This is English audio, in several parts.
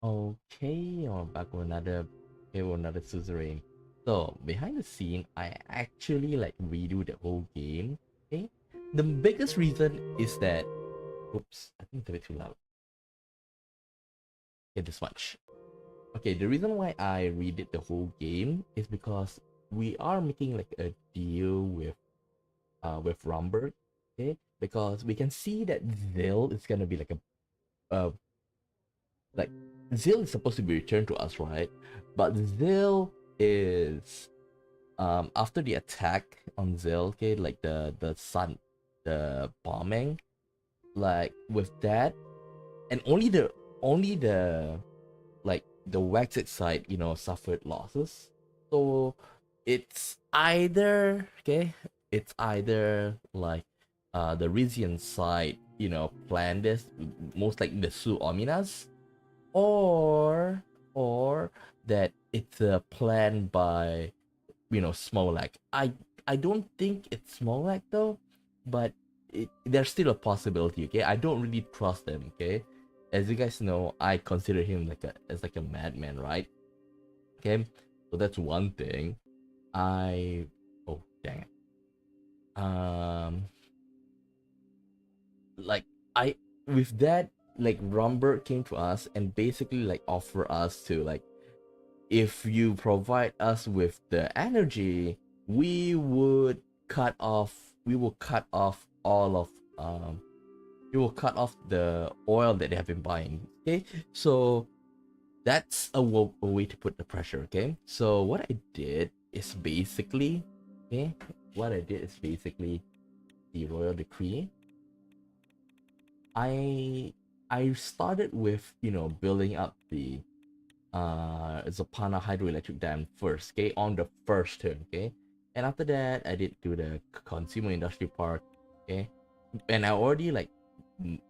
Okay, I'm back with another Suzerain. So behind the scene, I actually like redo the whole game. Okay, the biggest reason is that, oops, I think it's a bit too loud. Okay, this much. Okay, the reason why I redid the whole game is because we are making like a deal with Romberg. Okay, because we can see that Zill is gonna be like a like Zill is supposed to be returned to us, right? But Zill is after the attack on Zill, okay, like the bombing, like with that, and only the like the Waxit side, suffered losses. So it's either like the Rizian side, planned this, most like the Su Ominas, or that it's a plan by Smolak. I don't think it's Smolak though, but there's still a possibility. Okay, I don't really trust him. Okay, as you guys know, I consider him like a madman, right? Okay, so that's one thing. I oh dang it. Like I with that, like Romberg came to us and basically like offer us to like, if you provide us with the energy, we would cut off we will cut off all of we will cut off the oil that they have been buying. Okay, so that's a way to put the pressure. Okay, so what I did is basically the royal decree. I started with building up the Zapana hydroelectric dam first, okay, on the first turn, okay, and after that I did do the consumer industry park, okay, and I already like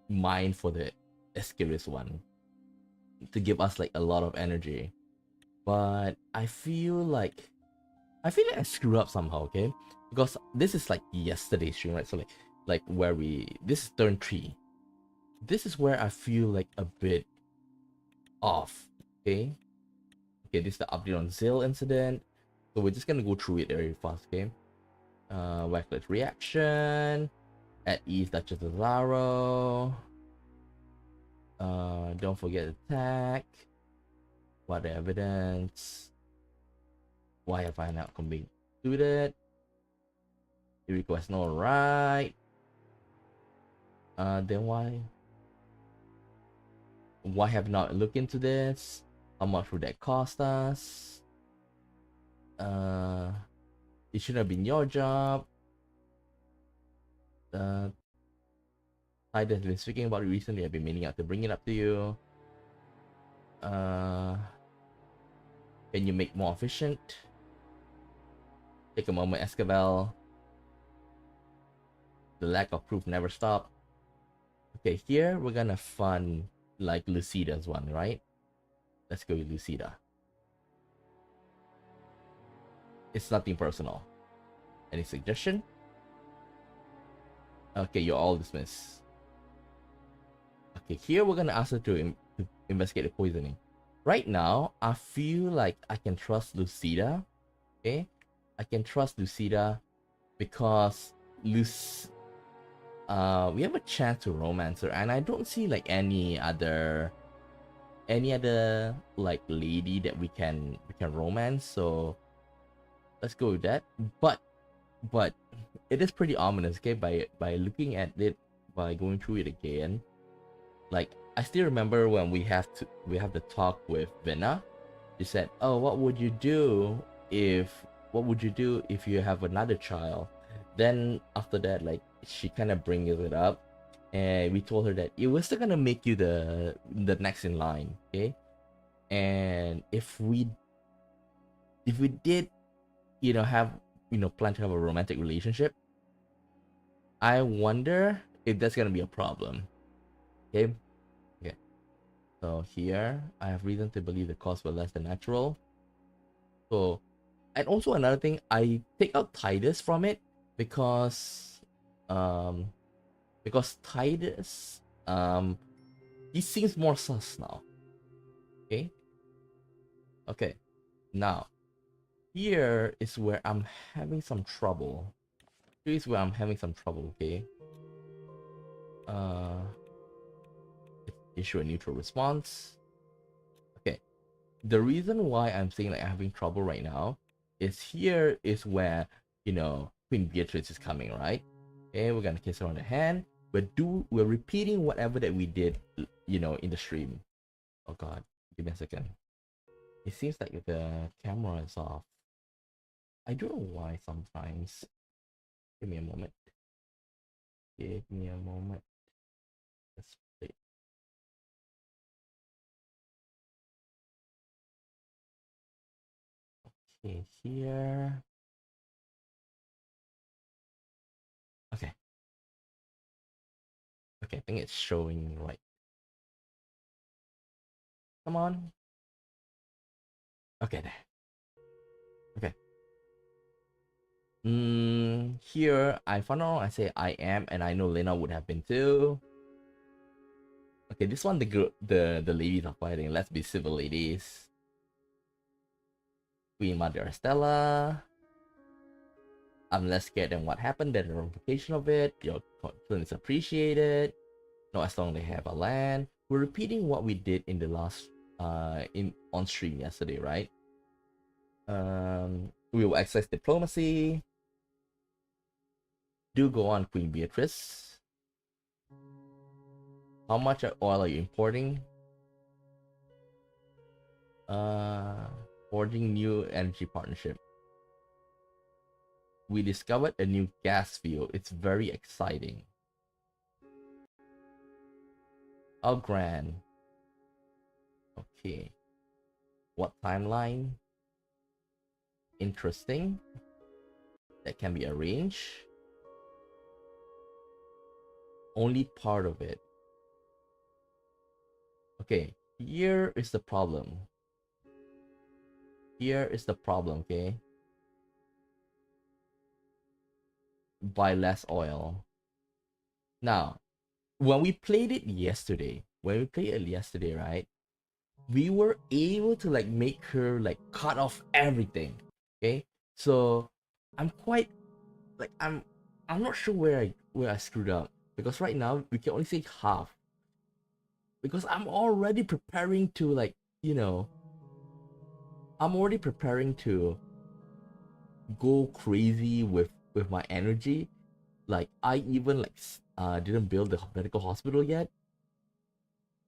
mined for the Escaris one to give us like a lot of energy, but I feel like I screw up somehow, okay, because this is like yesterday's stream, right? So like where this is turn 3. This is where I feel like a bit off, okay. Okay, this is the update on Zill incident. So we're just gonna go through it very fast, okay? Wacklet reaction. At ease Duchess of Zaro. Don't forget attack. What the evidence? Why have I not completed? The request no right. Then why have not looked into this? How much would that cost us? It should have been your job. I've been speaking about it recently. I've been meaning to bring it up to you. Can you make more efficient? Take a moment, Escavel. The lack of proof never stop. Okay, here we're gonna fund like Lucida's one, right? Let's go with Lucida. It's nothing personal. Any suggestion? Okay, you're all dismissed. Okay, here we're gonna ask her to investigate the poisoning. Right now, I feel like I can trust Lucida. Okay, I can trust Lucida because we have a chance to romance her, and I don't see like any other like lady that we can romance. So let's go with that. But it is pretty ominous. Okay, by looking at it, by going through it again, like I still remember when we have the talk with Vina. She said, "Oh, what would you do if you have another child?" Then after that, like she kind of brings it up, and we told her that it was still gonna make you the next in line, okay? And if we did, have plan to have a romantic relationship, I wonder if that's gonna be a problem, okay? Okay. So here, I have reason to believe the costs were less than natural. So, and also another thing, I take out Titus from it because, um, Titus, he seems more sus now. Okay. Okay. Now, here is where I'm having some trouble. Here's where I'm having some trouble, okay? Uh, issue a neutral response. Okay. The reason why I'm saying like I'm having trouble right now is here is where, you know, Queen Beatrice is coming, right? Okay, we're gonna kiss her on the hand. We're repeating whatever that we did, you know, in the stream. Oh god, give me a second. It seems like the camera is off. I don't know why sometimes. Give me a moment. Give me a moment. Let's play. Okay, here. Okay. Okay, I think it's showing right. Come on. Okay, there. Okay. Here I found out I say I am, and I know Lena would have been too. Okay, this one the ladies are fighting. Let's be civil, ladies. Queen Mother Estella. I'm less scared than what happened than the ramification of it. Your concern is appreciated. No, as long as they have a land. We're repeating what we did in the last in on stream yesterday, right? We will access diplomacy. Do go on Queen Beatrice. How much oil are you importing? Forging new energy partnership. We discovered a new gas field. It's very exciting. Oh, grand. Okay. What timeline? Interesting. That can be arranged. Only part of it. Okay. Here is the problem. Here is the problem, okay? Buy less oil. Now, when we played it yesterday, right? We were able to like make her like cut off everything. Okay, so I'm quite like I'm not sure where I screwed up, because right now we can only say half, because I'm already preparing to like, you know, I'm already preparing to go crazy with my energy. Like I even like didn't build the medical hospital yet,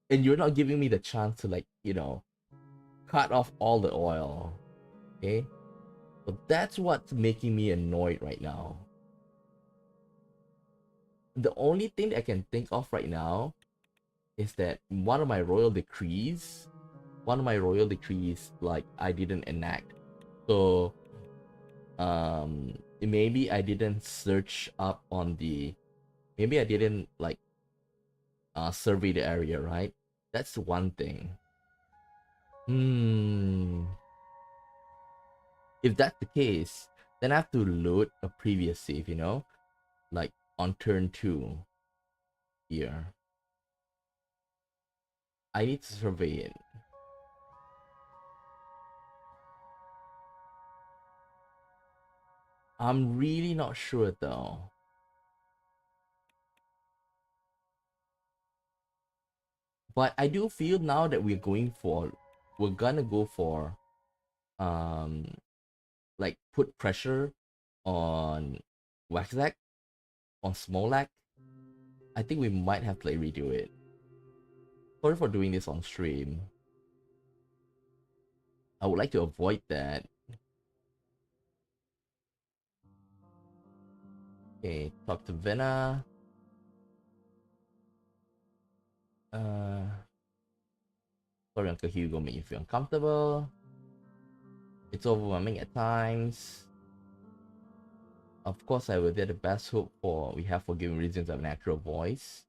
and you're not giving me the chance to like, you know, cut off all the oil. Okay, so that's what's making me annoyed right now. The only thing that I can think of right now is that one of my royal decrees, like I didn't enact. So maybe I didn't search up on the, maybe I didn't like survey the area, right? That's one thing. If that's the case, then I have to load a previous save, you know, like on turn 2 here. I need to survey it. I'm really not sure though. But I do feel now that we're gonna go for um like put pressure on Waxac, on Smolak. I think we might have to like redo it. Sorry for doing this on stream. I would like to avoid that. Okay, talk to Vena. Sorry, Uncle Hugo, make you feel uncomfortable. It's overwhelming at times. Of course, I will dare the best hope for we have for giving reasons of natural voice.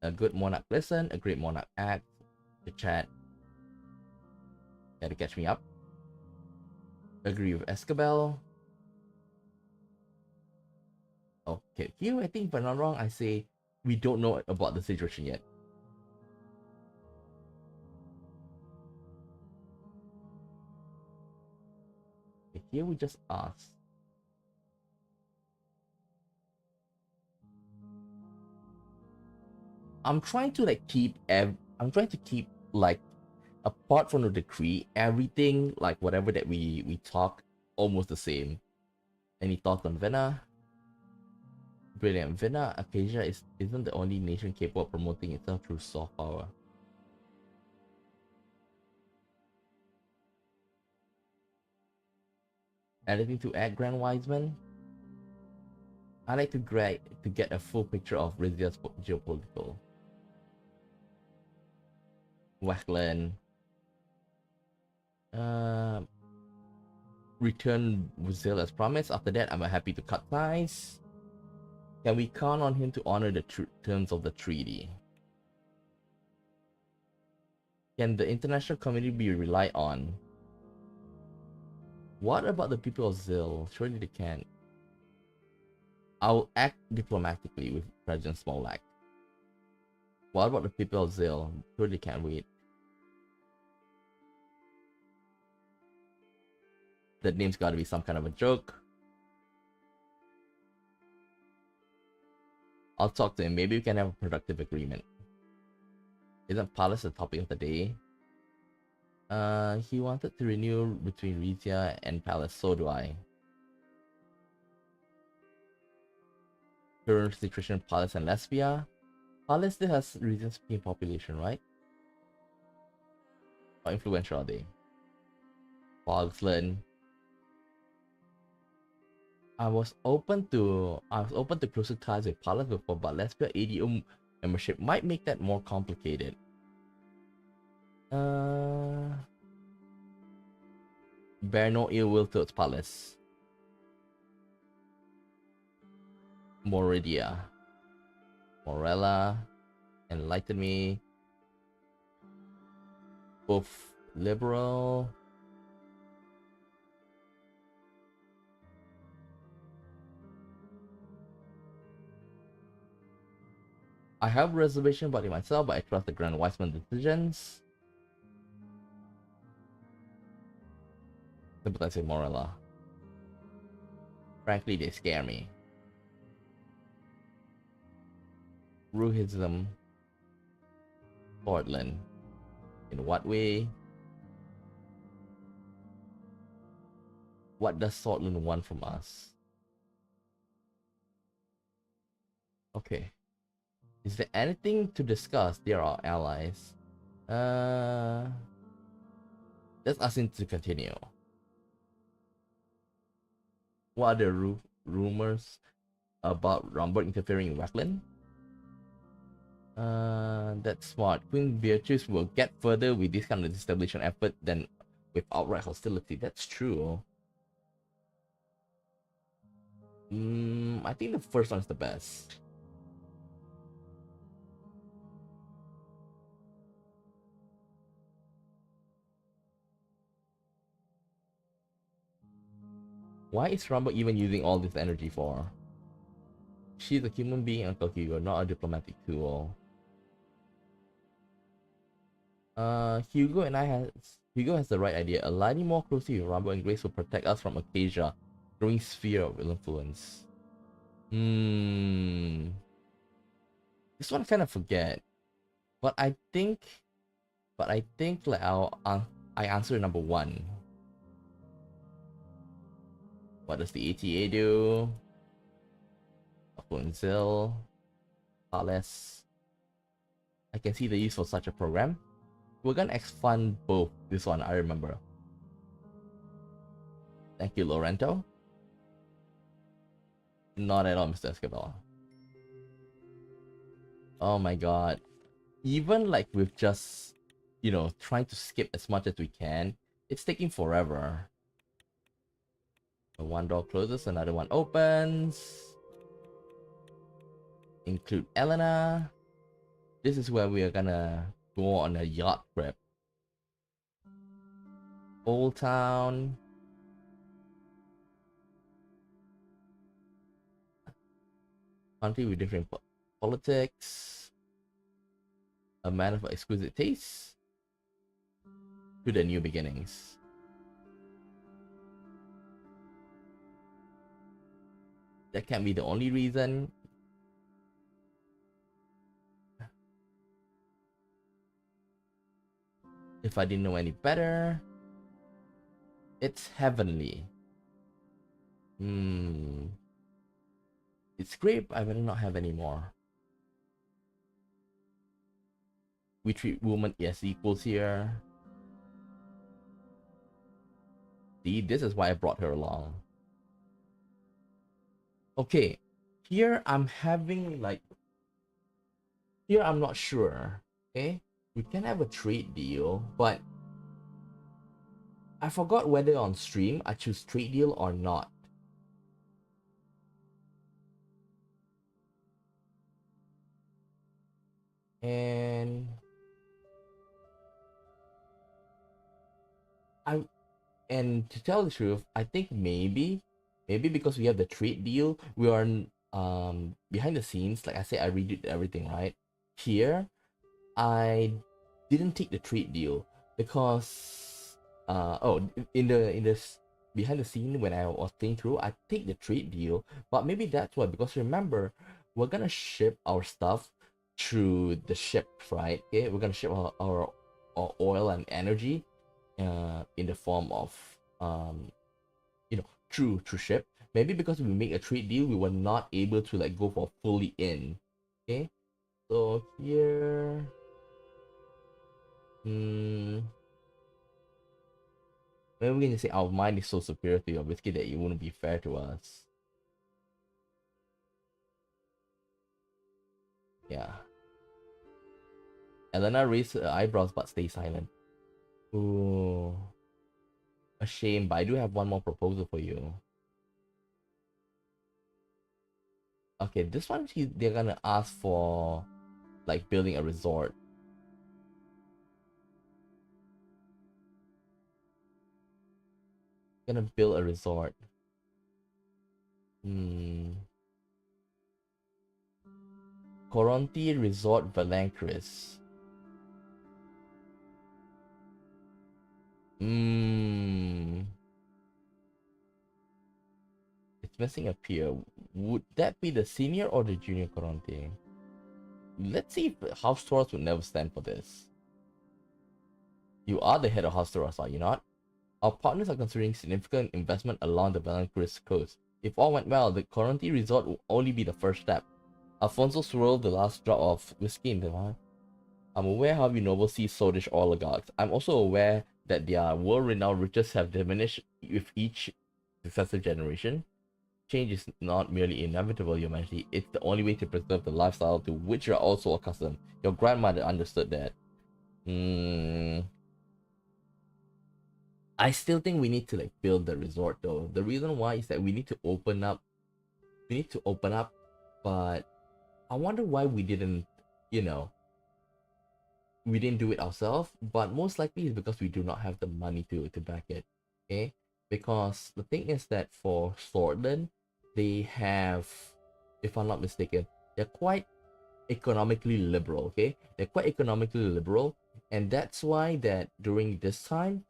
A good monarch listen, a great monarch act. The chat. Had to catch me up. Agree with Escabel. Okay, here I think if I'm not wrong, I say we don't know about the situation yet. here we just ask. I'm trying to like keep like apart from the decree, everything like whatever that we talk almost the same. Any thoughts on Vienna? Brilliant. Vienna, Acacia isn't the only nation capable of promoting itself through soft power. Anything to add, Grand Wiseman? I like to get a full picture of Rizia's geopolitical. Wackland. Return Zill as promised. After that, I'm happy to cut ties. Can we count on him to honor the terms of the treaty? Can the international community be relied on? What about the people of Zill? Surely they can. I'll act diplomatically with President Smolak. What about the people of Zill? Surely they can't wait. That name's gotta be some kind of a joke. I'll talk to him. Maybe we can have a productive agreement. Isn't Palace the topic of the day? He wanted to renew between Rizia and Palace. So do I. Current situation Palace and Lesbia. Palace still has Rizian speaking population, right? How influential are they? Fogsland. I was open to closer ties with Palace before, but Lesbia ADO membership might make that more complicated. Bear no ill will towards Palace. Moridia. Morella. Enlighten me. Both liberal. I have a reservation about it myself, but I trust the Grand Wiseman decisions. Sympathize with Morella. Frankly, they scare me. Ruhism. Portland. In what way? What does Sortland want from us? Okay. Is there anything to discuss? They are our allies. Let's ask him to continue. What are the rumors about Rumbert interfering in Wackland? That's smart. Queen Beatrice will get further with this kind of destabilization effort than with outright hostility. That's true. I think the first one is the best. Why is Rumble even using all this energy for? She's a human being, Uncle Hugo, not a diplomatic tool. Hugo has the right idea. Aligning more closely with Rumble and Grace will protect us from Acacia, growing sphere of influence. This one I kind of forget, but I think like I answer number one. What does the ATA do? Zill, Palace. I can see the use for such a program. We're gonna expand both. This one I remember. Thank you, Lorento. Not at all, Mr. Escobar. Oh my god. Even like with just, trying to skip as much as we can, it's taking forever. One door closes, another one opens. Include Elena. This is where we are gonna go on a yacht trip. Old Town. Country with different politics. A man of exquisite taste. To the new beginnings. that can't be the only reason. If I didn't know any better, it's heavenly. It's great, but I better not have any more. We treat women as equals here. See, this is why I brought her along. Okay, here I'm having like... Here I'm not sure, okay? We can have a trade deal, but... I forgot whether on stream I choose trade deal or not. And... And to tell the truth, I think maybe because we have the trade deal, we are behind the scenes. Like I said, I redid everything, right? Here, I didn't take the trade deal because in this behind the scene when I was playing through, I take the trade deal, but maybe that's why, because remember, we're gonna ship our stuff through the ship, right? Okay, we're gonna ship our oil and energy in the form of through ship. Maybe because we make a trade deal, we were not able to like go for fully in. Okay, so here, maybe we can just say our mind is so superior to your whiskey that it wouldn't be fair to us. Yeah. Elena raised her eyebrows but stay silent. Ooh. A shame, but I do have one more proposal for you. Okay, this one they're gonna ask for like building a resort. Gonna build a resort. Coronti Resort Valancris. It's missing a peer. Would that be the senior or the junior Coronti? Let's see if House Toras would never stand for this. You are the head of House Toras, are you not? Our partners are considering significant investment along the Valancris coast. If all went well, the Coronti Resort will only be the first step. Alfonso swirled the last drop of whiskey in the wine. I'm aware how you noble see Swedish oligarchs. I'm also aware that their world-renowned riches have diminished with each successive generation. Change is not merely inevitable, Your Majesty. It's the only way to preserve the lifestyle to which you're also accustomed. Your grandmother understood that. I still think we need to like build the resort though. The reason why is that we need to open up. But I wonder why we didn't, we didn't do it ourselves. But most likely it's because we do not have the money to back it. Okay, because the thing is that for Swordland, they have, if I'm not mistaken, they're quite economically liberal. Okay, they're quite economically liberal, and that's why that during this time,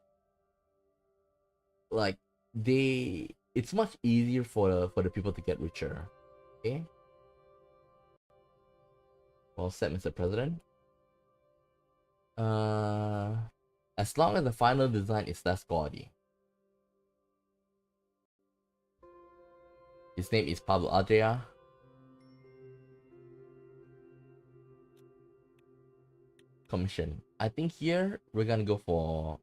like it's much easier for the people to get richer. Okay, well said, Mr. President. As long as the final design is less gaudy. His name is Pablo Adria. Commission. I think here we're gonna go for,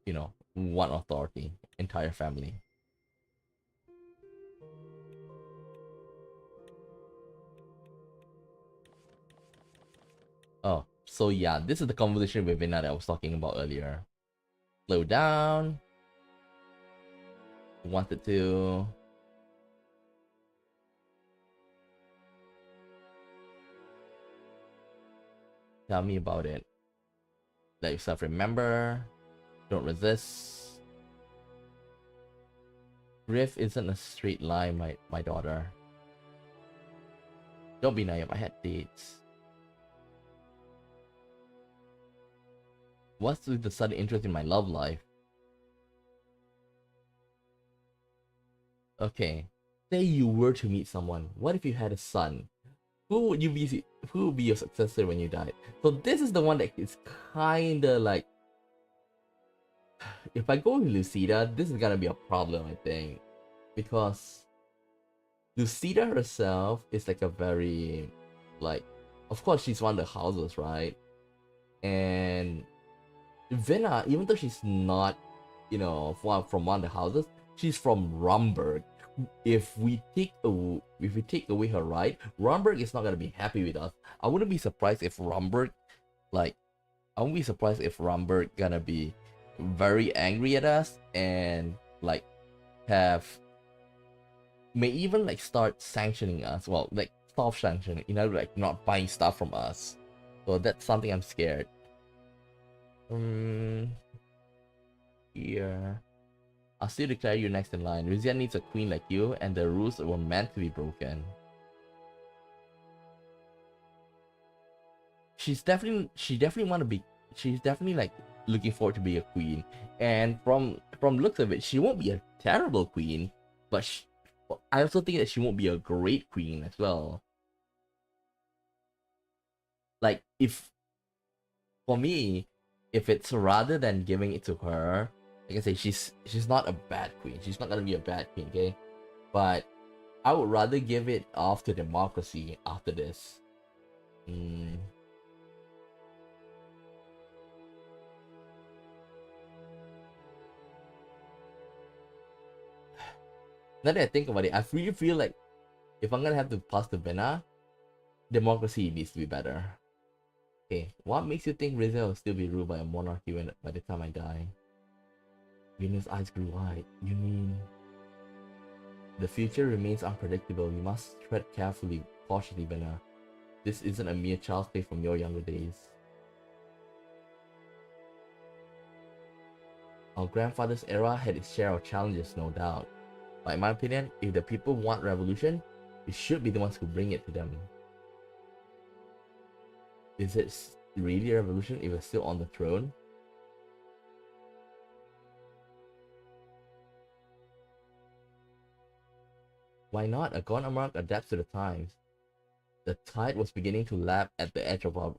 one authority, entire family. Oh, so yeah, this is the conversation with Vina that I was talking about earlier. Slow down. Wanted to... Tell me about it. Let yourself remember. Don't resist. Riff isn't a straight line, my daughter. Don't be naive, I had dates. What's with the sudden interest in my love life? Okay. say you were to meet someone. What if you had a son? Who would you be? Who would be your successor when you died? So this is the one that is kinda like, if I go with Lucida, this is gonna be a problem, I think, because Lucida herself is like a very, like, of course she's one of the houses, right? And Vina, even though she's not, from one of the houses, she's from Rumberg. If we take away her right, Rumberg is not gonna be happy with us. I wouldn't be surprised if Rumberg, like, I wouldn't be surprised if Rumberg gonna be very angry at us and like have may even like start sanctioning us. Well, like soft sanctioning, like not buying stuff from us. So that's something I'm scared. Here. I'll still declare you next in line. Rizia needs a queen like you, and the rules were meant to be broken. She definitely want to be. She's definitely like looking forward to be a queen, and from looks of it, she won't be a terrible queen, but I also think that she won't be a great queen as well. Like, if for me, if it's rather than giving it to her, like I say, she's not a bad queen. She's not gonna be a bad queen, okay? But I would rather give it off to democracy after this. Now that I think about it, I really feel like if I'm gonna have to pass to Vena, democracy needs to be better. Okay, what makes you think Rizia will still be ruled by a monarchy by the time I die? Vena's eyes grew wide. You mean the future remains unpredictable. You must tread carefully, cautiously, Vena. This isn't a mere child's play from your younger days. Our grandfather's era had its share of challenges, no doubt. But in my opinion, if the people want revolution, we should be the ones who bring it to them. Is it really a revolution if we're still on the throne? Why not? A god Embark adapts to the times. The tide was beginning to lap at the edge of our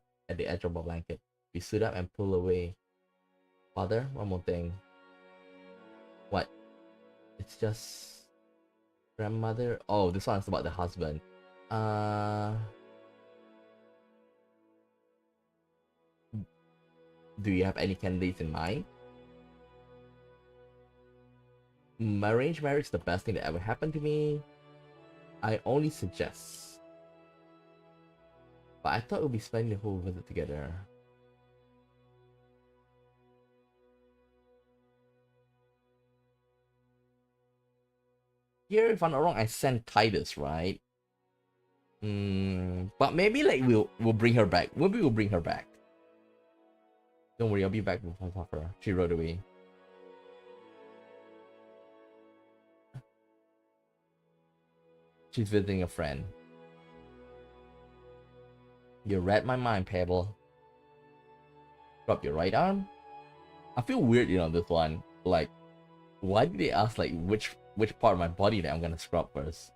blanket. We stood up and pulled away. Father, one more thing. What? It's just grandmother. Oh, this one's about the husband. Do you have any candidates in mind? Arranged marriage is the best thing that ever happened to me. I only suggest. But I thought we'd be spending the whole visit together. Here, if I'm not wrong, I sent Titus, right? But maybe like we'll bring her back. Maybe we'll bring her back. Don't worry, I'll be back before her. She rode away. She's visiting a friend. You read my mind, Pebble. Drop your right arm. I feel weird, this one. Like, why did they ask like which part of my body that I'm gonna scrub first?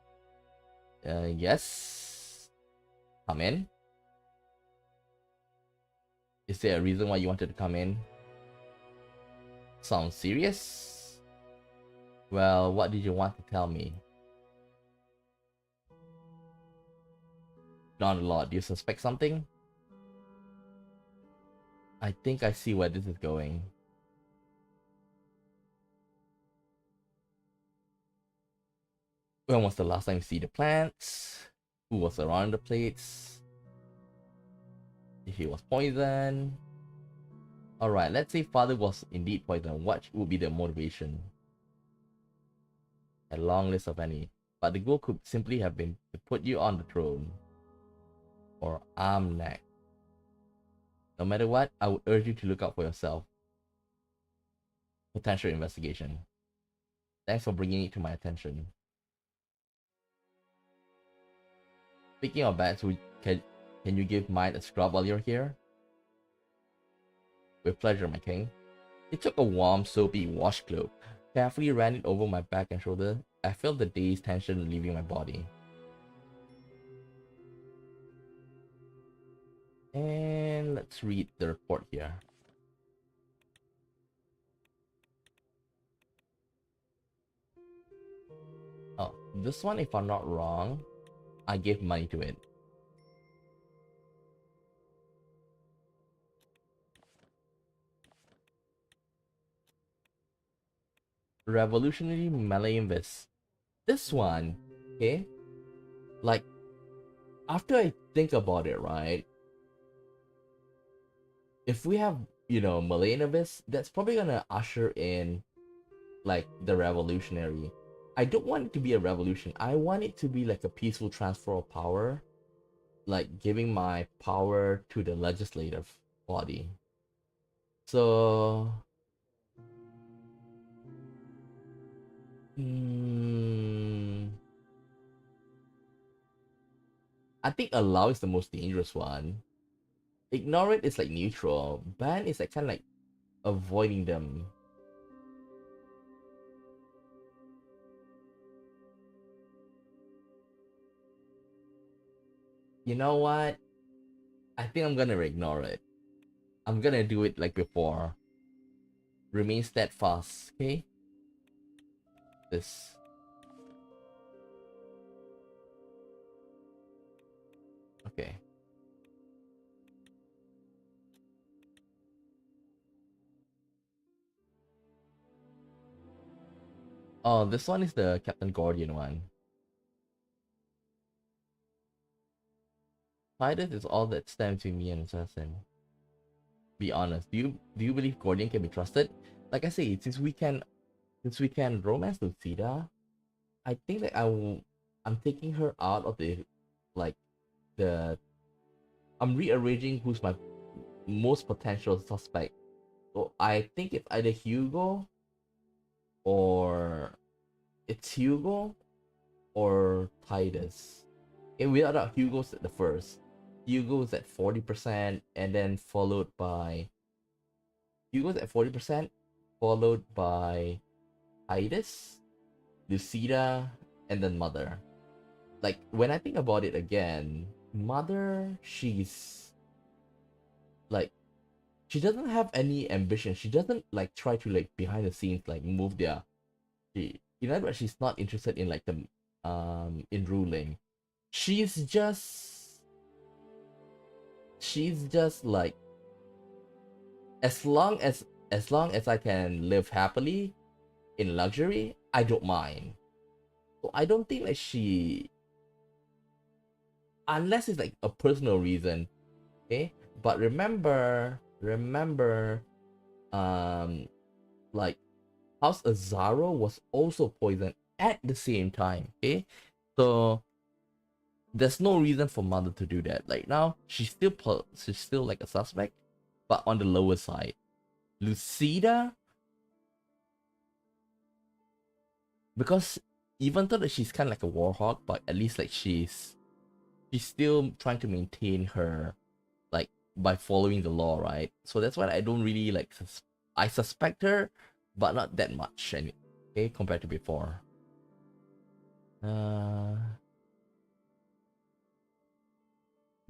Yes. Come in. Is there a reason why you wanted to come in? Sounds serious? Well, what did you want to tell me? Not a lot. Do you suspect something? I think I see where this is going. When was the last time you see the plants? Who was around the plates? If he was poisoned. Alright, let's say father was indeed poisoned. What would be the motivation? A long list of any. But the goal could simply have been to put you on the throne. Or arm neck. No matter what, I would urge you to look out for yourself. Potential investigation. Thanks for bringing it to my attention. Speaking of bats, can you give mine a scrub while you're here? With pleasure, my king. He took a warm, soapy washcloth, carefully ran it over my back and shoulder, I feel the day's tension leaving my body. And let's read the report here. Oh, this one, if I'm not wrong, I gave money to it. Revolutionary melee invis. This one, okay, like after I think about it, right? If we have, melee invis, that's probably gonna usher in like the revolutionary. I don't want it to be a revolution. I want it to be like a peaceful transfer of power, like giving my power to the legislative body. So, I think allow is the most dangerous one. Ignore it is like neutral. Ban is like kind of like avoiding them. You know what? I think I'm gonna ignore it. I'm gonna do it like before. Remain steadfast, okay? This. Okay. Oh, this one is the Captain Guardian one. Titus is all that stands between me and Assassin. Be honest. Do you believe Guardian can be trusted? Like I say, since we can romance Lucida, I think that I'm taking her out of the like the I'm rearranging who's my most potential suspect. So I think it's either Hugo or Hugo or Titus. And without doubt, Hugo's at the first. Hugo's at 40%, and then followed by Hugo's at 40%, followed by Titus, Lucida, and then Mother. Like when I think about it again, Mother, she's like she doesn't have any ambition. She doesn't like try to like behind the scenes like move their but she's not interested in like the in ruling. She's just like as long as I can live happily in luxury, I don't mind. So I don't think like she unless it's like a personal reason, okay? But remember, like House Azaro was also poisoned at the same time, okay? So there's no reason for Mother to do that. Like now, she's still like a suspect, but on the lower side. Lucida, because even though that she's kind of like a warhawk, but at least like she's still trying to maintain her like by following the law, right? So that's why I don't really like I suspect her, but not that much, okay, compared to before.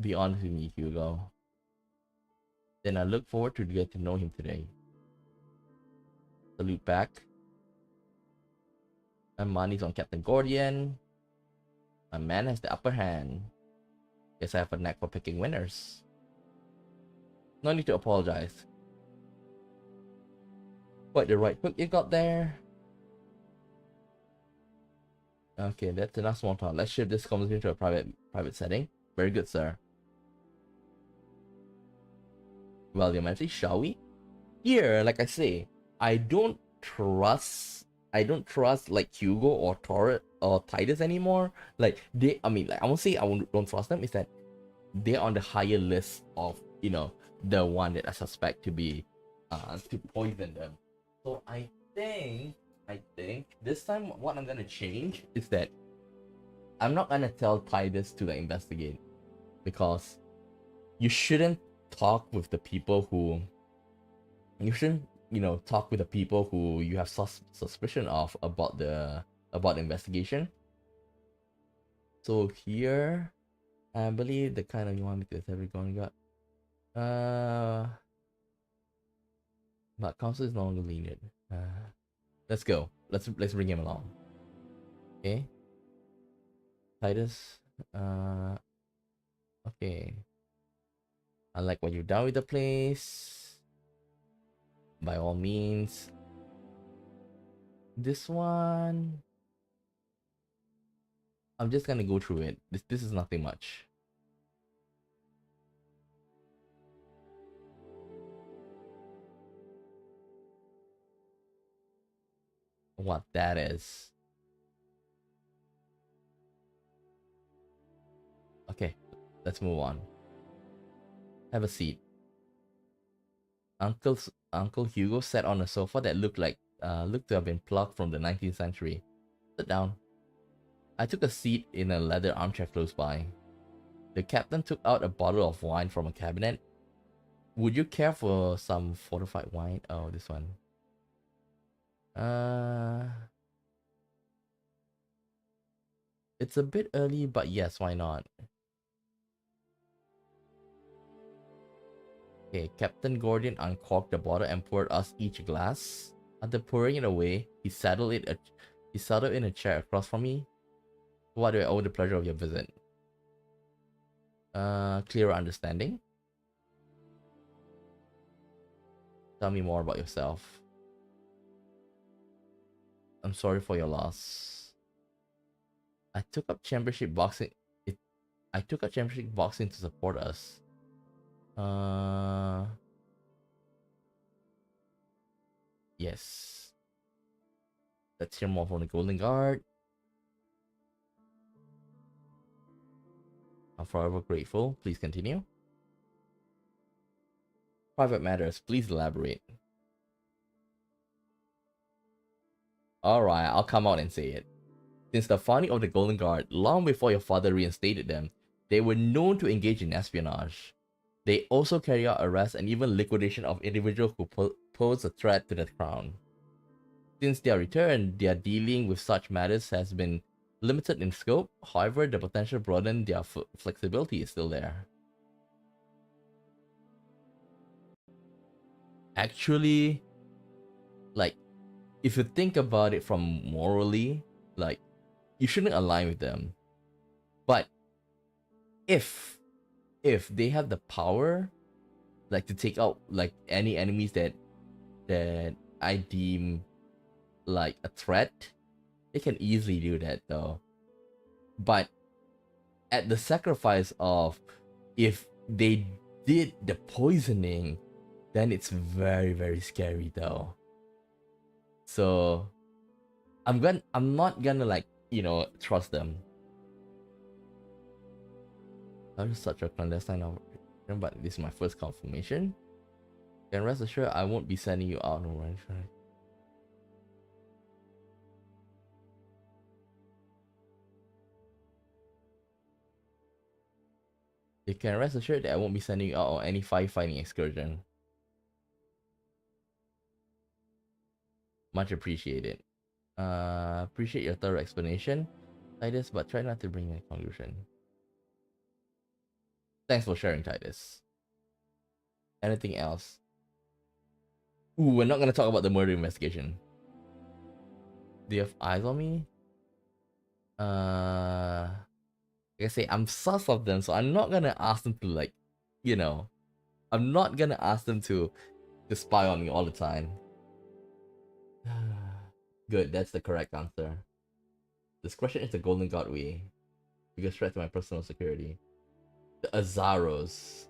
Be honest with me, Hugo. Then I look forward to get to know him today. Salute back. My money's on Captain Guardian. My man has the upper hand. Guess I have a knack for picking winners. No need to apologize. Quite the right hook you got there. Okay, that's enough small talk. Let's shift this conversation to a private setting. Very good, sir. Well, your Majesty, shall we? Here, like I say, I don't trust like Hugo or Torres or Titus anymore. Like I won't say don't trust them. Is that they're on the higher list of the one that I suspect to be to poison them. So I think this time what I'm gonna change is that I'm not gonna tell Titus to like investigate, because you shouldn't talk with the people who you have suspicion of about the about investigation. So here, I believe the kind of you want me to have we got. But council is no longer lenient. Let's go. Let's bring him along. Okay. Titus. Okay. I like what you've done with the place. By all means. This one, I'm just gonna go through it. This is nothing much. What that is. Okay, let's move on. Have a seat. Uncle Hugo sat on a sofa that looked to have been plucked from the 19th century. Sit down. I took a seat in a leather armchair close by. The captain took out a bottle of wine from a cabinet. Would you care for some fortified wine? Oh, this one. It's a bit early, but yes, why not? Okay, Captain Gordian uncorked the bottle and poured us each a glass. After pouring it away, he settled in a chair across from me. What do I owe the pleasure of your visit? Clearer understanding? Tell me more about yourself. I'm sorry for your loss. I took up championship boxing to support us. Yes. Let's hear more from the Golden Guard. I'm forever grateful. Please continue. Private matters. Please elaborate. Alright, I'll come out and say it. Since the founding of the Golden Guard, long before your father reinstated them, they were known to engage in espionage. They also carry out arrests and even liquidation of individuals who pose a threat to the crown. Since their return, their dealing with such matters has been limited in scope. However, the potential to broaden their flexibility is still there. Actually, like, if you think about it from morally, like, you shouldn't align with them. But if they have the power, like, to take out like any enemies that I deem like a threat, they can easily do that though. But at the sacrifice of, if they did the poisoning, then it's very, very scary though. So I'm not gonna, like, trust them. I'm just such a clandestine operation, but this is my first confirmation. Can rest assured I won't be sending you out on range. You can rest assured that I won't be sending you out on any firefighting excursion. Much appreciated. Appreciate your thorough explanation, Titus, but try not to bring a conclusion. Thanks for sharing, Titus. Anything else? Ooh, we're not gonna talk about the murder investigation. Do you have eyes on me? Like I say, I'm sus of them, so I'm not gonna ask them to, like, I'm not gonna ask them to spy on me all the time. Good, that's the correct answer. Discretion is the golden god way. Biggest threat to my personal security. The Azaros.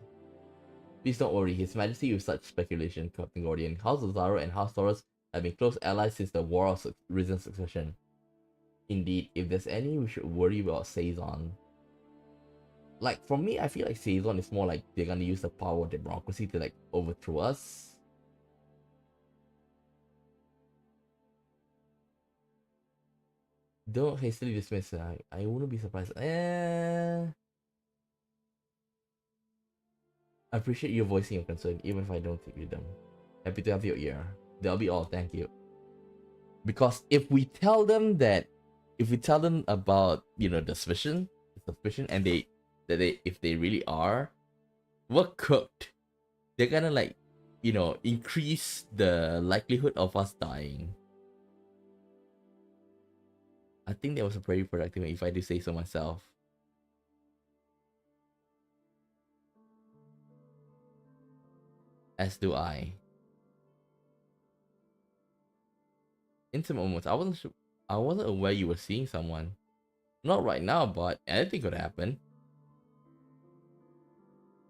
Please don't worry, His Majesty with such speculation, Captain Gordian. House Azaro and House Toras have been close allies since the War of Risen Succession. Indeed, if there's any we should worry about Saison. Like, for me, I feel like Saison is more like they're gonna use the power of democracy to, like, overthrow us. Don't hastily dismiss. I wouldn't be surprised. I appreciate you voicing your concern, even if I don't take with them. Happy to have your ear. That'll be all, thank you. Because if we tell them that if we tell them about the suspicion, and they if they really are, we're cooked. They're gonna like increase the likelihood of us dying. I think that was a pretty productive, if I do say so myself. As do I. Intimate moments. I wasn't aware you were seeing someone. Not right now, but anything could happen.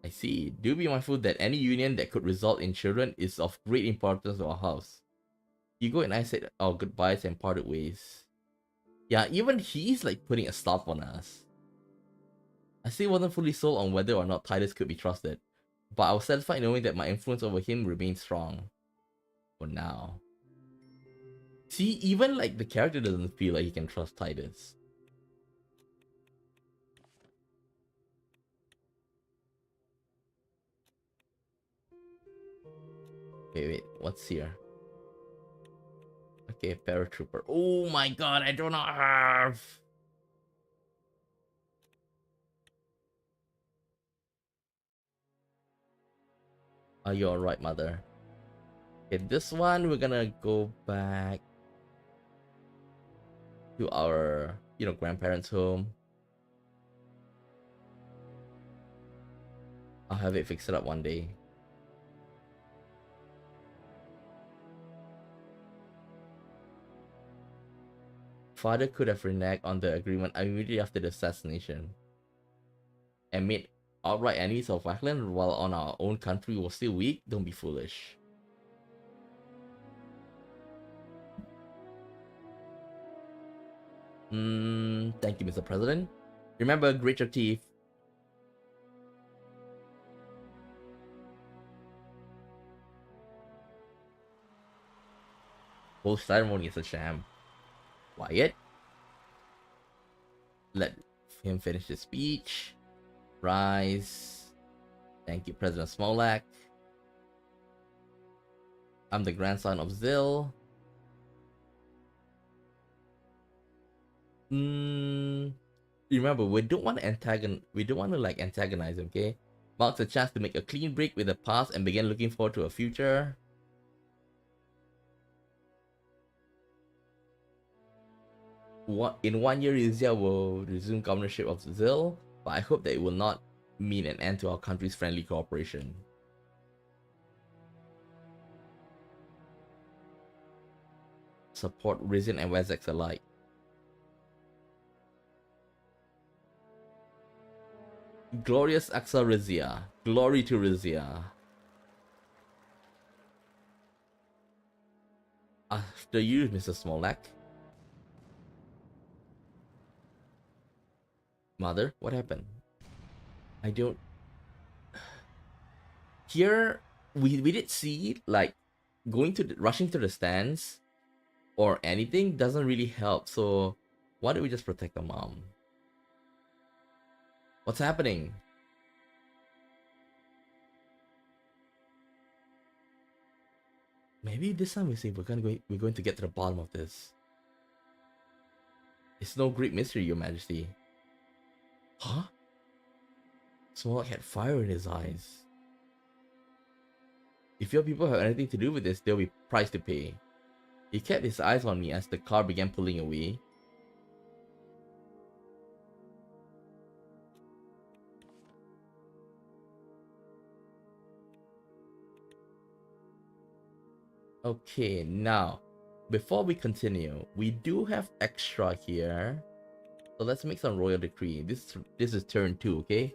I see. Do be mindful that any union that could result in children is of great importance to our house. Hugo and I said our goodbyes and parted ways. Yeah, even he's like putting a stop on us. I still wasn't fully sold on whether or not Titus could be trusted, but I was satisfied knowing that my influence over him remained strong. For now. See, even like the character doesn't feel like he can trust Titus. Wait, what's here? Okay, paratrooper. Oh my god, I do not have. Are you alright, mother? Okay, this one we're gonna go back to our, grandparents' home. I'll have it fixed up one day. Father could have reneged on the agreement immediately after the assassination and made outright enemies of Wackland while on our own country was still weak. Don't be foolish. Thank you, Mr. President. Remember, grit your teeth. Whole ceremony is a sham. Quiet. Let him finish his speech. Rise. Thank you, President Smolak. I'm the grandson of Zill. Remember, we don't want to antagonize him, okay? Marks a chance to make a clean break with the past and begin looking forward to a future. In 1 year, Rizia will resume governorship of Zill, but I hope that it will not mean an end to our country's friendly cooperation. Support Rizian and Wessex alike. Glorious Axa Rizia. Glory to Rizia. After you, Mr. Smolak. Mother, what happened? I don't... Here, we did see, like, rushing to the stands or anything doesn't really help, so why don't we just protect the mom? What's happening? Maybe this time we're going to get to the bottom of this. It's no great mystery, Your Majesty. Huh? Smolak had fire in his eyes. If your people have anything to do with this, there'll be price to pay. He kept his eyes on me as the car began pulling away. Okay, now, before we continue, we do have extra here. So let's make some royal decree. This is turn 2, okay?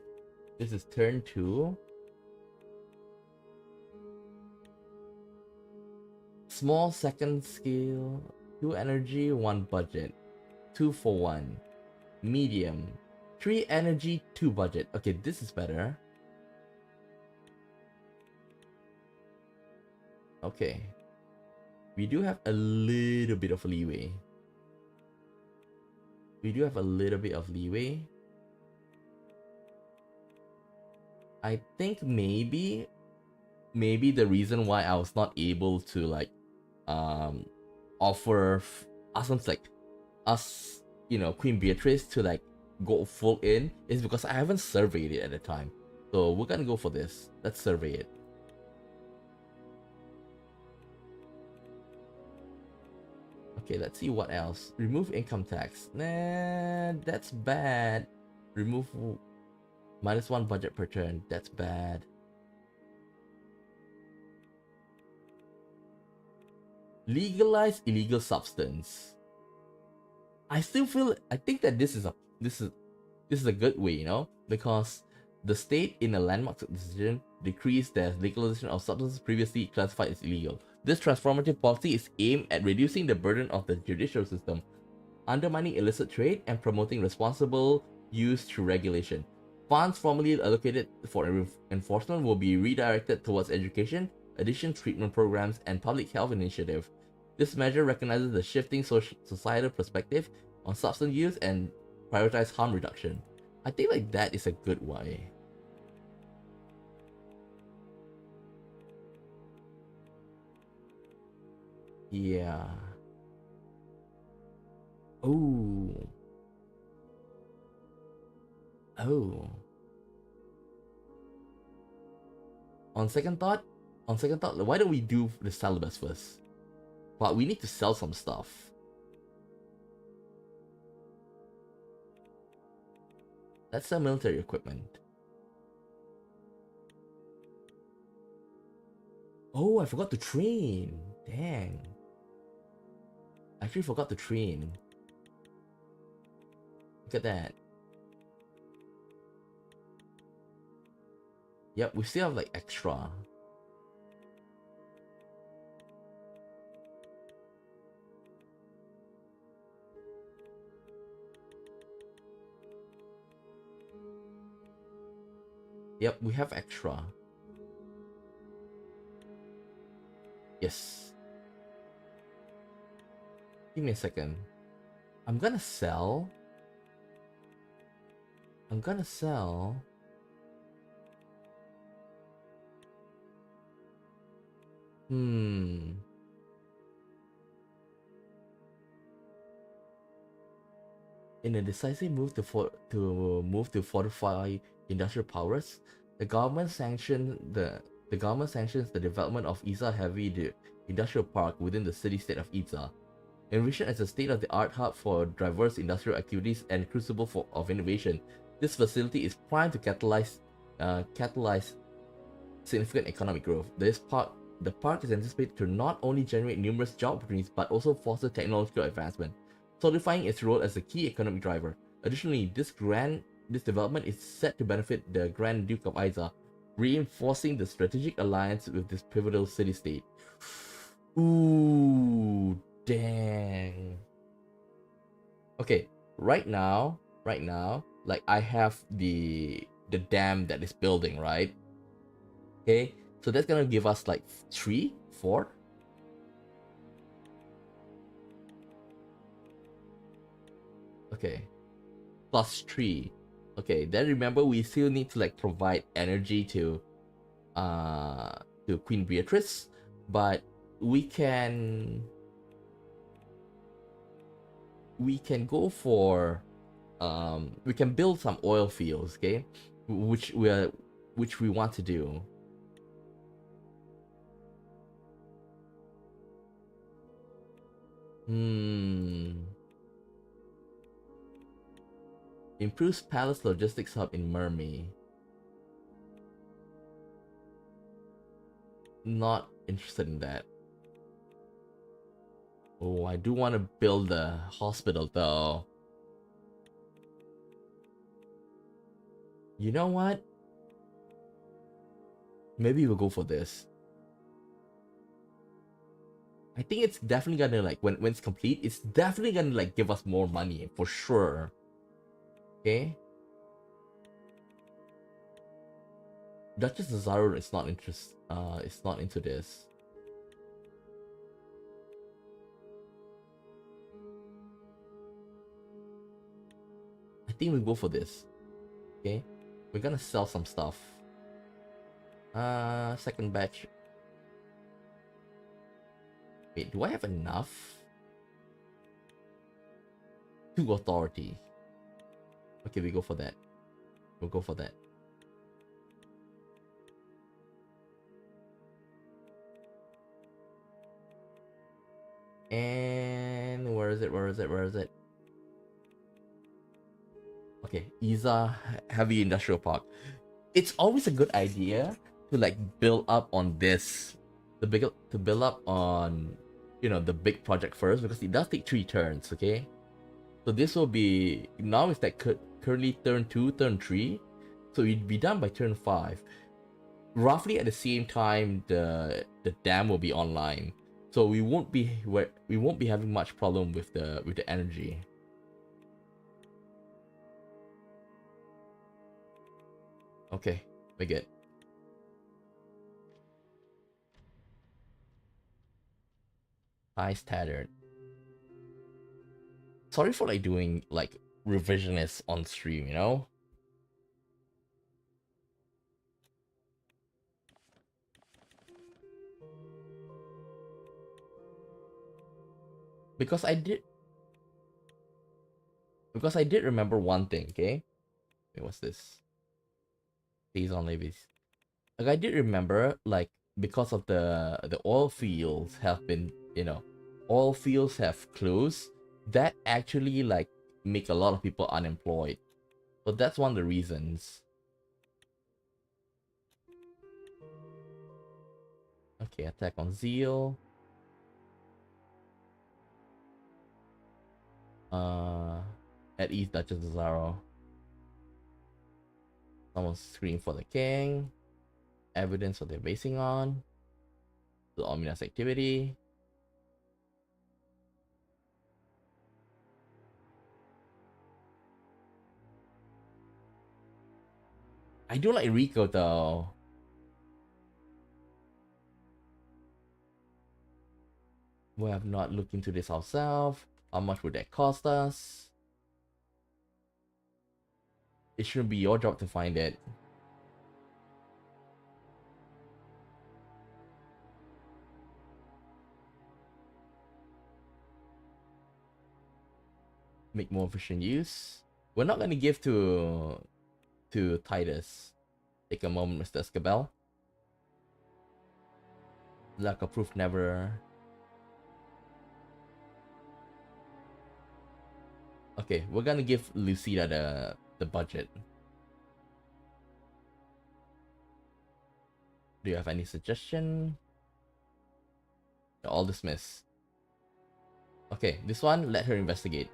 This is turn 2. Small second scale, 2 energy, 1 budget. 2 for 1. Medium, 3 energy, 2 budget. Okay, this is better. Okay. We do have a little bit of leeway. I think maybe the reason why I was not able to like offer us you know, Queen Beatrice to like go full in is because I haven't surveyed it at the time. So we're gonna go for this. Let's survey it. Okay, let's see what else. Remove income tax. Nah, that's bad. Remove -1 budget per turn. That's bad. Legalize illegal substance. I think that this is a good way, you know, because the state in a landmark decision decrees the legalization of substances previously classified as illegal. This transformative policy is aimed at reducing the burden of the judicial system, undermining illicit trade, and promoting responsible use through regulation. Funds formerly allocated for enforcement will be redirected towards education, addiction treatment programs, and public health initiatives. This measure recognizes the shifting societal perspective on substance use and prioritize harm reduction. I think like that is a good way. Yeah. Oh. Oh. On second thought, why don't we do the syllabus first? But we need to sell some stuff. Let's sell military equipment. Oh, I forgot to train. Dang. I actually forgot to train. Look at that. Yep, we still have like extra. Yep, we have extra. Yes. Give me a second. I'm gonna sell. Hmm. In a decisive move to fortify industrial powers, the government sanctions the development of Iza Heavy Industrial Park within the city-state of Iza. Envisioned as a state-of-the-art hub for diverse industrial activities and crucible of innovation, this facility is primed to catalyze significant economic growth. The park is anticipated to not only generate numerous job opportunities but also foster technological advancement, solidifying its role as a key economic driver. Additionally, this development is set to benefit the Grand Duke of Iza, reinforcing the strategic alliance with this pivotal city-state. Ooh, dang. Okay, right now, like I have the dam that is building, right? Okay, so that's gonna give us like 3, 4. Okay, +3. Okay, then remember we still need to like provide energy to Queen Beatrice, but we can go for we can build some oil fields, okay, which we want to do. Improves palace logistics hub in Mermy. Not interested in that. Oh, I do want to build a hospital though. You know what? Maybe we'll go for this. I think it's definitely gonna like when it's complete, it's definitely gonna like give us more money for sure. Okay. Duchess of Zaru is not it's not into this. I think we go for this. Okay. We're gonna sell some stuff. Second batch. Wait, do I have enough? 2 authority. Okay, we go for that. We'll go for that. And where is it? Where is it? Where is it? Okay, Isa Heavy Industrial Park. It's always a good idea to like build up on this, to build up on, you know, the big project first, because it does take 3 turns. Okay, so this will be, now it's like currently turn 2, turn 3, so it'd be done by turn 5. Roughly at the same time, the dam will be online, so we won't be having much problem with the energy. Okay, we're good. Eyes tattered. Sorry for like doing like revisionists on stream, you know? Because I did remember one thing, okay? Wait, what's this? These on levies. Like I did remember, like, because of the oil fields have been, you know, oil fields have closed, that actually like make a lot of people unemployed. So that's one of the reasons. Okay, attack on Zill. At East Duchess of Zaro. Someone scream for the king. Evidence what they're basing on. The ominous activity. I do like Rico though. We have not looked into this ourselves. How much would that cost us? It shouldn't be your job to find it. Make more efficient use. We're not gonna give to Titus. Take a moment, Mr. Escabel. Lack of proof never. Okay, we're gonna give Lucida the budget. Do you have any suggestion? All dismiss. Okay, this one, let her investigate.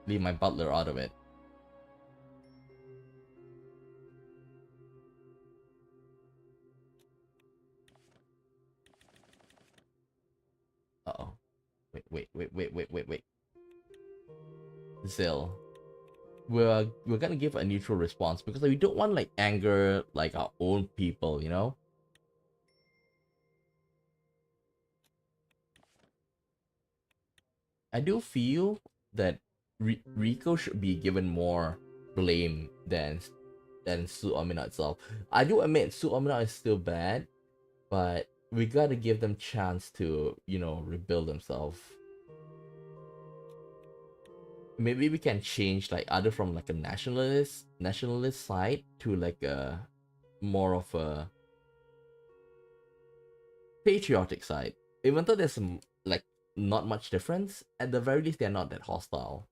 Leave my butler out of it. Uh-oh. Wait. Zill. We're gonna give a neutral response because we don't want like anger like our own people, you know? I do feel that Rico should be given more blame than Suomina itself. I do admit Suomina is still bad, but we gotta give them chance to, you know, rebuild themselves. Maybe we can change like either from like a nationalist side to like a more of a patriotic side. Even though there's some like not much difference, at the very least they're not that hostile.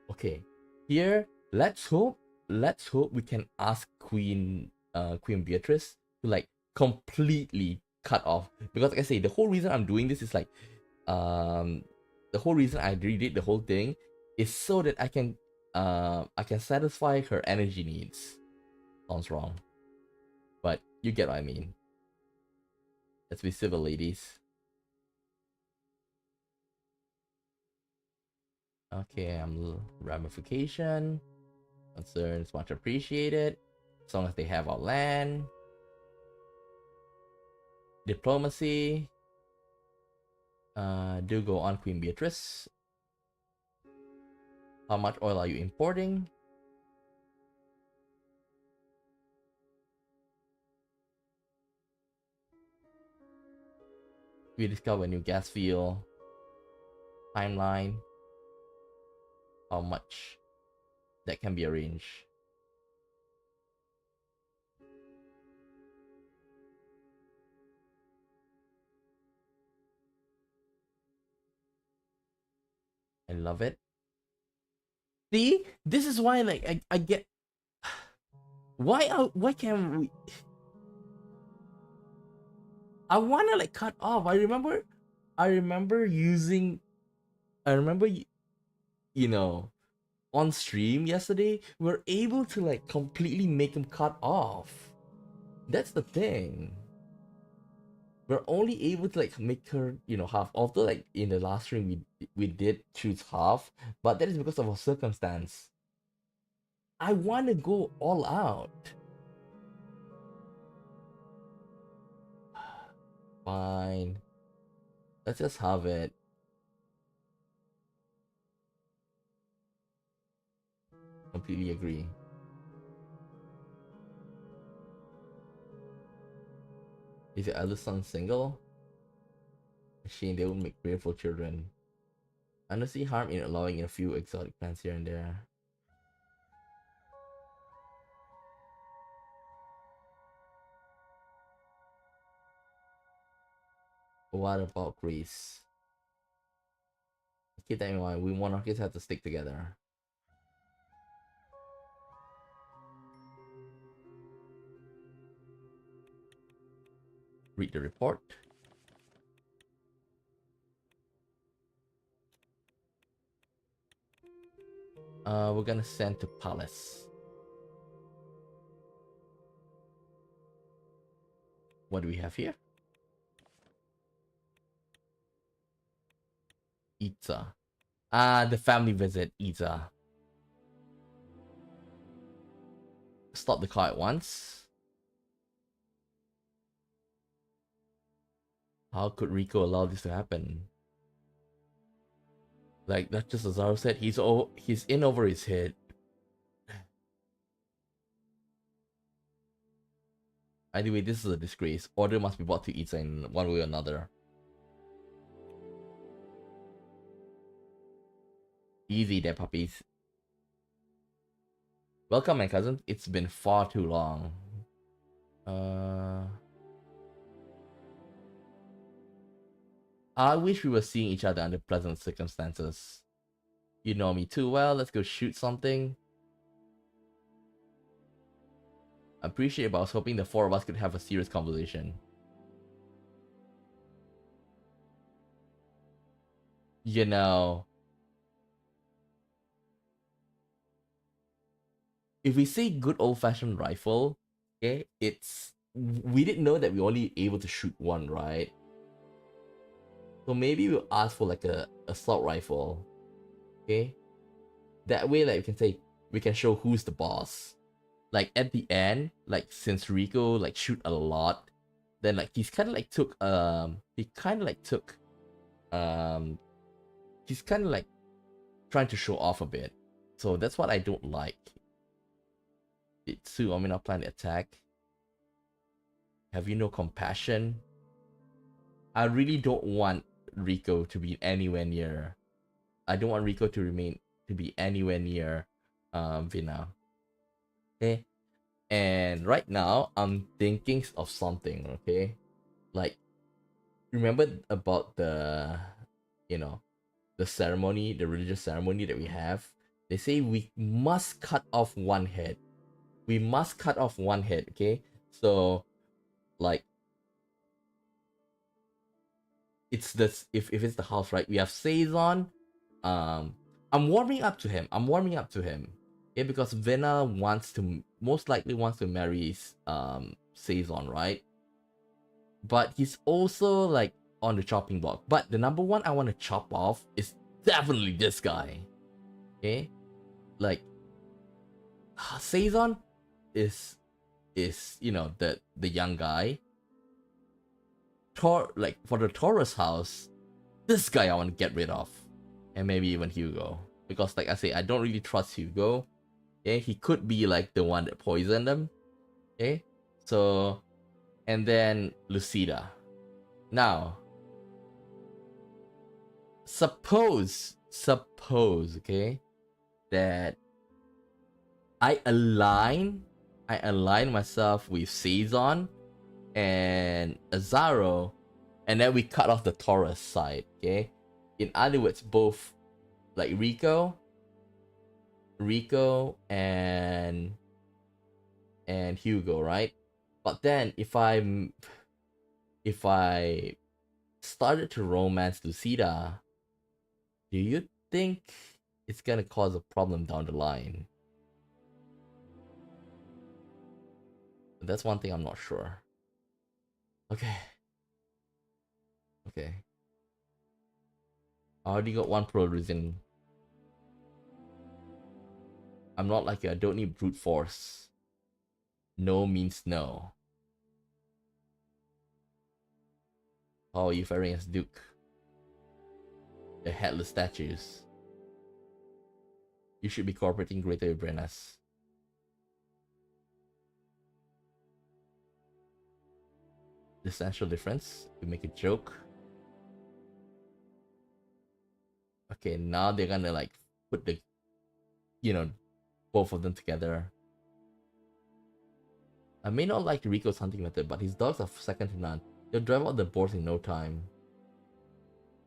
Okay, here let's hope we can ask Queen Beatrice to like completely cut off, because like I say, the whole reason I'm doing this is like the whole reason I redid the whole thing is so that I can satisfy her energy needs. Sounds wrong, but you get what I mean. Let's be civil, ladies. Okay, ramification. Concerns much appreciated. As long as they have our land. Diplomacy. Do go on, Queen Beatrice. How much oil are you importing? We discover a new gas field. Timeline. How much that can be arranged. I love it. See, this is why like I get why can't we? I wanna like cut off. I remember using. I remember you know on stream yesterday we're able to like completely make him cut off. That's the thing. We're only able to like make her half. Although like in the last stream we did choose half, but that is because of a circumstance. I want to go all out. Fine. Let's just have it. Completely agree. Is your eldest son single? Shame they would make beautiful children. I don't see harm in allowing a few exotic plants here and there. What about Greece? Keep that in mind. We monarchies have to stick together. Read the report. We're gonna send to palace. What do we have here? Itza. The family visit Itza. Stop the car at once. How could Rico allow this to happen? Like that's just as Azaro said, he's in over his head. Anyway, this is a disgrace. Order must be brought to Itza in one way or another. Easy there, puppies. Welcome, my cousin. It's been far too long. I wish we were seeing each other under pleasant circumstances. You know me too well. Let's go shoot something. I appreciate it, but I was hoping the four of us could have a serious conversation. You know, if we say good old-fashioned rifle, okay, we didn't know that we're only able to shoot one, right? So maybe we'll ask for like a assault rifle, okay? That way, like we can show who's the boss. Like at the end, like since Rico like shoot a lot, then like he's kind of like trying to show off a bit. So that's what I don't like. Itsu, I mean, I'll plan the attack. Have you no compassion? I really don't want Rico to be anywhere near. I don't want Rico to be anywhere near Vina. Okay? And right now I'm thinking of something, okay? Like remember about the the ceremony, the religious ceremony that we have? They say we must cut off one head. We must cut off one head, okay? So like it's this if it's the house, right? We have Saison. I'm warming up to him. Okay, because Vena most likely wants to marry Saison, right? But he's also like on the chopping block. But the number one I want to chop off is definitely this guy. Okay? Like Saison is the young guy. For the Taurus house, this guy I want to get rid of. And maybe even Hugo. Because like I say, I don't really trust Hugo. Okay, he could be like the one that poisoned them. Okay, so and then Lucida. Now, suppose, okay, that I align myself with Saison and Azaro, and then we cut off the Taurus side, okay? In other words, both like Rico and Hugo, right? But then if I started to romance Lucida, do you think it's gonna cause a problem down the line? That's one thing I'm not sure. Okay. Okay. I already got one pro reason. I'm not like you, I don't need brute force. No means no. How are you faring as Duke? The headless statues. You should be cooperating greater with Brennas. The essential difference, you make a joke. Okay, now they're gonna like put the, both of them together. I may not like Rico's hunting method, but his dogs are second to none. They'll drive out the boars in no time.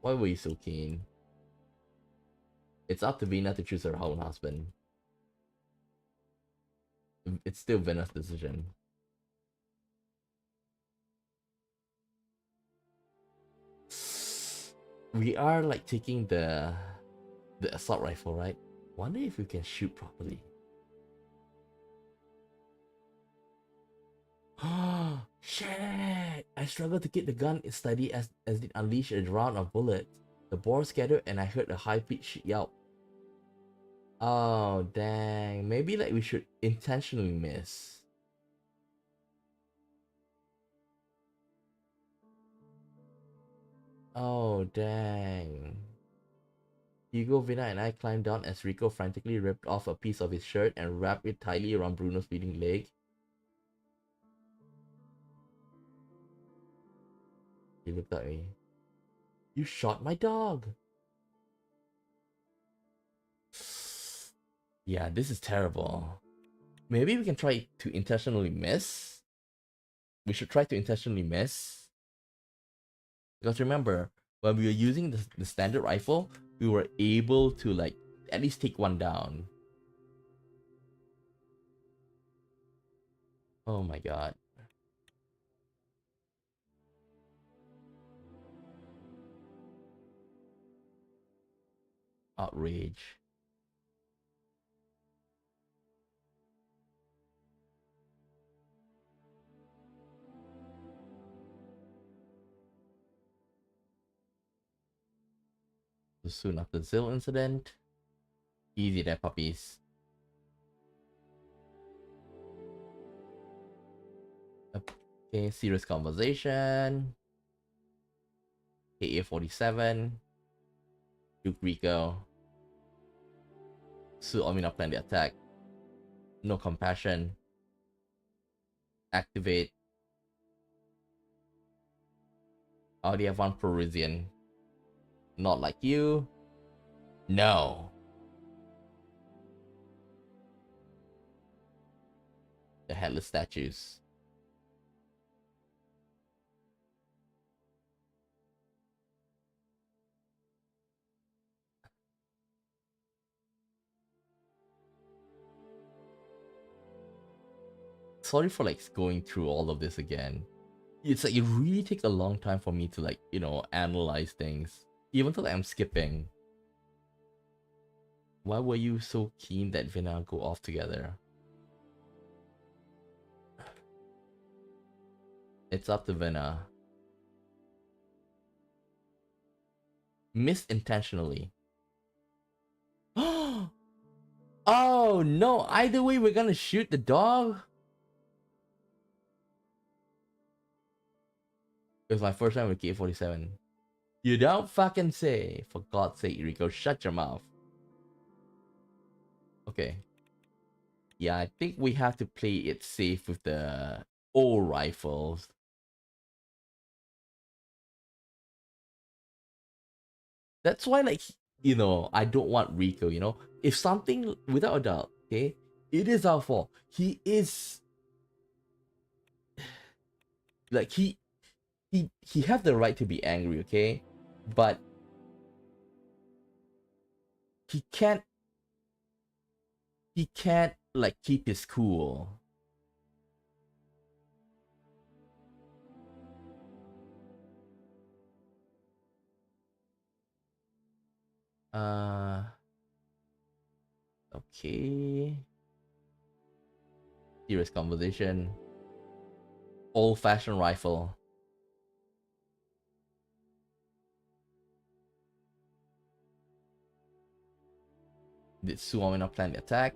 Why were you so keen? It's up to Vina to choose her own husband. It's still Vina's decision. We are like taking the assault rifle, right? Wonder if we can shoot properly. Oh shit! I struggled to get the gun steady as it unleashed a round of bullets. The boar scattered and I heard a high-pitched yelp. Oh dang! Maybe like we should intentionally miss. Oh dang! Hugo, Vina, and I climbed down as Rico frantically ripped off a piece of his shirt and wrapped it tightly around Bruno's bleeding leg. He looked at me. You shot my dog! Yeah, this is terrible. Maybe we can try to intentionally miss? We should try to intentionally miss. Because remember, when we were using the standard rifle, we were able to like at least take one down. Oh my god. Outrage. So soon after the Zill incident. Easy there, puppies. Okay, serious conversation. KA-47. Duke Rico. Su Omina plan the attack. No compassion. Activate. I already have one Parisian. Not like you. No. The headless statues. Sorry for like going through all of this again. It's like it really takes a long time for me to like, analyze things. Even though I'm skipping. Why were you so keen that Vina go off together? It's up to Vina. Missed intentionally. Oh no, either way we're gonna shoot the dog. It was my first time with K-47. You don't fucking say. For God's sake, Rico, shut your mouth. Okay. Yeah, I think we have to play it safe with the old rifles. That's why, like, you know, I don't want Rico, you know? If something, without a doubt, okay, it is our fault. He is, like, he have the right to be angry, okay? But he can't, like, keep his cool. Uh, okay. Serious conversation. Old-fashioned rifle. Did Suomi not plan the attack?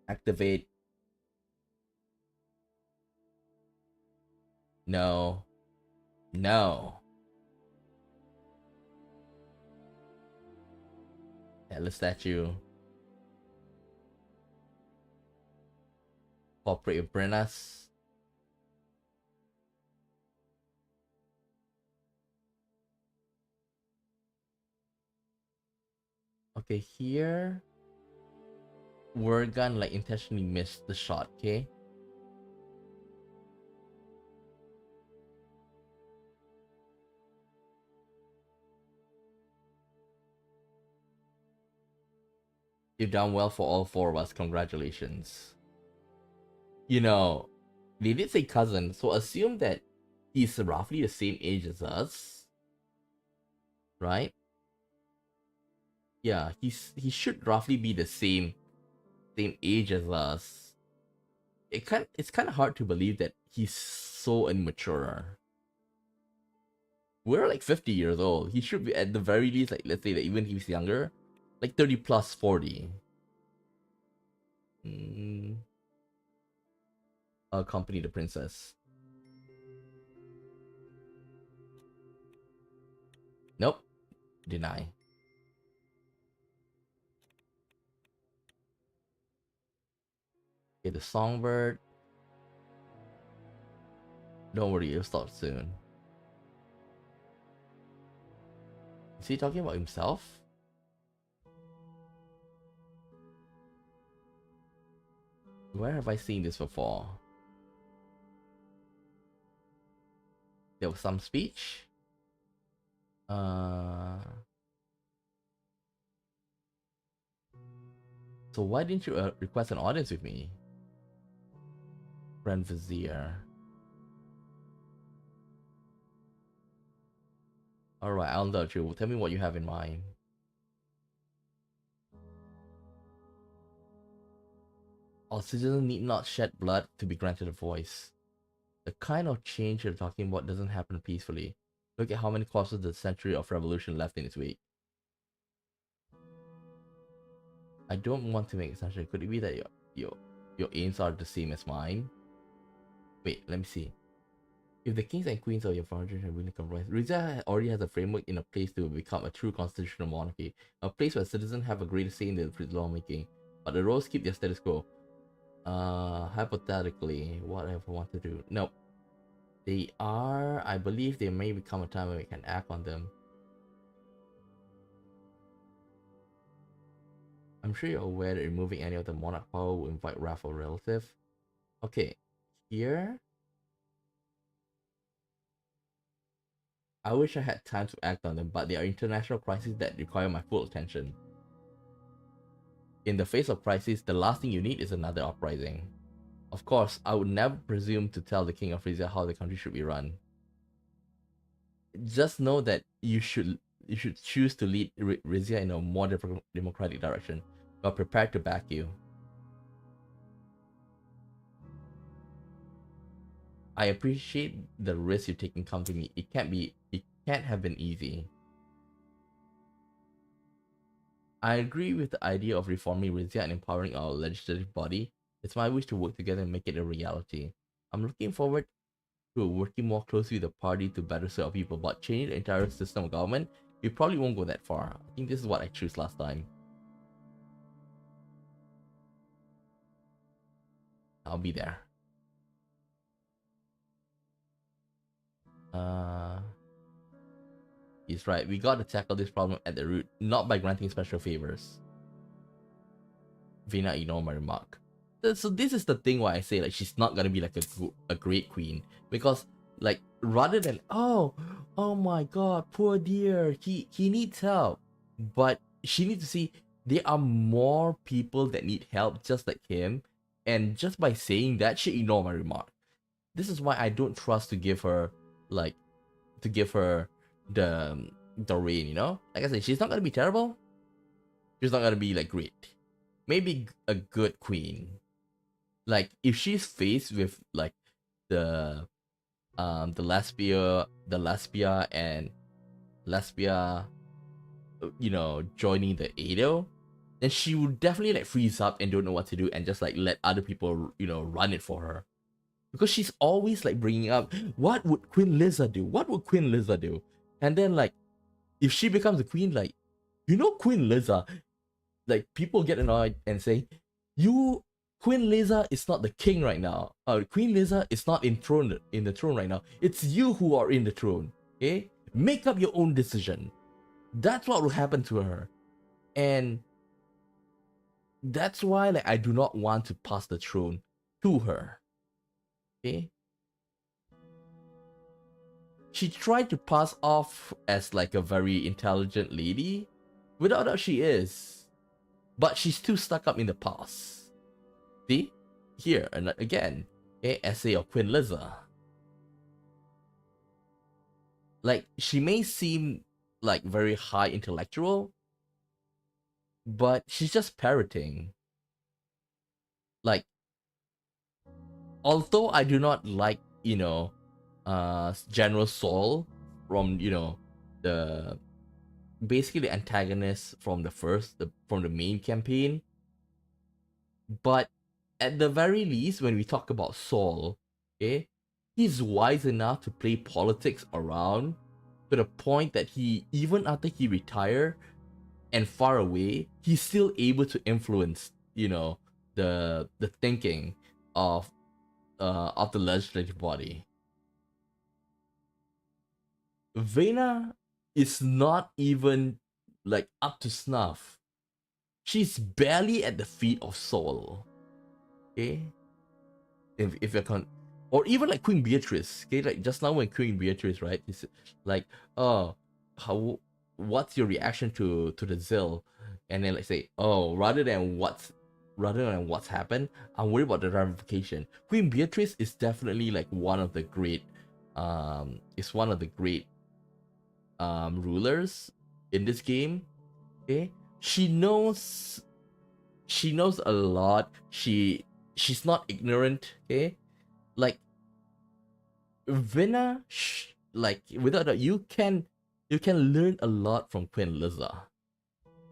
Activate. No. No. Headless statue. Cooperate with Brennas. Okay, here we're gonna like intentionally miss the shot, okay? You've done well for all four of us. Congratulations. You know, they did say cousin, so assume that he's roughly the same age as us, right? Yeah, he should roughly be the same age as us. It's kind of hard to believe that he's so immature. We're like 50 years old. He should be at the very least, like, let's say that even if he's younger, like 30 plus 40. Accompany the princess. Nope. Deny. Okay, the songbird. Don't worry, it'll stop soon. Is he talking about himself? Where have I seen this before? There was some speech. So why didn't you request an audience with me? Grand Vizier. Alright, I'll indulge you. Tell me what you have in mind. Our citizens need not shed blood to be granted a voice. The kind of change you're talking about doesn't happen peacefully. Look at how many corpses the century of revolution left in its wake. I don't want to make assumption. Could it be that your aims are the same as mine? Wait, let me see. If the kings and queens of your foundation have really compromised, Rizia already has a framework in a place to become a true constitutional monarchy, a place where citizens have a greater say in the lawmaking, but the roles keep their status quo. Hypothetically, what have I want to do? No, they are. I believe there may become a time when we can act on them. I'm sure you're aware that removing any of the monarch power will invite wrath of relative. Okay, here. I wish I had time to act on them, but they are international crises that require my full attention. In the face of crisis, the last thing you need is another uprising. Of course, I would never presume to tell the King of Rizia how the country should be run. Just know that you should choose to lead Rizia in a more democratic direction. We are prepared to back you. I appreciate the risk you're taking come to me. It can't have been easy. I agree with the idea of reforming Rizia and empowering our legislative body. It's my wish to work together and make it a reality. I'm looking forward to working more closely with the party to better serve our people, but changing the entire system of government, we probably won't go that far. I think this is what I chose last time. I'll be there. He's right. We got to tackle this problem at the root, not by granting special favors. Vena ignore my remark. So this is the thing why I say like she's not gonna be like a great queen, because like rather than oh my god, poor dear, he needs help, but she needs to see there are more people that need help just like him, and just by saying that she ignore my remark. This is why I don't trust to give her like the reign, you know? Like I said, she's not gonna be terrible. She's not gonna be like great. Maybe a good queen. Like if she's faced with like the Lesbia and Lesbia, you know, joining the Ado, then she would definitely like freeze up and don't know what to do and just like let other people, you know, run it for her. Because she's always like bringing up, what would Queen Liza do? What would Queen Liza do? And then like, if she becomes a queen, like, you know, Queen Liza, like people get annoyed and say, you, Queen Liza is not the king right now. Queen Liza is not in the throne right now. It's you who are in the throne. Okay, make up your own decision. That's what will happen to her, and that's why like I do not want to pass the throne to her. Okay. She tried to pass off as like a very intelligent lady. Without doubt she is. But she's too stuck up in the past. See? Here, and again, essay of Queen Liza. Like, she may seem like very high intellectual, but she's just parroting. Like, although I do not like, you know, General Sol from, you know, the basically the antagonist from from the main campaign, but at the very least, when we talk about Sol, okay, he's wise enough to play politics around to the point that he, even after he retired and far away, he's still able to influence, you know, the thinking of the legislative body. Vena is not even like up to snuff. She's barely at the feet of Sol. Okay? If you're or even like Queen Beatrice, okay? Like just now when Queen Beatrice, right? It's like, oh, what's your reaction to the Zill? And then like say, oh, rather than what's happened, I'm worried about the ramification. Queen Beatrice is definitely like one of the great rulers in this game. Okay, she knows a lot. She's not ignorant. Okay, like Vina, like without that, you can learn a lot from Queen Liza,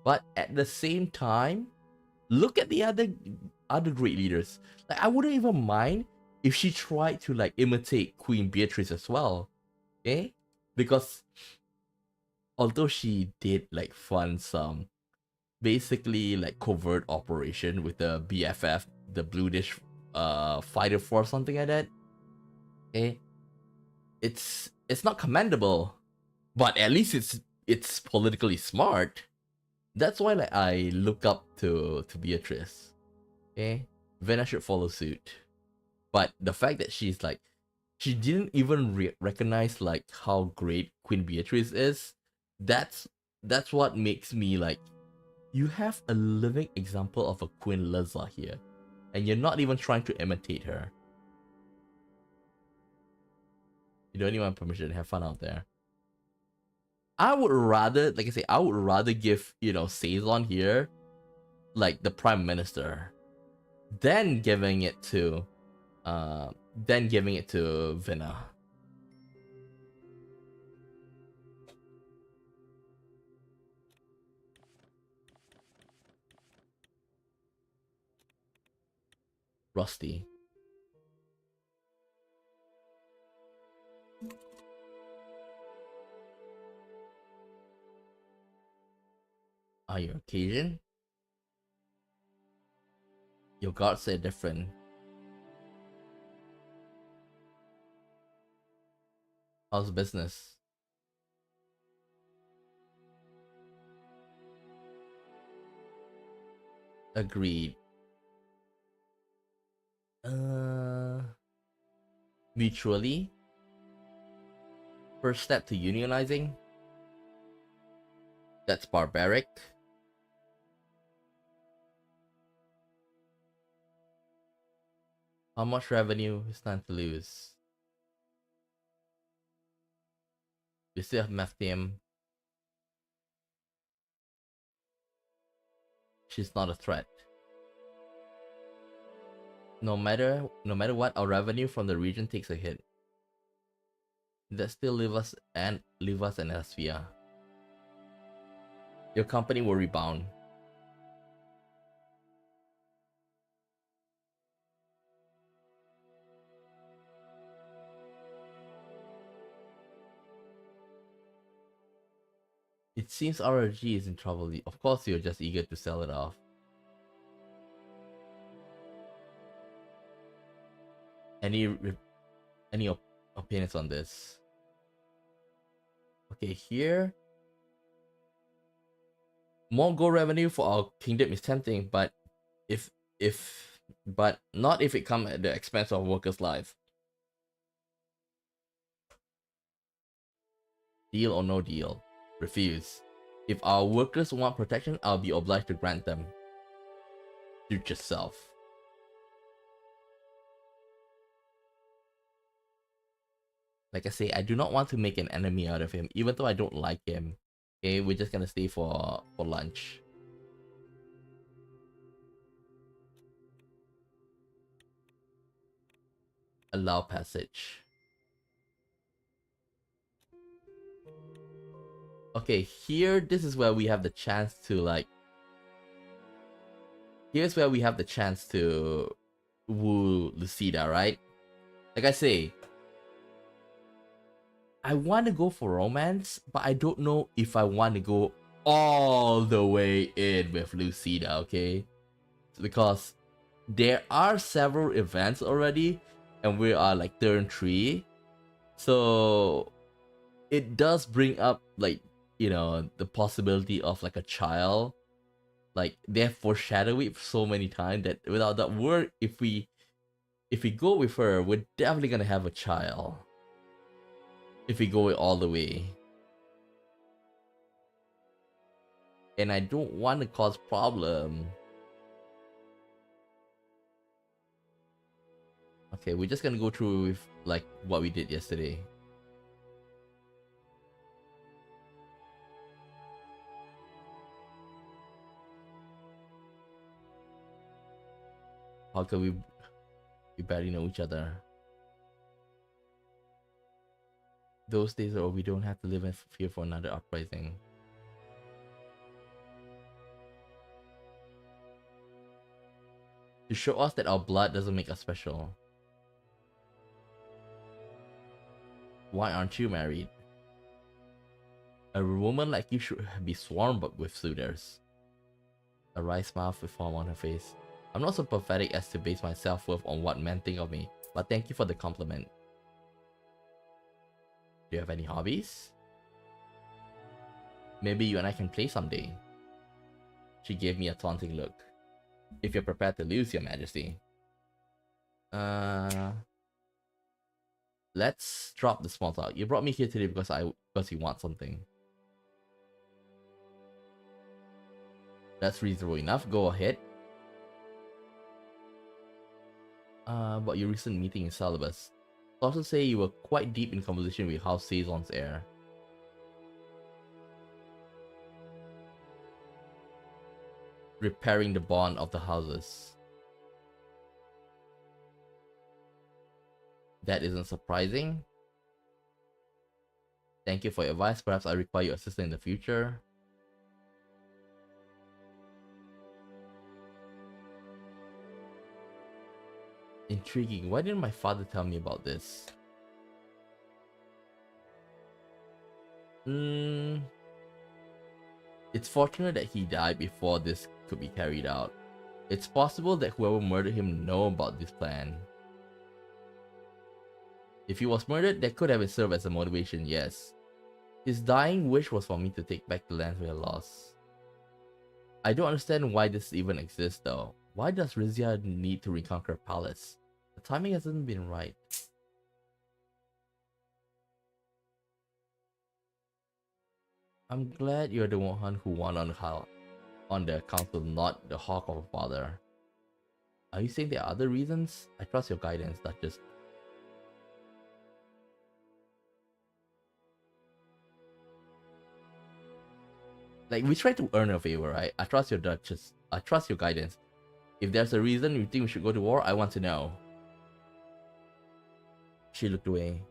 but at the same time, look at the other great leaders. Like I wouldn't even mind if she tried to like imitate Queen Beatrice as well. Okay, because although she did like fund some basically like covert operation with the BFF, the Blue Dish fighter force, something like that. Okay, it's not commendable, but at least it's politically smart. That's why like I look up to Beatrice. Okay, Vena should follow suit. But the fact that she's like, she didn't even recognize like how great Queen Beatrice is. That's what makes me like, you have a living example of a Queen Liza here, and you're not even trying to imitate her. You don't even want permission to have fun out there. I would rather, like I say, I would rather give, you know, Saison here, like the Prime Minister, than giving it to Vina. Rusty. Are you Cajun? Your guards say different. How's business? Agreed. Mutually. First step to unionizing. That's barbaric. How much revenue is time to lose? We still have Meftium. She's not a threat. No matter what, our revenue from the region takes a hit. That still leave us an Asphia. Your company will rebound. It seems RRG is in trouble. Of course, you're just eager to sell it off. Any opinions on this? Okay, here. More gold revenue for our kingdom is tempting, but but not if it comes at the expense of workers' life. Deal or no deal? Refuse. If our workers want protection, I'll be obliged to grant them. Suit yourself. Like I say, I do not want to make an enemy out of him, even though I don't like him. Okay, we're just gonna stay for lunch. Allow passage. Okay, here, this is where we have the chance to, like... Here's where we have the chance to woo Lucida, right? Like I say, I want to go for romance, but I don't know if I want to go all the way in with Lucida, okay? Because there are several events already, and we are like turn 3. So it does bring up, like, you know, the possibility of like a child. Like, they have foreshadowed it so many times that without that word, if we go with her, we're definitely gonna have a child. If we go all the way. And I don't want to cause problem. Okay, we're just gonna go through with like what we did yesterday. How can we barely know each other? Those days are over. We don't have to live in fear for another uprising. To show us that our blood doesn't make us special. Why aren't you married? A woman like you should be swarmed with suitors. A wry smile with form on her face. I'm not so pathetic as to base my self-worth on what men think of me, but thank you for the compliment. Do you have any hobbies? Maybe you and I can play someday. She gave me a taunting look. If you're prepared to lose, Your Majesty. Let's drop the small talk. You brought me here today because you want something. That's reasonable enough. Go ahead. About your recent meeting in Salabas. Sources say you were quite deep in conversation with House Saison's heir. Repairing the bond of the houses. That isn't surprising. Thank you for your advice. Perhaps I require your assistance in the future. Intriguing. Why didn't my father tell me about this? It's fortunate that he died before this could be carried out. It's possible that whoever murdered him know about this plan. If he was murdered, that could have served as a motivation, yes. His dying wish was for me to take back the lands we had lost. I don't understand why this even exists though. Why does Rizia need to reconquer a palace? The timing hasn't been right. I'm glad you're the one who won on the council, not the hawk of a father. Are you saying there are other reasons? I trust your guidance, Duchess. Like, we try to earn a favor, right? I trust your Duchess. I trust your guidance. If there's a reason you think we should go to war, I want to know. She looked away.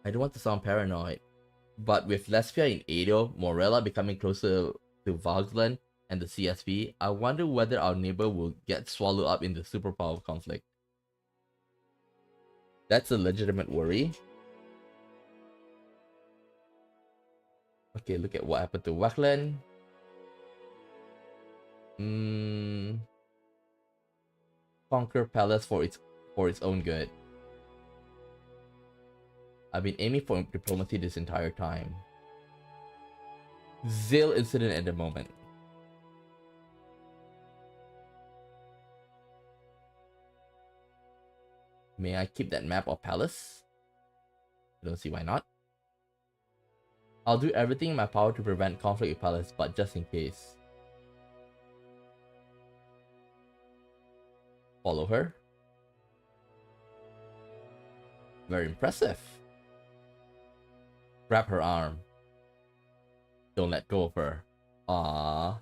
I don't want to sound paranoid, but with Lesbia in Edo, Morella becoming closer to Valgland and the CSP, I wonder whether our neighbor will get swallowed up in the superpower conflict. That's a legitimate worry. Okay, look at what happened to Wackland. Conquer Palace for its own good. I've been aiming for diplomacy this entire time. Zill incident at the moment. May I keep that map of palace? I don't see why not. I'll do everything in my power to prevent conflict with palace, but just in case. Follow her. Very impressive. Grab her arm. Don't let go of her. Ah.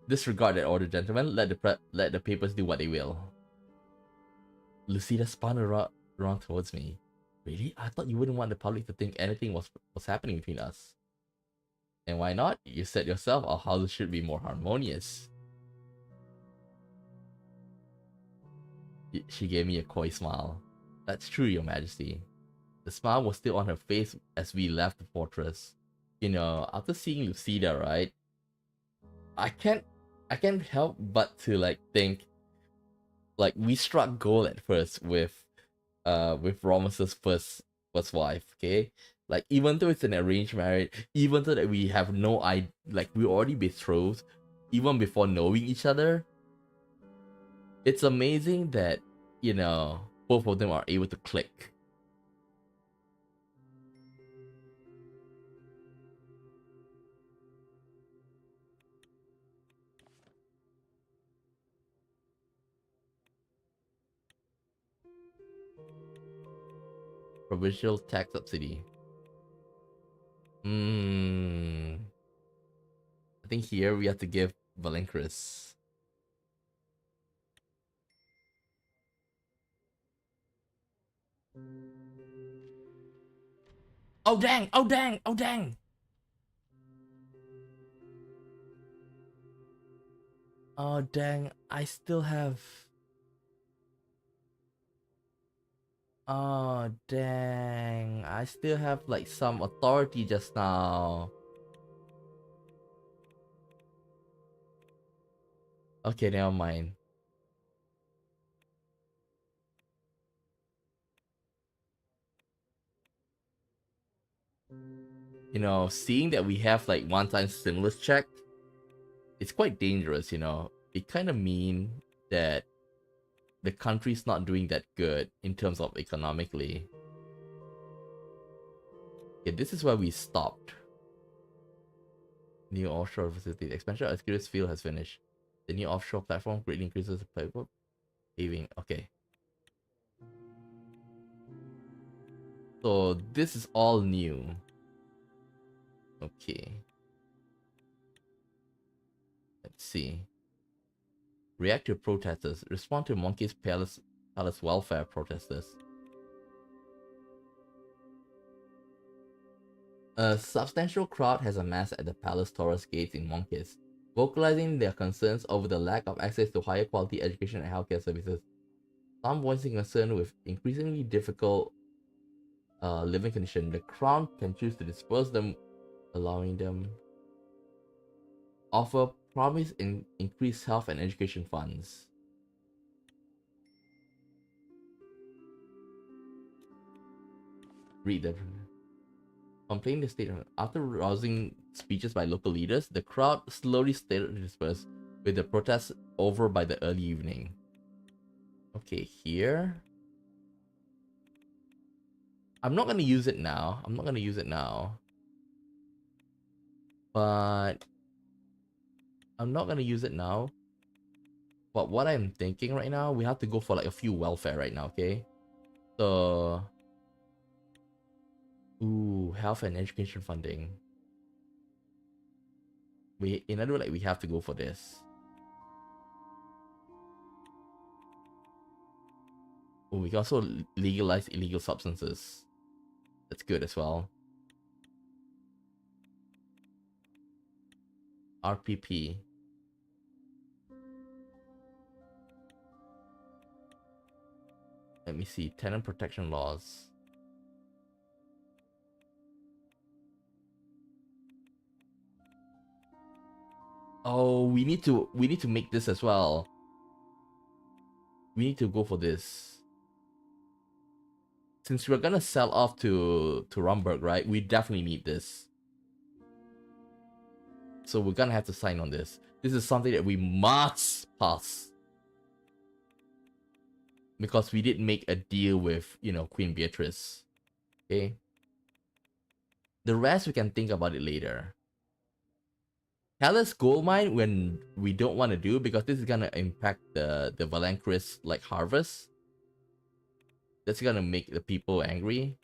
Disregard that order, gentlemen. Let the papers do what they will. Lucida spun around towards me. Really? I thought you wouldn't want the public to think anything was happening between us. And why not? You said yourself our houses should be more harmonious. She gave me a coy smile. That's true, Your Majesty. The smile was still on her face as we left the fortress. You know, after seeing Lucida, right? I can't help but to like think, like, we struck gold at first with Romus's first wife, okay? Like, even though it's an arranged marriage, even though that we have no idea, like, we already betrothed even before knowing each other, it's amazing that, you know, both of them are able to click. Provincial tax subsidy. I think here we have to give Valencris. Oh dang! Oh dang! Oh dang! Oh dang! I still have. Oh dang! I still have like some authority just now. Okay, never mind. You know, seeing that we have like one-time stimulus check, it's quite dangerous, you know. It kind of mean that the country's not doing that good in terms of economically. Okay, this is where we stopped. New offshore facility. The expansion of Ascurius field has finished. The new offshore platform greatly increases the playbook. Paving. Okay. So this is all new. Okay. Let's see. React to protesters. Respond to Monkey's palace welfare protesters. A substantial crowd has amassed at the Palace Toras gates in Monkeys, vocalizing their concerns over the lack of access to higher quality education and healthcare services. Some voicing concern with increasingly difficult living conditions. The crown can choose to disperse them, allowing them offer promise in increased health and education funds. Read them. Complained the state after rousing speeches by local leaders, the crowd slowly started to disperse, with the protests over by the early evening. Okay, here. I'm not gonna use it now. But I'm not gonna use it now. But what I'm thinking right now, we have to go for like a few welfare right now, okay? So, ooh, health and education funding. In other words, like we have to go for this. Ooh, we can also legalize illegal substances. That's good as well. RPP. Let me see. Tenant protection laws. Oh, we need to make this as well. We need to go for this. Since we're gonna sell off to Rumberg, right? We definitely need this. So we're gonna have to sign on this. This is something that we must pass. Because we did make a deal with, you know, Queen Beatrice. Okay. The rest we can think about it later. Palace Gold Mine when we don't want to do, because this is gonna impact the Valancris like harvest. That's gonna make the people angry.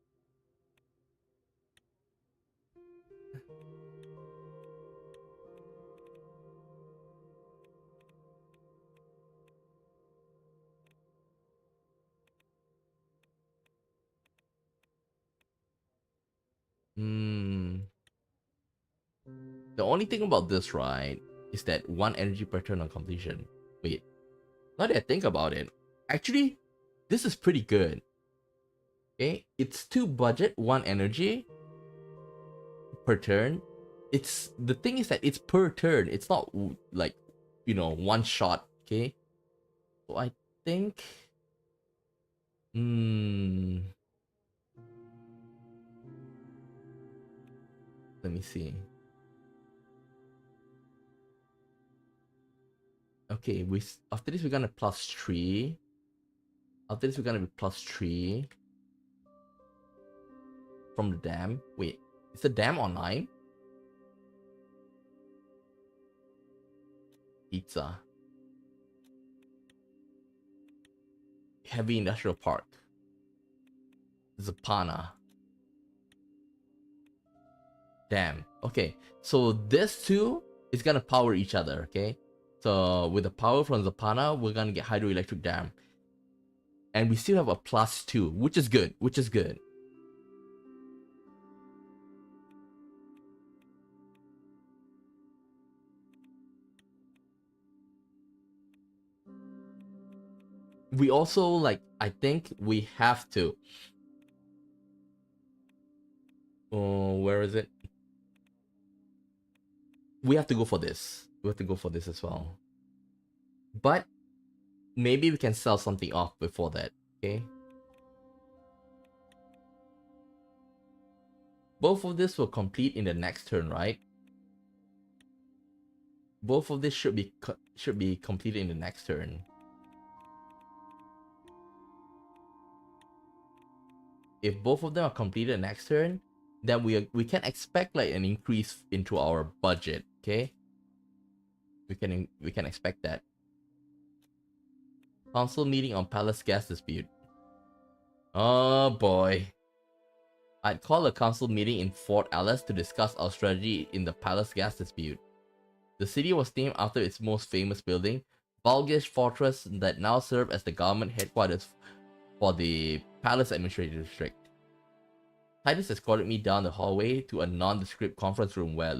The only thing about this, right, is that 1 energy per turn on completion. Wait, now that I think about it, actually, this is pretty good. Okay, it's 2 budget, 1 energy per turn. It's the thing is that it's per turn. It's not like, you know, 1 shot. Okay, so I think, let me see. Okay, after this we're gonna +3. After this we're gonna be +3 from the dam. Wait, is the dam online? Pizza. Heavy Industrial Park. Zapana. Dam. Okay, so this two is gonna power each other, okay? So with the power from Zapana, we're gonna get hydroelectric dam. And we still have a +2, which is good, We also, like, I think we have to. Oh, where is it? We have to go for this. We have to go for this as well. But maybe we can sell something off before that, okay? Both of this will complete in the next turn, right? Both of this should be completed in the next turn. If both of them are completed next turn, then we can expect like an increase into our budget, okay? We can expect that. Council meeting on Palace gas dispute. Oh boy. I'd call a council meeting in Fort Alice to discuss our strategy in the Palace gas dispute. The city was named after its most famous building, Balgish Fortress, that now serves as the government headquarters for the Palace Administrative District. Titus escorted me down the hallway to a nondescript conference room where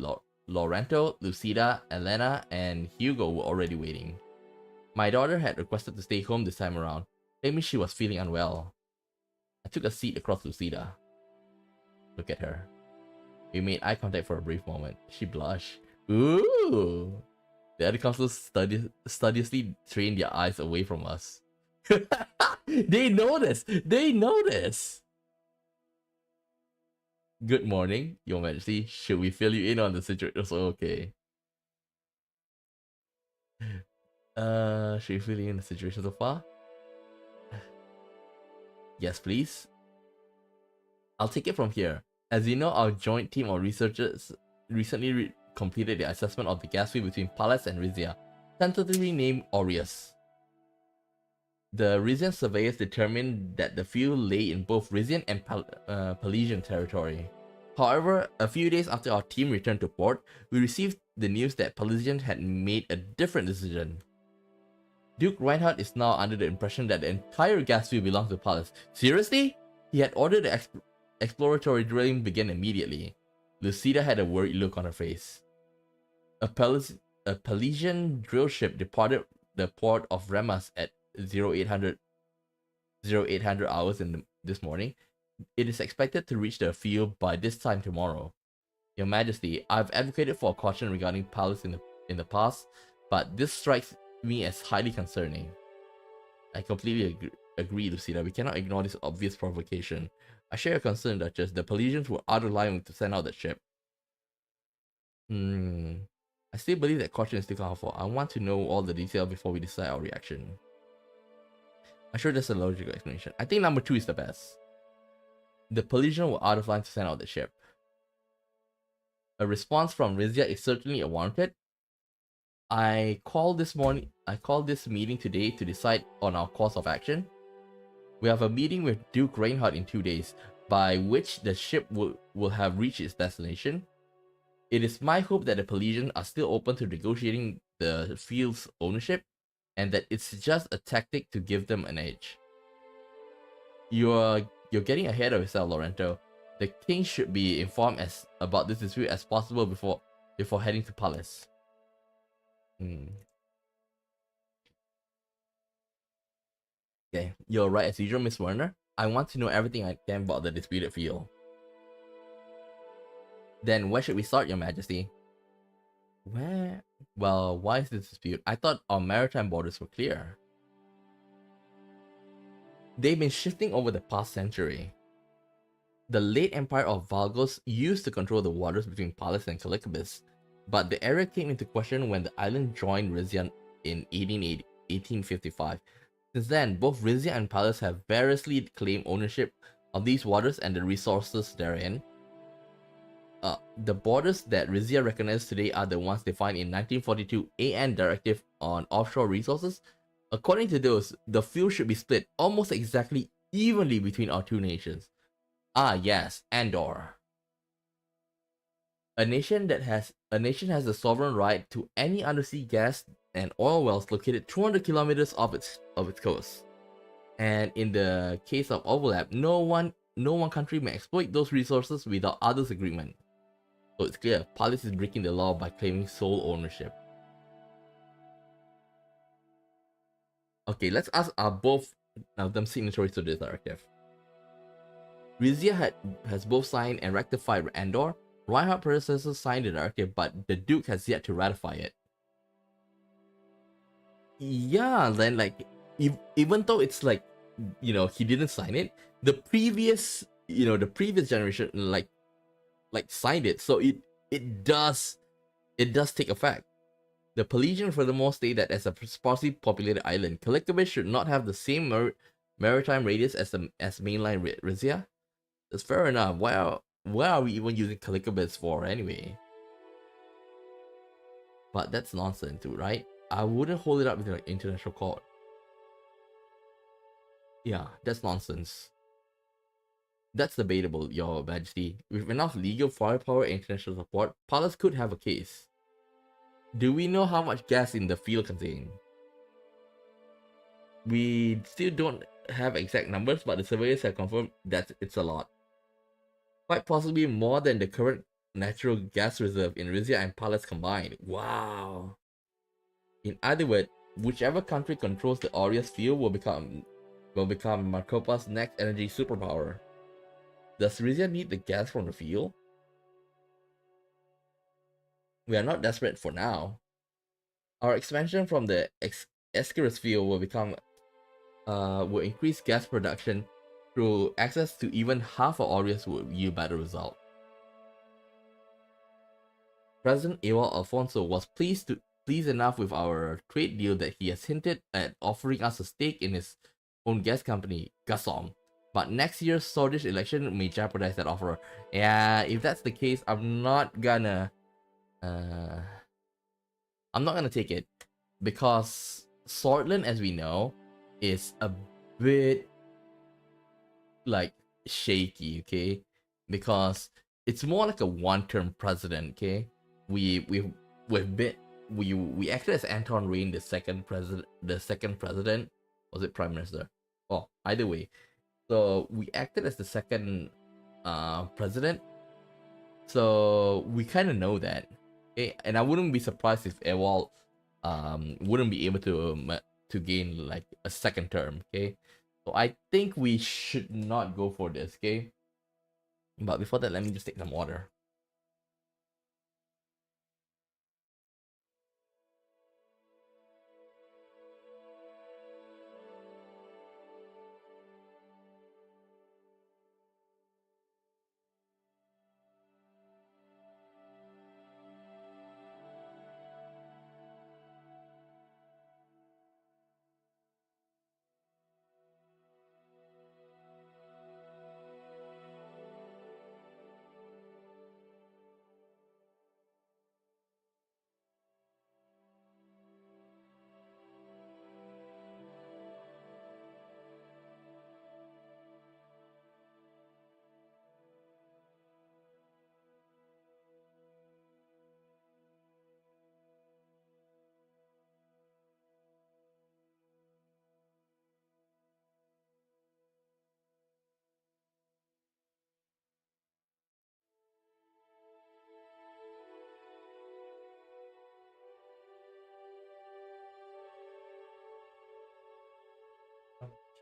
Laurento, Lucida, Elena, and Hugo were already waiting. My daughter had requested to stay home this time around, claiming she was feeling unwell. I took a seat across Lucida. Look at her. We made eye contact for a brief moment. She blushed. Ooh! The other counselors studiously trained their eyes away from us. They noticed! They noticed! Good morning, Your Majesty. Should we fill you in on the situation? So, okay. Should we fill you in the situation so far? Yes, please. I'll take it from here. As you know, our joint team of researchers recently completed the assessment of the gas field between Pallas and Rizia, tentatively named Aureus. The Rizian surveyors determined that the field lay in both Rizian and Pelesian territory. However, a few days after our team returned to port, we received the news that Pelesian had made a different decision. Duke Reinhardt is now under the impression that the entire gas field belongs to Pallas. Seriously? He had ordered the exploratory drilling begin immediately. Lucida had a worried look on her face. A Pelesian drill ship departed the port of Remas at 0800 hours this morning. It is expected to reach the field by this time tomorrow. Your Majesty, I've advocated for caution regarding Pallas in the past, but this strikes me as highly concerning. I completely agree, Lucida. We cannot ignore this obvious provocation. I share your concern, Duchess. The Pelesians were out of line to send out the ship. I still believe that caution is still called for. I want to know all the details before we decide our reaction. I'm sure there's a logical explanation. I think number 2 is the best. The Pelesians were out of line to send out the ship. A response from Rizia is certainly warranted. I called this meeting today to decide on our course of action. We have a meeting with Duke Reinhardt in 2 days, by which the ship will have reached its destination. It is my hope that the Pelesians are still open to negotiating the field's ownership, and that it's just a tactic to give them an edge. You're getting ahead of yourself, Lorento. The king should be informed about this dispute as possible before heading to Pallas. Okay, you're right as usual, Miss Werner. I want to know everything I can about the disputed field. Then where should we start, Your Majesty? Where? Well, why is this dispute? I thought our maritime borders were clear. They've been shifting over the past century. The late empire of Valgos used to control the waters between Pallas and Calicobis, but the area came into question when the island joined Rizia in 1855. Since then, both Rizia and Pallas have variously claimed ownership of these waters and the resources therein. The borders that Rizia recognizes today are the ones defined in 1942 AN Directive on Offshore Resources. According to those, the field should be split almost exactly evenly between our two nations. Ah yes, Andor. A nation has the sovereign right to any undersea gas and oil wells located 200 kilometers off its coast. And in the case of overlap, no one country may exploit those resources without others' agreement. So it's clear, Pallas is breaking the law by claiming sole ownership. Okay, let's ask, are both of them signatories to this directive? Rizia has both signed and ratified Andor. Reinhardt predecessors signed the directive, but the Duke has yet to ratify it. Yeah, then like, even though it's like, he didn't sign it, the previous generation like signed it, so it does take effect. The Pelesians furthermore state that as a sparsely populated island, Calicobis should not have the same maritime radius as mainland Rizia. That's fair enough. Why are we even using Calicobis for anyway? But that's nonsense too, right? I wouldn't hold it up with an international court. Yeah, that's nonsense. That's debatable, Your Majesty. With enough legal firepower and international support, Pallas could have a case. Do we know how much gas in the field contains? We still don't have exact numbers, but the surveyors have confirmed that it's a lot. Quite possibly more than the current natural gas reserve in Rizia and Pallas combined. Wow. In other words, whichever country controls the Aureus field will become Merkopa's next energy superpower. Does Rizia need the gas from the field? We are not desperate for now. Our expansion from the Escarus field will increase gas production through access to even half of Aureus will yield better result. President Ewell Alfonso was pleased enough with our trade deal that he has hinted at offering us a stake in his own gas company, Gasom. But next year's Swedish election may jeopardize that offer. Yeah, if that's the case, uh, I'm not gonna take it because Swordland, as we know, is a bit like shaky, okay? Because it's more like a one-term president, okay? We've been we acted as Anton Rain, the second president. Was it prime minister? Oh, either way. So we acted as the second president. So we kind of know that. Okay? And I wouldn't be surprised if Ewald wouldn't be able to gain like a second term, okay? So I think we should not go for this, okay? But before that, let me just take some water.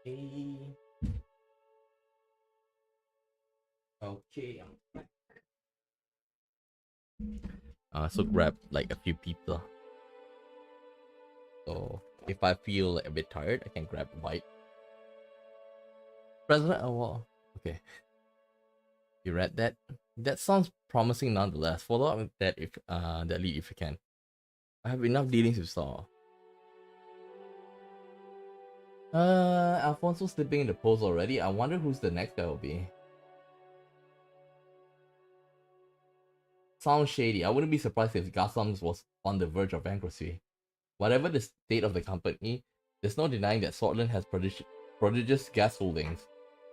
Okay. Okay. So grab like a few pizza. So if I feel like a bit tired, I can grab a bite. President Awal. Okay. You read that? That sounds promising nonetheless. Follow up with that if that lead if you can. I have enough dealings with Saul. Alfonso slipping in the polls already. I wonder who's the next guy will be. Sounds shady. I wouldn't be surprised if Gassams was on the verge of bankruptcy. Whatever the state of the company, there's no denying that Swordland has prodigious gas holdings.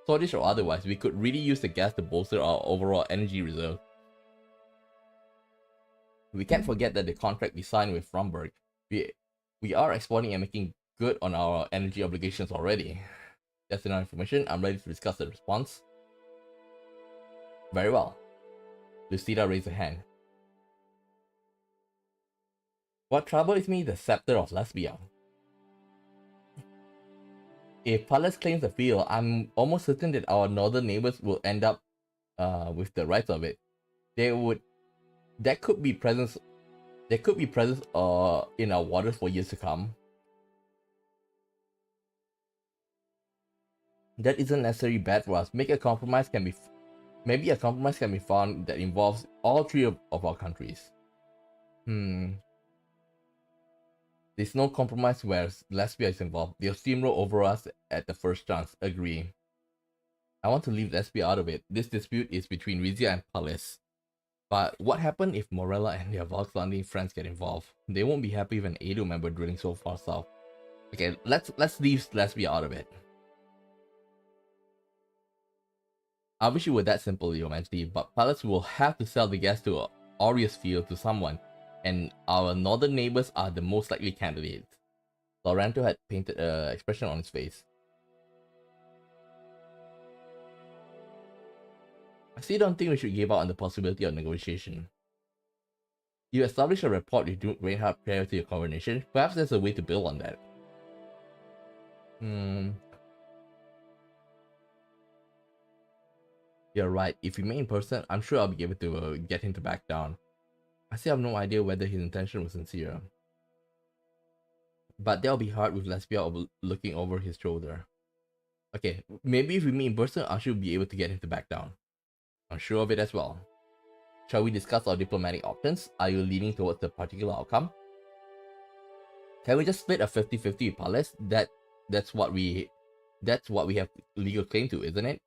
Swedish or otherwise, we could really use the gas to bolster our overall energy reserve. We can't forget that the contract we signed with Fromberg, we are exporting and making good on our energy obligations already. That's enough information. I'm ready to discuss the response. Very well. Lucida raised a hand. What troubles me, the scepter of Lesbia. If Palace claims the field, I'm almost certain that our northern neighbors will end up with the rights of it. There could be presence in our waters for years to come. That isn't necessarily bad for us. Maybe a compromise can be found that involves all three of our countries. There's no compromise where Lesbia is involved. They'll steamroll over us at the first chance. Agree. I want to leave Lesbia out of it. This dispute is between Rizia and Palace. But what happened if Morella and their Volkslanding friends get involved? They won't be happy with an Edo member drilling so far south. Okay, let's leave Lesbia out of it. I wish it were that simple, Your Majesty, but Palace will have to sell the gas to Aureus Field to someone, and our northern neighbors are the most likely candidates. Loranto had painted an expression on his face. I still don't think we should give up on the possibility of negotiation. You established a rapport with Duke Reinhardt prior to your coronation. Perhaps there's a way to build on that. You're right. If we meet in person, I'm sure I'll be able to get him to back down. I still have no idea whether his intention was sincere. But that'll be hard with Lesbia looking over his shoulder. Okay, maybe if we meet in person, I should be able to get him to back down. I'm sure of it as well. Shall we discuss our diplomatic options? Are you leaning towards a particular outcome? Can we just split a 50-50 with Palace? That's what we have legal claim to, isn't it?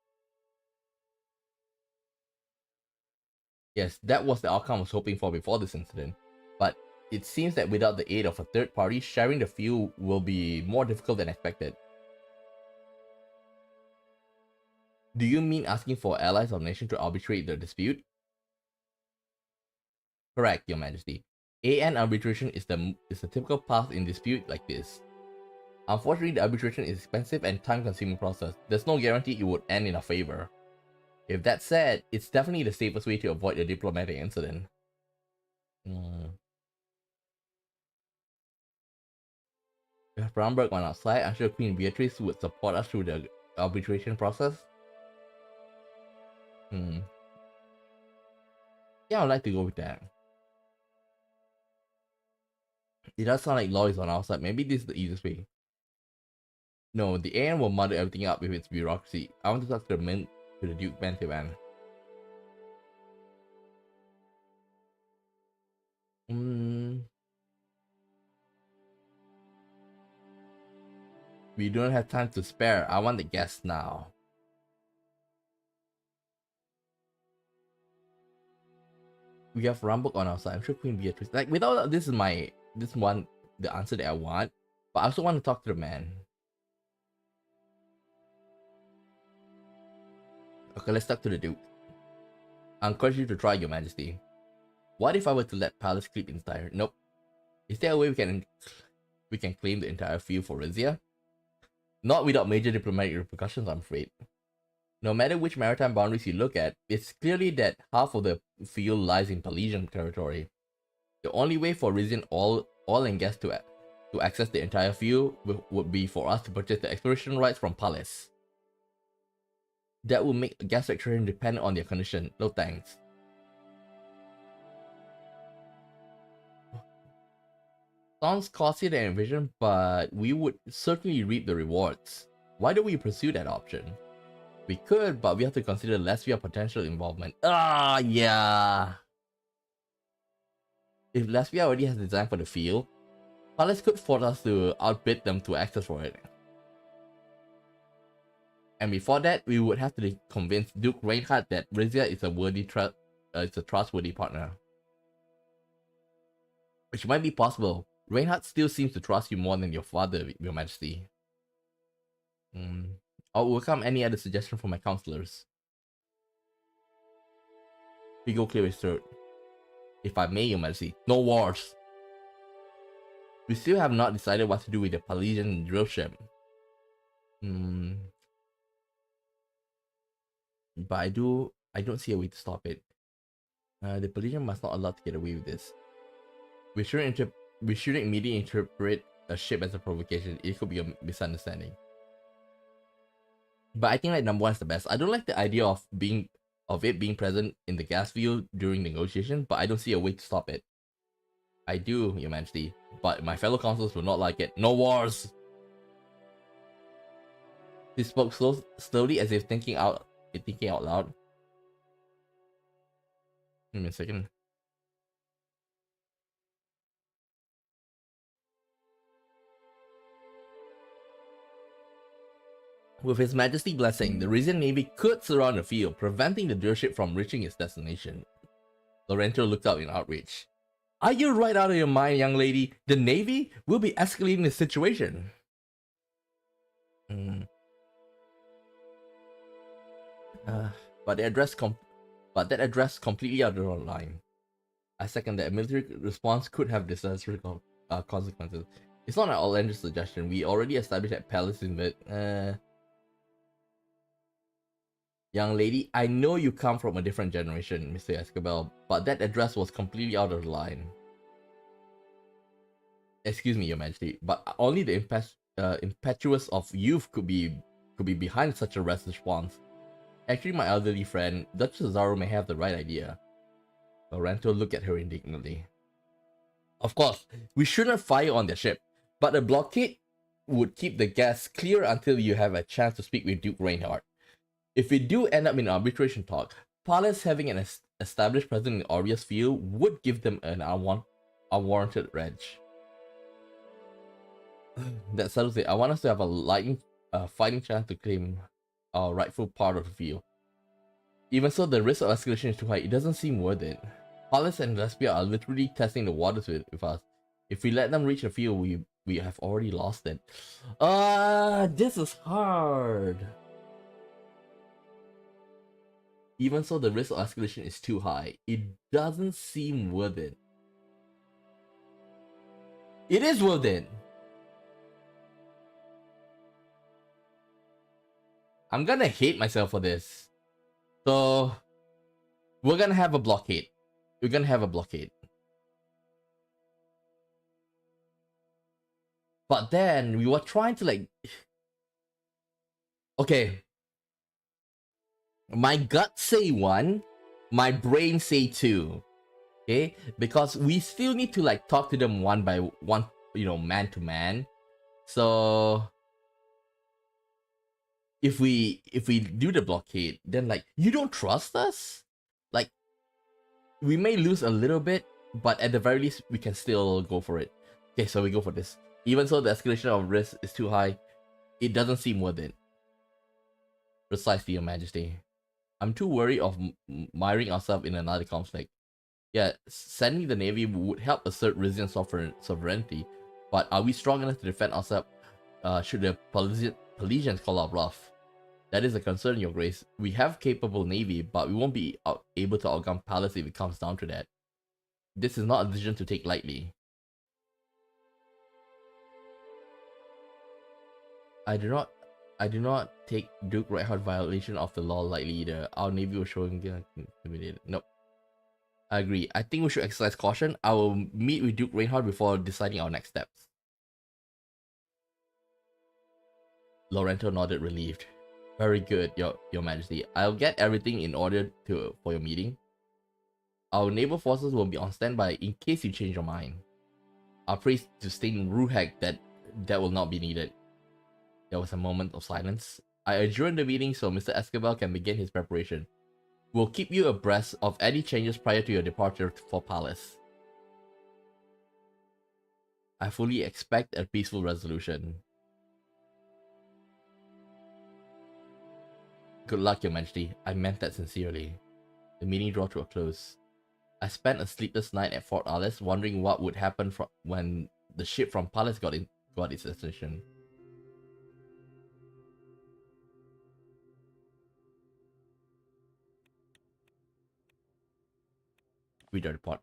Yes, that was the outcome I was hoping for before this incident. But it seems that without the aid of a third party, sharing the field will be more difficult than expected. Do you mean asking for allies of nation to arbitrate the dispute? Correct, Your Majesty. AN arbitration is the typical path in dispute like this. Unfortunately, the arbitration is expensive and time-consuming process. There's no guarantee it would end in our favor. If that's said, it's definitely the safest way to avoid a diplomatic incident. We have Embark on our side. I'm sure Queen Beatrice would support us through the arbitration process. Yeah, I'd like to go with that. It does sound like law is on our side. Maybe this is the easiest way. No, the AN will muddle everything up with its bureaucracy. I want to talk to the Duke Mantivan. We don't have time to spare. I want the guest now. We have Rambok on our side. I'm sure Queen Beatrice. Like, without this is the answer that I want. But I also want to talk to the man. Okay, let's talk to the Duke. I encourage you to try, Your Majesty. What if I were to let Palace creep inside? Nope. Is there a way we can claim the entire field for Rizia? Not without major diplomatic repercussions, I'm afraid. No matter which maritime boundaries you look at, it's clearly that half of the field lies in Pelesian territory. The only way for Rizian oil and gas to access the entire field would be for us to purchase the exploration rights from Palace. That would make gas extraction dependent on their condition. No thanks. Sounds costlier than envisioned, but we would certainly reap the rewards. Why don't we pursue that option? We could, but we have to consider Latvia potential involvement. Yeah. If Latvia already has design for the field, Palace could force us to outbid them to access for it. And before that, we would have to convince Duke Reinhardt that Rizia is a trustworthy partner. Which might be possible. Reinhardt still seems to trust you more than your father, Your Majesty. I'll welcome any other suggestion from my counselors. Figo clear his throat. If I may, Your Majesty, no wars. We still have not decided what to do with the Pelesian drill ship. But I don't see a way to stop it. The Pelesian must not allow to get away with this. We shouldn't immediately interpret a ship as a provocation. It could be a misunderstanding. But I think like number one is the best. I don't like the idea of it being present in the gas field during negotiation, but I don't see a way to stop it. I do, Your Majesty, but my fellow councilors will not like it. No wars! He spoke slowly as if thinking out loud. Give me a second. With His Majesty's blessing, the Rizian Navy could surround the field, preventing the drill ship from reaching its destination. Laurento looked out in outrage. Are you right out of your mind, young lady? The Navy will be escalating the situation. But that address completely out of the line. I second that a military response could have disastrous consequences. It's not an outlandish suggestion. We already established that Palace Young lady, I know you come from a different generation, Mr. Escobel, but that address was completely out of the line. Excuse me, Your Majesty, but only the impetuous of youth could be behind such a rash response. Actually, my elderly friend, Duchess Zaro may have the right idea. Laurento looked at her indignantly. Of course, we shouldn't fire on their ship, but a blockade would keep the gas clear until you have a chance to speak with Duke Reinhardt. If we do end up in arbitration talk, Palace having an established presence in Oria's field would give them an unwarranted edge. That settles it. I want us to have a fighting chance to claim our rightful part of the field. Even so, the risk of escalation is too high. It doesn't seem worth it. Palace and Lesbia are literally testing the waters with us. If we let them reach the field, we have already lost it. This is hard. Even so, the risk of escalation is too high. It doesn't seem worth it. It is worth it. I'm gonna hate myself for this. So, we're gonna have a blockade. We're gonna have a blockade. But then, we were trying to like... Okay. My gut say 1, my brain say 2. Okay? Because we still need to like talk to them one by one, you know, man to man. So... If we do the blockade, then like, you don't trust us? Like, we may lose a little bit, but at the very least, we can still go for it. Okay, so we go for this. Even so, the escalation of risk is too high, it doesn't seem worth it. Precisely, Your Majesty. I'm too worried of miring ourselves in another conflict. Yeah, sending the navy would help assert Rizian sovereignty, but are we strong enough to defend ourselves should the Pelesians call our bluff? That is a concern, Your Grace. We have capable navy, but we won't be able to outgun Palace if it comes down to that. This is not a decision to take lightly. I do not take Duke Reinhardt violation of the law lightly either. Our navy was showing intimidated. Nope. I agree. I think we should exercise caution. I will meet with Duke Reinhardt before deciding our next steps. Lorento nodded relieved. Very good, Your Majesty. I'll get everything in order for your meeting. Our naval forces will be on standby in case you change your mind. I'll pray to Stain Ruhag that will not be needed. There was a moment of silence. I adjourned the meeting so Mr. Escobar can begin his preparation. We'll keep you abreast of any changes prior to your departure for Palace. I fully expect a peaceful resolution. Good luck, Your Majesty. I meant that sincerely. The meeting drew to a close. I spent a sleepless night at Fort Alice, wondering what would happen when the ship from Palace got its destination. Read the report.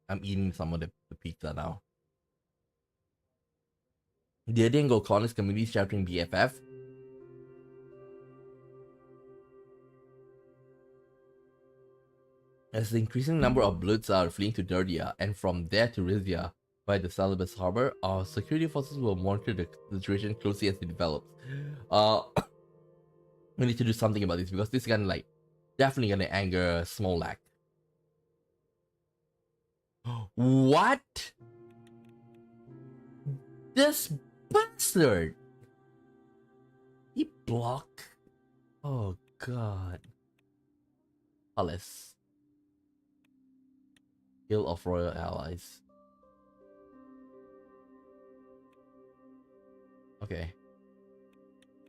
I'm eating some of the pizza now. The Dingo Colonists community shouting BFF. As the increasing number of Bloods are fleeing to Durdia and from there to Rizia by the Celebes Harbor, our security forces will monitor the situation closely as it develops. We need to do something about this because this is gonna like definitely gonna anger Smolak. What? This bastard! He blocked. Oh god. Palace. Guild of Royal Allies. Okay.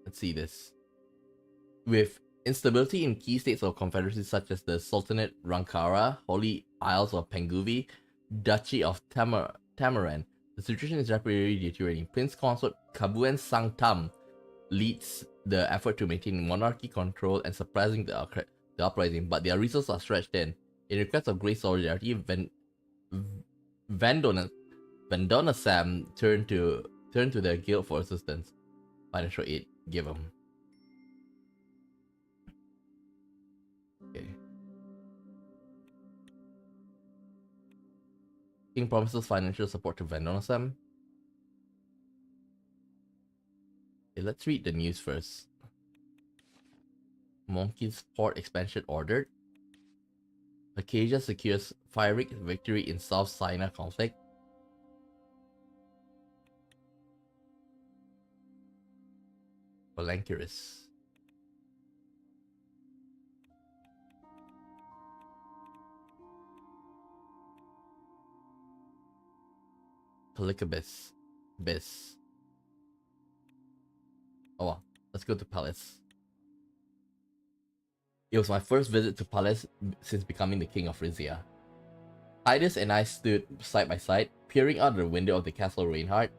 Let's see this. With instability in key states of confederacy such as the Sultanate Rankara, Holy Isles of Penguvi, Duchy of Tamaran, the situation is rapidly deteriorating. Prince Consort Kabuen Sangtam leads the effort to maintain monarchy control and suppressing the uprising, but their resources are stretched thin. In request of great solidarity, Vendonasam turned to their guild for assistance. Financial aid given. Okay. King promises financial support to Vendonasam. Okay, let's read the news first. Monkey's port expansion ordered. Acacia secures Fierik victory in South Sinai conflict. Polankiris. Polycabis. Bis. Oh well, let's go to Palace. It was my first visit to Palace since becoming the King of Rizia. Titus and I stood side by side, peering out the window of the Castle Reinhardt.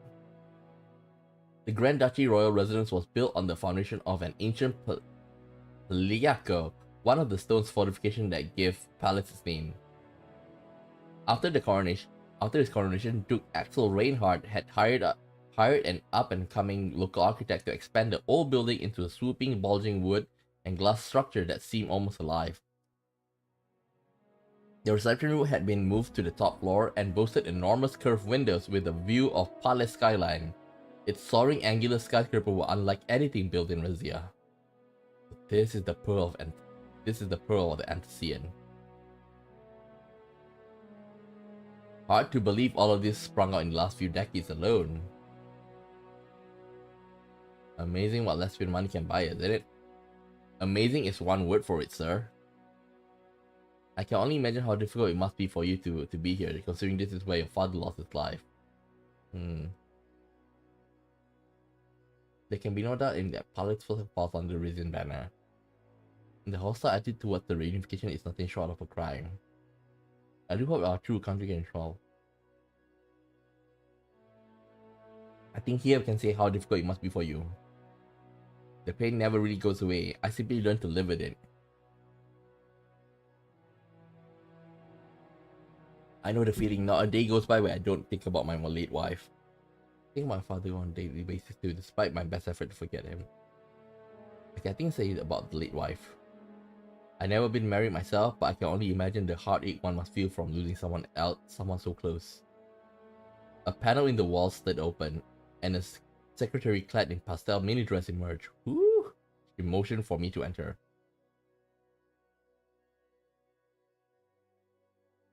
The Grand Duchy Royal Residence was built on the foundation of an ancient Pliaco, one of the stone's fortifications that gave Palace its name. After his coronation, Duke Axel Reinhardt had hired an up-and-coming local architect to expand the old building into a swooping, bulging wood and glass structure that seemed almost alive. The reception room had been moved to the top floor and boasted enormous curved windows with a view of Palace skyline. Its soaring angular skyscraper were unlike anything built in Rizia. This is the pearl of the Antician. Hard to believe all of this sprung out in the last few decades alone. Amazing what Lesbian money can buy, isn't it? Amazing is one word for it, sir. I can only imagine how difficult it must be for you to be here, considering this is where your father lost his life. There can be no doubt in that Palace falls under the Rizian banner. And the hostile attitude towards the reunification is nothing short of a crime. I do hope our true country can control. I think here we can say how difficult it must be for you. The pain never really goes away. I simply learn to live with it. I know the feeling. Not a day goes by where I don't think about my late wife. I think about my father on a daily basis too, despite my best effort to forget him. Okay, I think say about the late wife. I've never been married myself, but I can only imagine the heartache one must feel from losing someone so close. A panel in the wall slid open, and a secretary clad in pastel mini dress emerged. Whoo! She motioned for me to enter.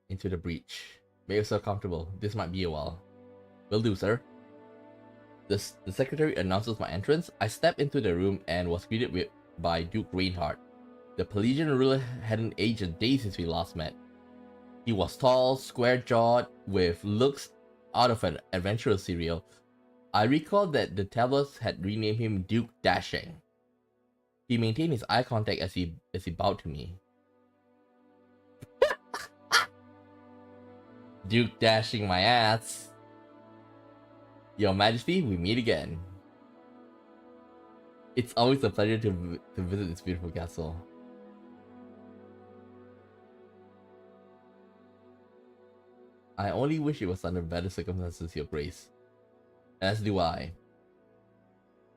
Into the breach. Make yourself comfortable. This might be a while. Will do, sir. The secretary announces my entrance. I stepped into the room and was greeted by Duke Reinhardt. The Pelesian ruler hadn't aged a day since we last met. He was tall, square-jawed, with looks out of an adventurous serial. I recall that the tabloids had renamed him Duke Dashing. He maintained his eye contact as he bowed to me. Duke Dashing my ass. Your Majesty, we meet again. It's always a pleasure to visit this beautiful castle. I only wish it was under better circumstances, Your Grace. As do I.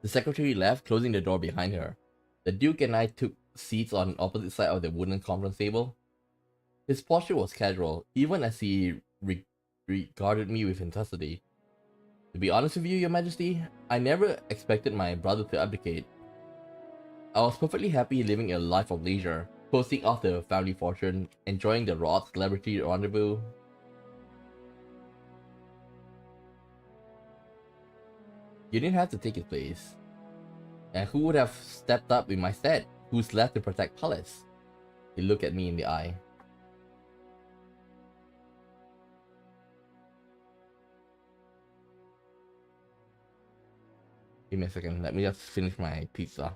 The secretary left, closing the door behind her. The Duke and I took seats on opposite side of the wooden conference table. His posture was casual, even as he regarded me with intensity. To be honest with you, Your Majesty, I never expected my brother to abdicate. I was perfectly happy living a life of leisure, coasting off the family fortune, enjoying the raw celebrity rendezvous. You didn't have to take his place. And who would have stepped up in my stead? Who's left to protect Palace? He looked at me in the eye. Give me a second, let me just finish my pizza.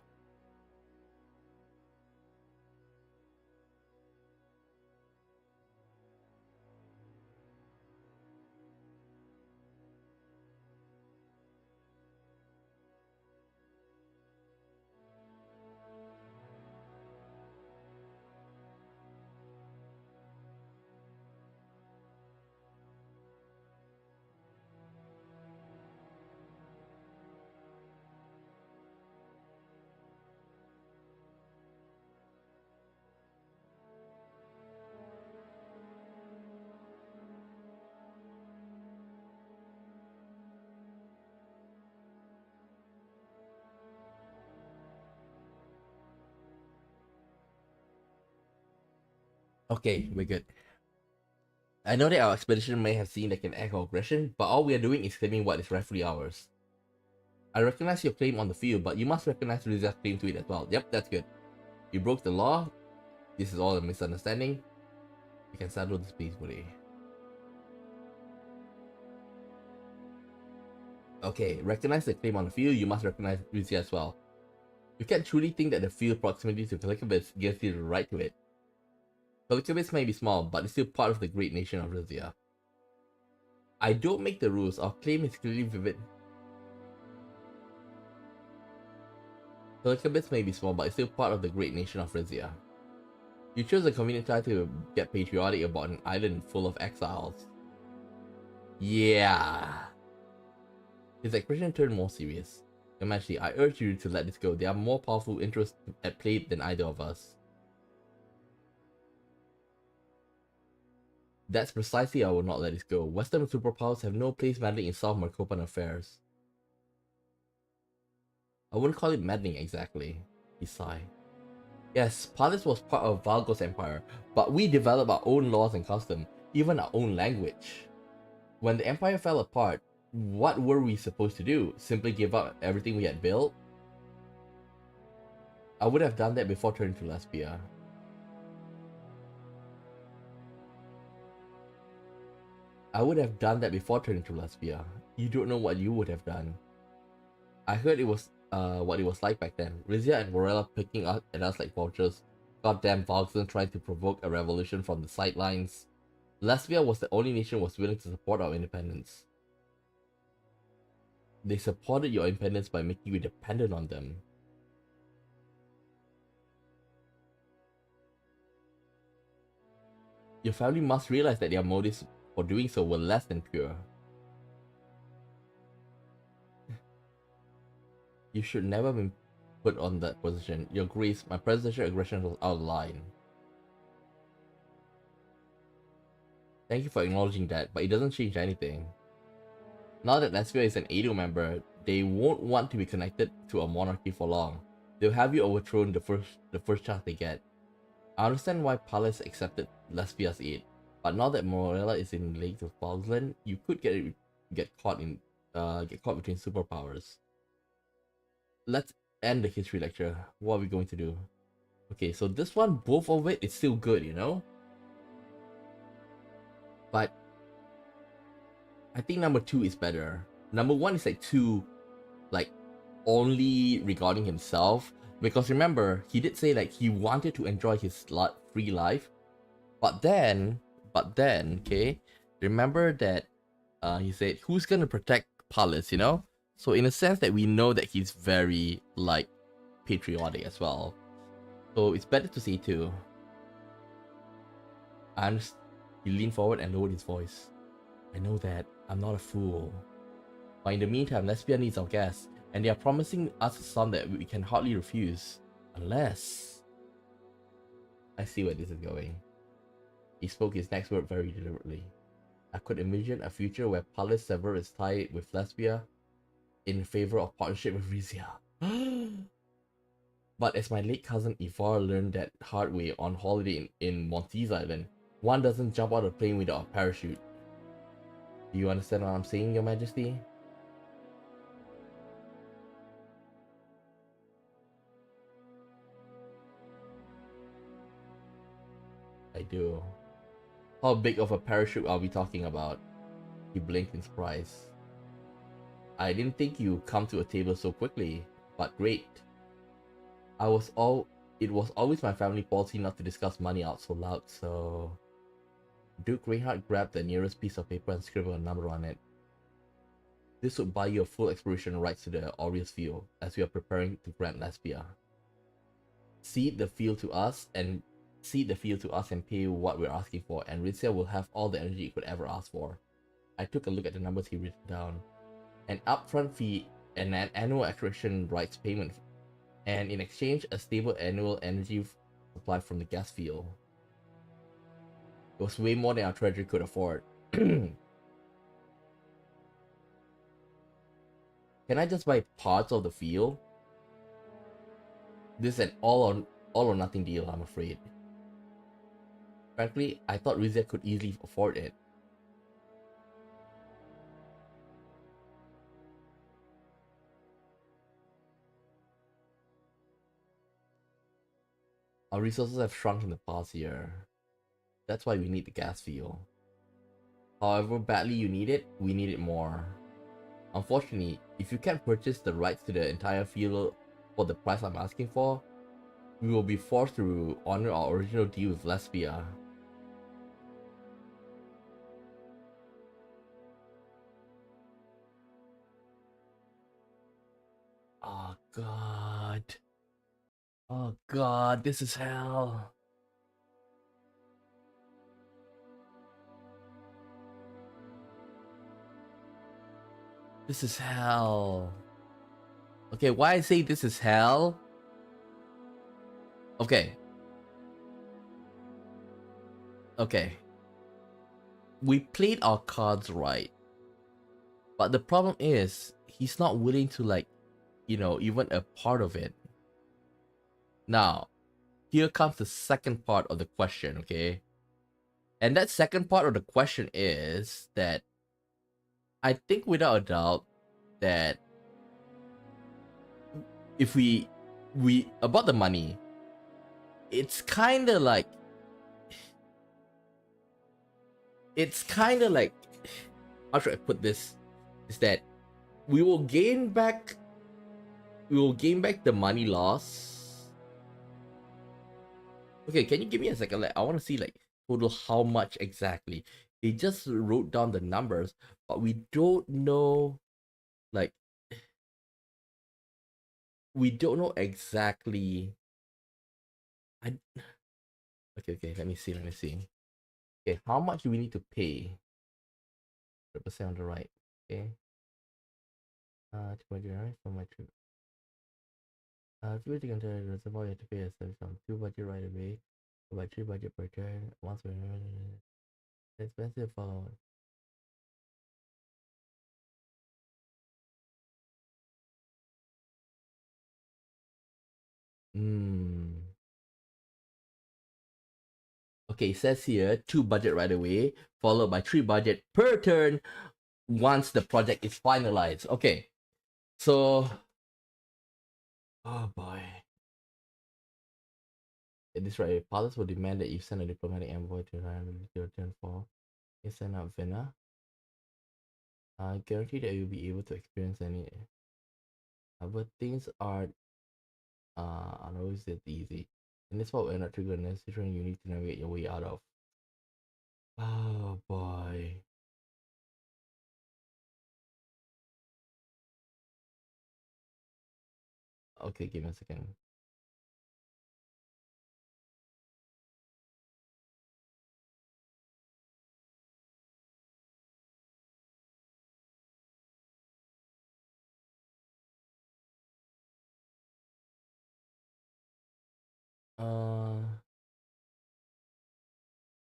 Okay, we're good. I know that our expedition may have seemed like an act of aggression, but all we are doing is claiming what is rightfully ours. I recognize your claim on the field, but you must recognize Rizia's claim to it as well. Yep, that's good. You broke the law. This is all a misunderstanding. You can settle this peacefully. Okay, recognize the claim on the field, you must recognize Rizia as well. You can't truly think that the field proximity to Politicalsim gives you the right to it. Politicalsim may be small, but it's still part of the great nation of Rizia. I don't make the rules, our claim is clearly vivid. Politicalsim may be small, but it's still part of the great nation of Rizia. You chose a convenient time to get patriotic about an island full of exiles. Yeah. His expression turned more serious. Your Majesty, I urge you to let this go. There are more powerful interests at play than either of us. That's precisely why I will not let this go. Western superpowers have no place meddling in South Merkopan affairs. I wouldn't call it meddling exactly. He sighed. Yes, Palis was part of Valgo's empire, but we developed our own laws and customs, even our own language. When the empire fell apart, what were we supposed to do? Simply give up everything we had built? I would have done that before turning to Lesbia. You don't know what you would have done. I heard it was what it was like back then. Rizia and Morella picking at us like vultures. Goddamn Valkson trying to provoke a revolution from the sidelines. Lesbia was the only nation was willing to support our independence. They supported your independence by making you dependent on them. Your family must realize that their motives for doing so were less than pure. You should never have been put on that position. Your Grace, my presidential aggression was out of line. Thank you for acknowledging that, but it doesn't change anything. Now that Lesbia is an ADO member, they won't want to be connected to a monarchy for long. They'll have you overthrown the first chance they get. I understand why Palace accepted Lesbia's aid, but now that Morella is in league with Falkland, you could get caught between superpowers. Let's end the history lecture. What are we going to do? Okay, so this one, both of it is still good, you know? But I think number 2 is better. Number 1 is like too, like, only regarding himself. Because remember, he did say like he wanted to enjoy his free life. But then, okay, remember that he said, who's gonna protect Palace, you know? So in a sense that we know that he's very, like, patriotic as well. So it's better to say too. He leaned forward and lowered his voice. I know that. I'm not a fool. But in the meantime, Lesbia needs our gas, and they are promising us a sum that we can hardly refuse. Unless... I see where this is going. He spoke his next word very deliberately. I could envision a future where Pallas severed its tie with Lesbia in favor of partnership with Rizia. But as my late cousin Ivar learned that hard way on holiday in Montes Island, one doesn't jump out of a plane without a parachute. Do you understand what I'm saying, Your Majesty? I do. How big of a parachute are we talking about? He blinked in surprise. I didn't think you'd come to a table so quickly, but great. It was always my family policy not to discuss money out so loud, so... Duke Reinhardt grabbed the nearest piece of paper and scribbled a number on it. This would buy you a full exploration rights to the Aureus field, as we are preparing to grant Lesbia. Cede the field to us and pay what we're asking for, and Rizia will have all the energy it could ever ask for. I took a look at the numbers he written down. An upfront fee and an annual exploration rights payment, and in exchange, a stable annual energy supply from the gas field. It was way more than our treasury could afford. Can I just buy parts of the field? This is an all or nothing deal, I'm afraid. Frankly, I thought Rizia could easily afford it. Our resources have shrunk in the past year. That's why we need the gas fuel. However badly you need it, we need it more. Unfortunately, if you can't purchase the rights to the entire field for the price I'm asking for, we will be forced to honor our original deal with Lesbia. Oh god. Oh god, this is hell. This is hell. Okay, why I say this is hell? Okay. Okay. We played our cards right. But the problem is, he's not willing to, like, you know, even a part of it. Now, here comes the second part of the question, okay? And that second part of the question is that I think without a doubt that if we about the money, it's kind of like how should I put this, is that we will gain back the money loss. Okay, can you give me a second? Like, I want to see like total how much exactly. They just wrote down the numbers, but we don't know, like, we don't know exactly. Okay, let me see. Okay, how much do we need to pay? 100% on the right. Okay. 2 budget right for my trip. If you were to consider the reservoir, you have to pay a service on 2 budget right away. By 3 budget per turn. Once we're expensive for. Okay, it says here 2 budget right away, followed by 3 budget per turn once the project is finalized. Okay, so oh boy, it is right. Pilots will demand that you send a diplomatic envoy to your turn for. You send out Vena. Guarantee that you'll be able to experience any. But things are always that easy. And this what we're not triggering a situation you need to navigate your way out of. Oh boy. Okay, give me a second.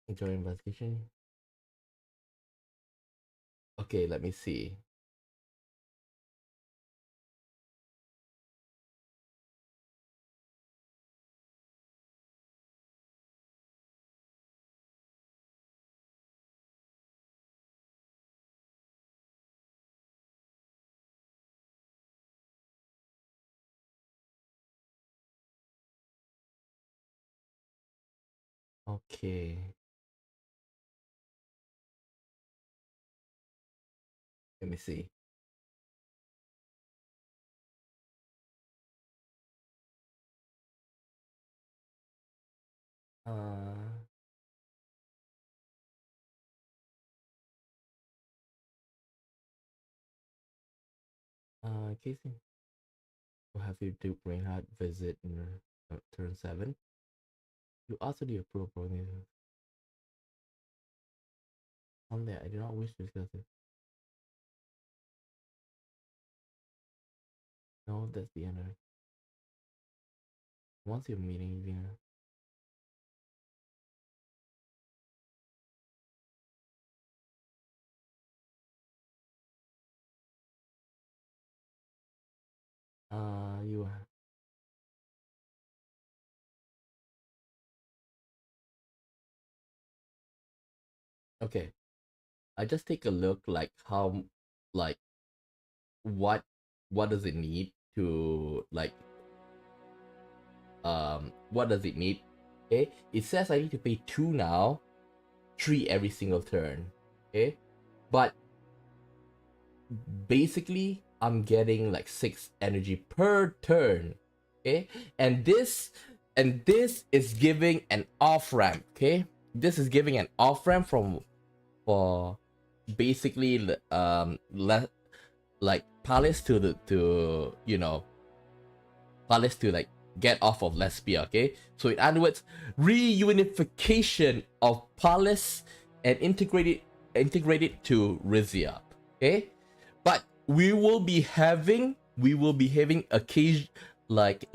Enjoy investigation. Okay, let me see. Okay. Let me see. Casey, will have you Duke Reinhardt visit in turn 7. You also do approve for me. On there, I do not wish to discuss it. No, that's the end of it. Once you're meeting, you know. You okay. I just take a look like how, like, what does it need to, like, what does it need Okay, it says I need to pay 2 now, 3 every single turn. Okay, but basically I'm getting like 6 energy per turn. Okay, and this is giving an off ramp. Okay, this is giving an off ramp for basically like Palace to you know, Palace to like get off of Lesbia. Okay, so in other words, reunification of Palace and integrate it to Rizia. Okay, but we will be having occasion like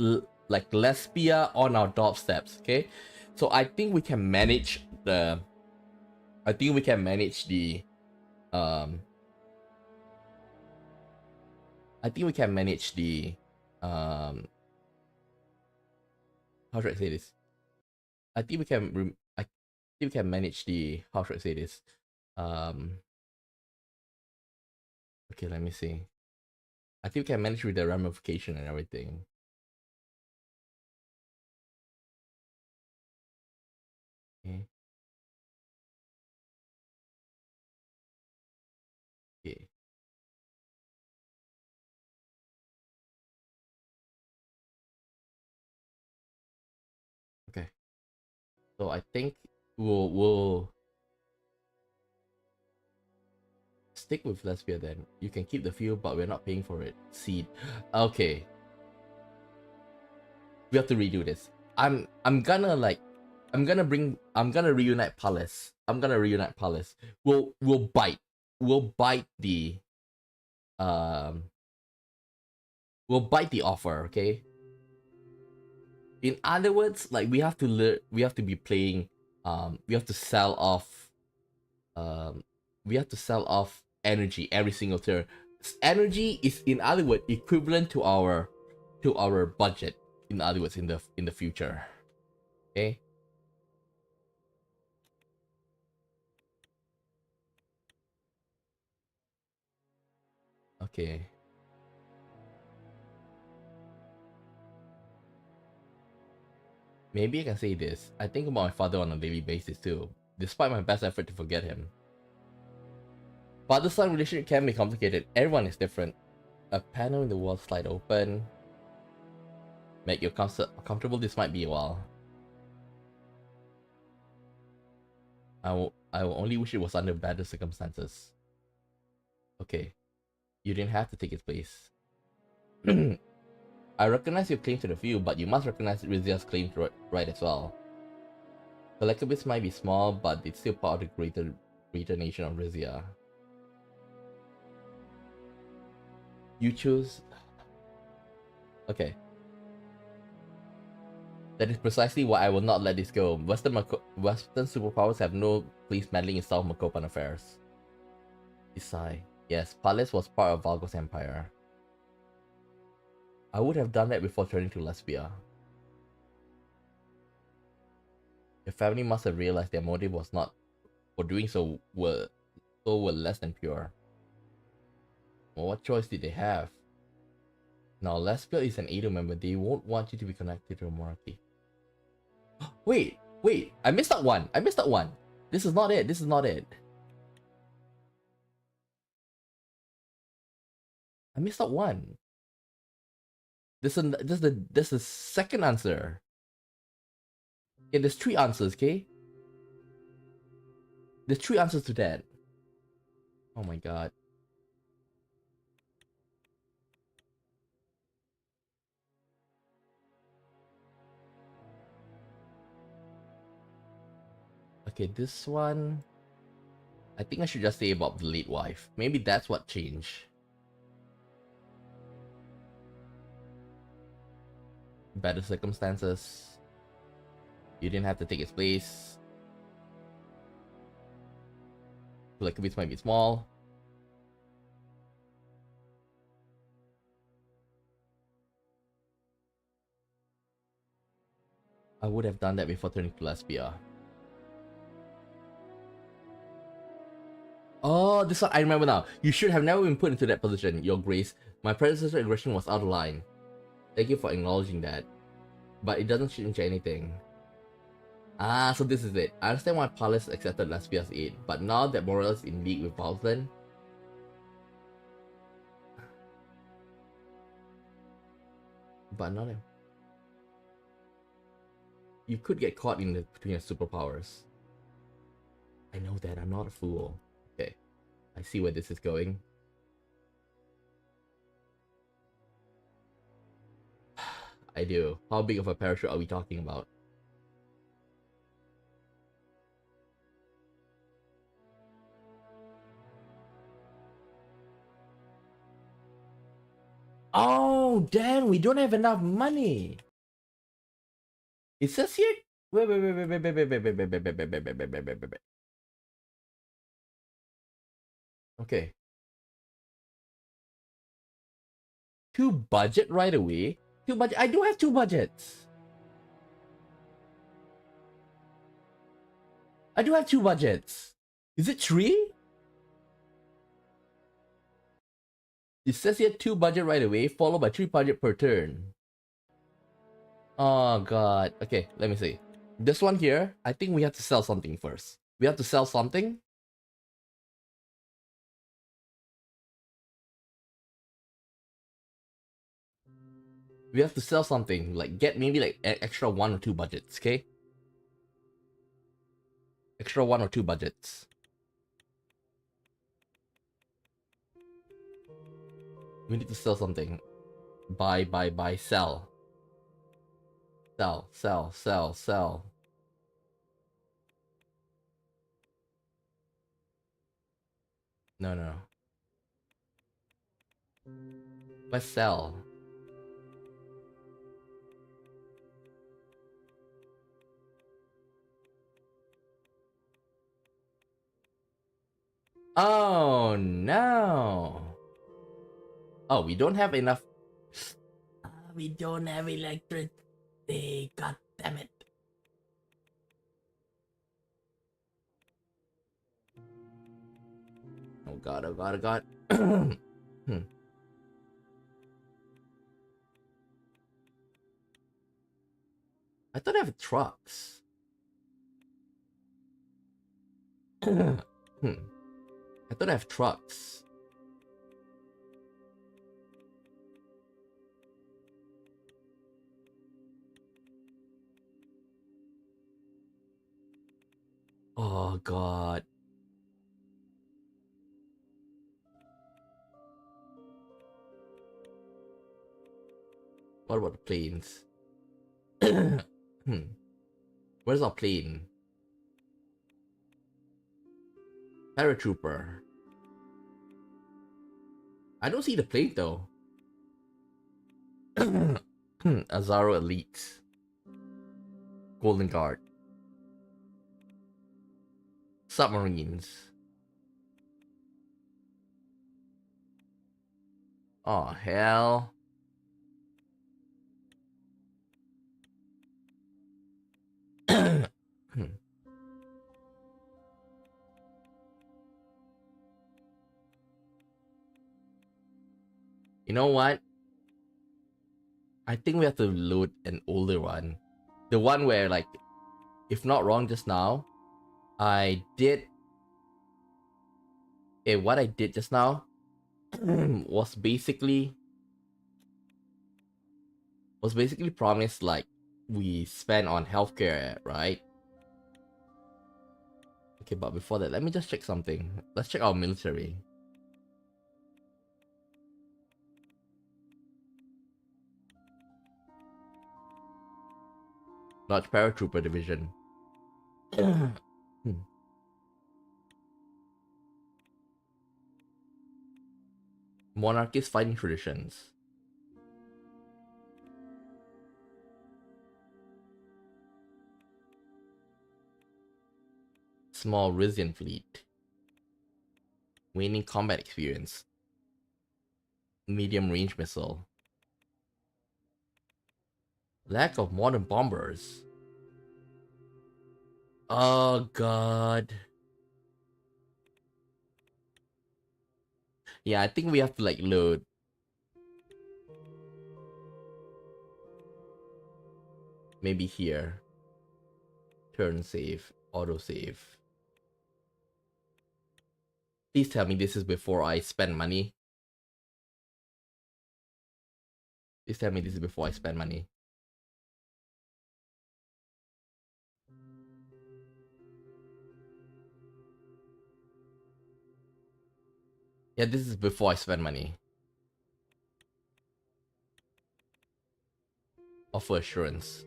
Lesbia on our doorsteps. Okay, so I think we can manage the um I think we can manage the um how should I say this? I think we can I think we can manage the how should I say this? Um okay, let me see. I think we can manage with the ramification and everything. Okay. Okay. Okay. So I think we'll stick with Lesbia then. You can keep the field, but we're not paying for it. Seed. Okay. We have to redo this. I'm gonna reunite Palace. We'll bite. We'll bite the um we'll bite the offer, okay? In other words, like we have to be playing we have to sell off um we have to sell off energy every single turn. Energy is, in other words, equivalent to our budget, in other words, in the future. Okay? Okay. Maybe I can say this. I think about my father on a daily basis too, despite my best effort to forget him. Father-son relationship can be complicated. Everyone is different. A panel in the wall slide open. Make you comfortable. This might be a while. I will only wish it was under better circumstances. Okay. You didn't have to take its place. I recognize your claim to the field, but you must recognize Rizia's claim to right as well. Collectibles might be small, but it's still part of the greater nation of Rizia. You choose. Okay. That is precisely why I will not let this go. Western superpowers have no place meddling in South Merkopan affairs. Isai. Yes, Palace was part of Valgo's empire. I would have done that before turning to Lesbia. Your family must have realized their motive was not for doing so were less than pure. Well, what choice did they have? Now, Lesbia is an Edo member. They won't want you to be connected to a monarchy. Wait, I missed out one. This is not it. I missed out one. This is the second answer. Okay, there's 3 answers, okay? There's 3 answers to that. Oh my god. Okay, this one, I think I should just say about the late wife. Maybe that's what changed. Better circumstances. You didn't have to take its place. Collectibles might be small. I would have done that before turning to Lesbia. Oh, this one I remember now. You should have never been put into that position, Your Grace. My predecessor aggression was out of line. Thank you for acknowledging that. But it doesn't change anything. Ah, so this is it. I understand why Palace accepted Laspia's aid, but now that Morel is in league with Valthan, but not him. You could get caught in between the superpowers. I know that, I'm not a fool. Okay, I see where this is going. I do. How big of a parachute are we talking about? Oh, damn, we don't have enough money. It says here. Wait. Okay. Two budget right away. Two budget. I do have two budgets. I do have two budgets. Is it three? It says here two budget right away, followed by three budget per turn. Oh god. Okay, let me see. This one here, I think we have to sell something first. We have to sell something. We have to sell something, like get maybe like extra one or two budgets, okay? Extra one or two budgets. We need to sell something. Buy, sell. Sell. No. Let's sell. Oh no. Oh, we don't have enough. We don't have electricity. God damn it. Oh god. I thought I have trucks. I thought I have trucks. Oh god. What about the planes? Where's our plane? Paratrooper. I don't see the plane though. Azaro Elite. Golden Guard. Submarines. Oh hell. You know what? I think we have to load an older one. The one where, like, if not wrong just now, I did... Okay, what I did just now was basically promised, like, we spend on healthcare, right? Okay, but before that, let me just check something. Let's check our military. Large paratrooper division. Monarchist fighting traditions. Small Rizian fleet. Waning combat experience. Medium range missile. Lack of modern bombers. Oh god. Yeah, I think we have to, like, load. Maybe here. Turn save. Auto save. Please tell me this is before I spend money. Please tell me this is before I spend money. Yeah, this is before I spend money. Offer assurance.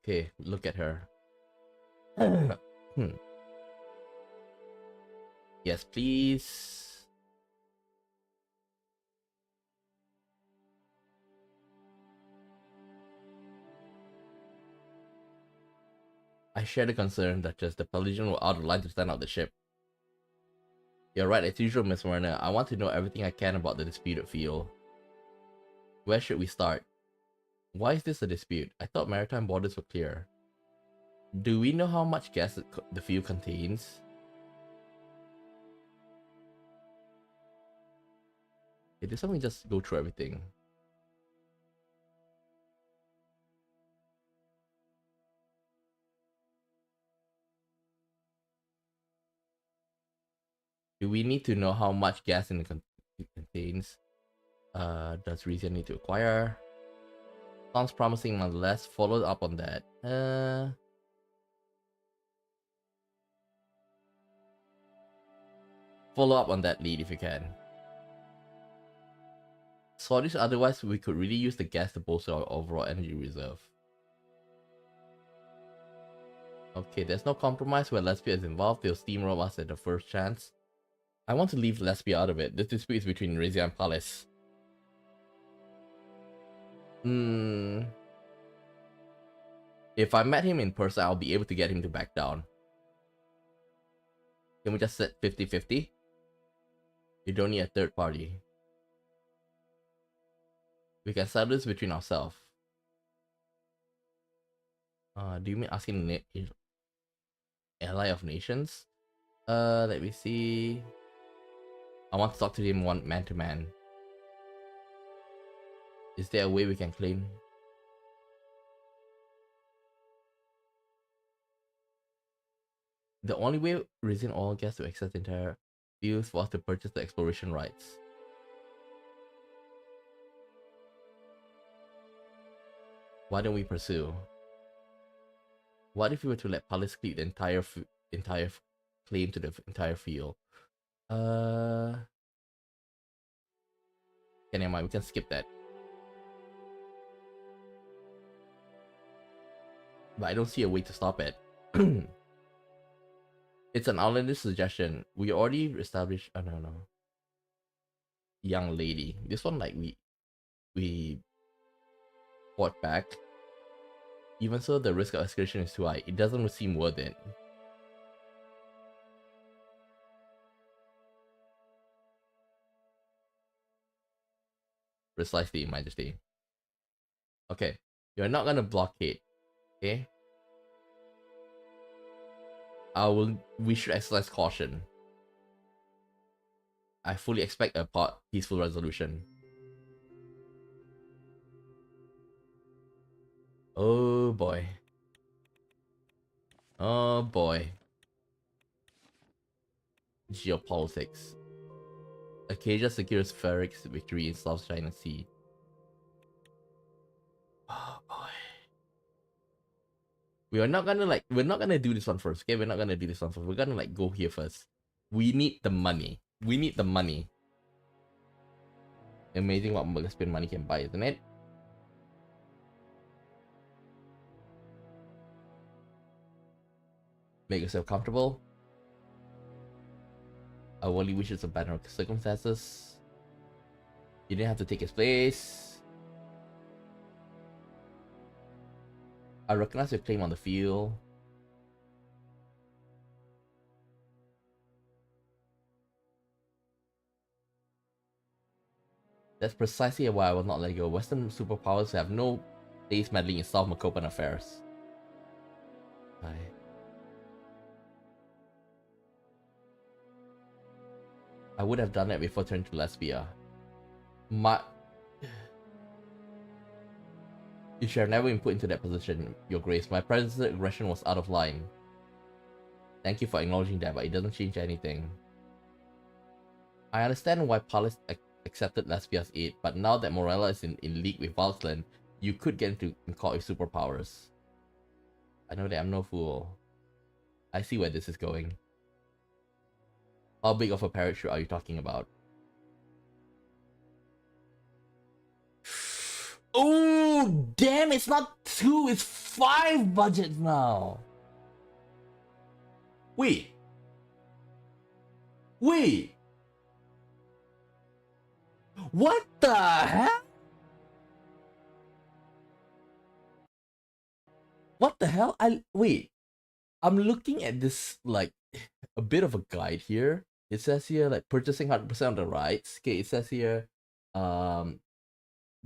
Okay, look at her. Yes, please. I share the concern that just the Pelagian were out of line to stand out the ship. You're right, as usual, Miss Werner. I want to know everything I can about the disputed field. Where should we start? Why is this a dispute? I thought maritime borders were clear. Do we know how much gas the field contains? Okay, this one we just go through everything. Do we need to know how much gas it contains? Does Rizia need to acquire? Sounds promising nonetheless. Follow up on that. Follow up on that lead if you can. Sorry, otherwise we could really use the gas to bolster our overall energy reserve. Okay, there's no compromise where Lesbia is involved. They'll steamroll us at the first chance. I want to leave Lesbia out of it. This dispute is between Rizia and Palace. If I met him in person, I'll be able to get him to back down. Can we just set 50-50? You don't need a third party. We can settle this between ourselves. Do you mean asking ally of nations? Let me see. I want to talk to him man to man. Is there a way we can claim? The only way Rizin Oil gets to access the entire fields was to purchase the exploration rights. Why don't we pursue? What if we were to let Palace keep the entire claim to the entire field? Okay, never mind. We can skip that. But I don't see a way to stop it. It's an outlandish suggestion. We already established. Oh no. Young lady. This one, like we fought back. Even so, the risk of escalation is too high. It doesn't seem worth it. Precisely, Majesty. Okay, you're not gonna blockade. Okay. We should exercise caution. I fully expect a peaceful resolution. Oh boy. Oh boy. Geopolitics. Acacia secures Ferric's victory in South China Sea. Oh boy. We're not gonna do this one first, okay? We're not gonna do this one first. We're gonna go here first. We need the money. We need the money. Amazing what Muggaspin money can buy, isn't it? Make yourself comfortable. I only wish it's a better circumstances. You didn't have to take his place. I recognize your claim on the field. That's precisely why I will not let go. Western superpowers have no place meddling in South Merkopa affairs. Bye. I would have done that before turning to Lesbia. My... You should have never been put into that position, Your Grace. My present aggression was out of line. Thank you for acknowledging that, but it doesn't change anything. I understand why Palace accepted Lesbia's aid, but now that Morella is in league with Valsland, you could get into caught with superpowers. I know that I'm no fool. I see where this is going. How big of a parachute are you talking about? Oh, damn, it's not 2, it's 5 budget now. Wait. Wait. What the hell? What the hell? Wait. I'm looking at this, like, a bit of a guide here. It says here, like, purchasing 100% of the rights. Okay, it says here,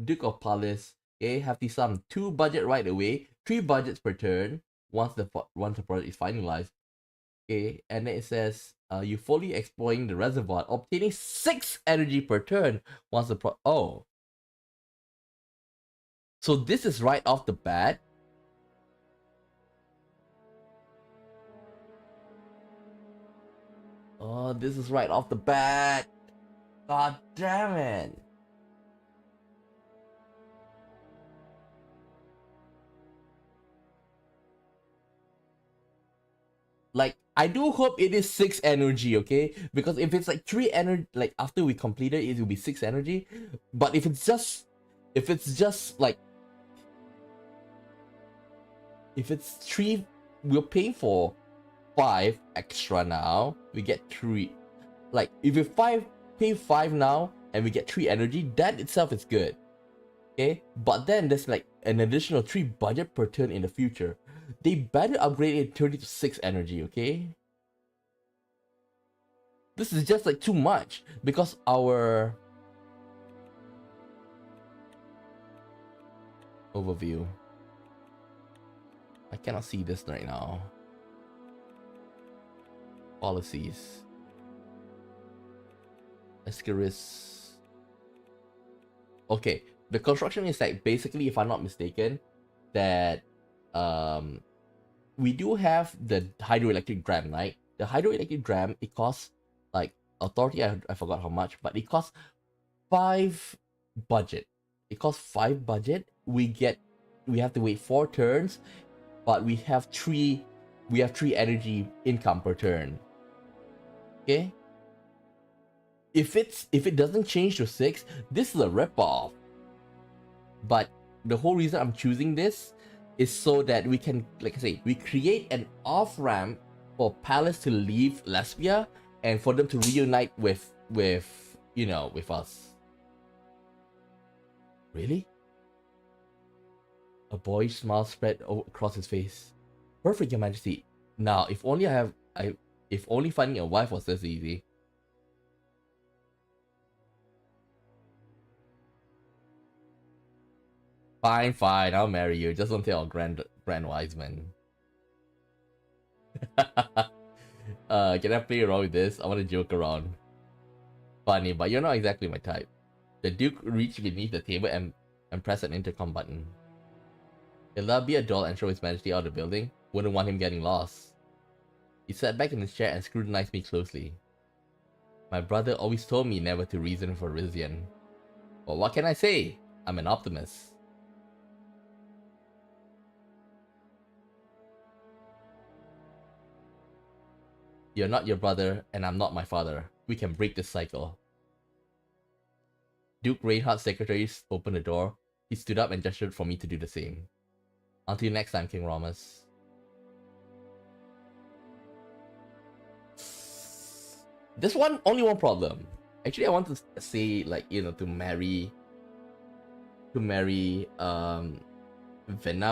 Duke of Palace, okay, have the sum 2 budget right away, 3 budgets per turn once the project is finalized. Okay, and then it says you fully exploring the reservoir, obtaining 6 energy per turn once the oh. So this is right off the bat. Oh, this is right off the bat. God damn it. Like, I do hope it is 6 energy, okay? Because if it's like 3 energy, like after we complete it, it will be 6 energy. But if it's just like, if it's 3, we're paying for 5 extra now. We get 3. Like, if we pay 5 now and we get 3 energy, that itself is good. Okay? But then there's like an additional 3 budget per turn in the future. They better upgrade it 30 to 6 energy, okay? This is just like too much because our overview. I cannot see this right now. Policies. Escaris. Okay, the construction is like basically, if I'm not mistaken, that we do have the hydroelectric dam, right? The hydroelectric dam, it costs like authority, I forgot how much, but it costs 5 budget. It costs 5 budget. We have to wait 4 turns, but we have 3 energy income per turn. Okay? If it doesn't change to 6, this is a ripoff. But the whole reason I'm choosing this is so that we can, like I say, we create an off-ramp for Palace to leave Lesbia and for them to reunite with you know, with us. Really? A boyish smile spread across his face. Perfect, Your Majesty. Now, if only finding a wife was this easy. Fine, fine, I'll marry you. Just don't tell Grand Wiseman. Can I play around with this? I want to joke around. Funny, but you're not exactly my type. The Duke reached beneath the table and pressed an intercom button. Will that be a doll and show His Majesty out of the building? Wouldn't want him getting lost. He sat back in his chair and scrutinized me closely. My brother always told me never to reason for Rizian. But what can I say? I'm an optimist. You're not your brother, and I'm not my father. We can break this cycle. Duke Reinhardt's secretaries opened the door. He stood up and gestured for me to do the same. Until next time, King Romus. This one, only one problem. Actually, I want to say, like, you know, to marry Venna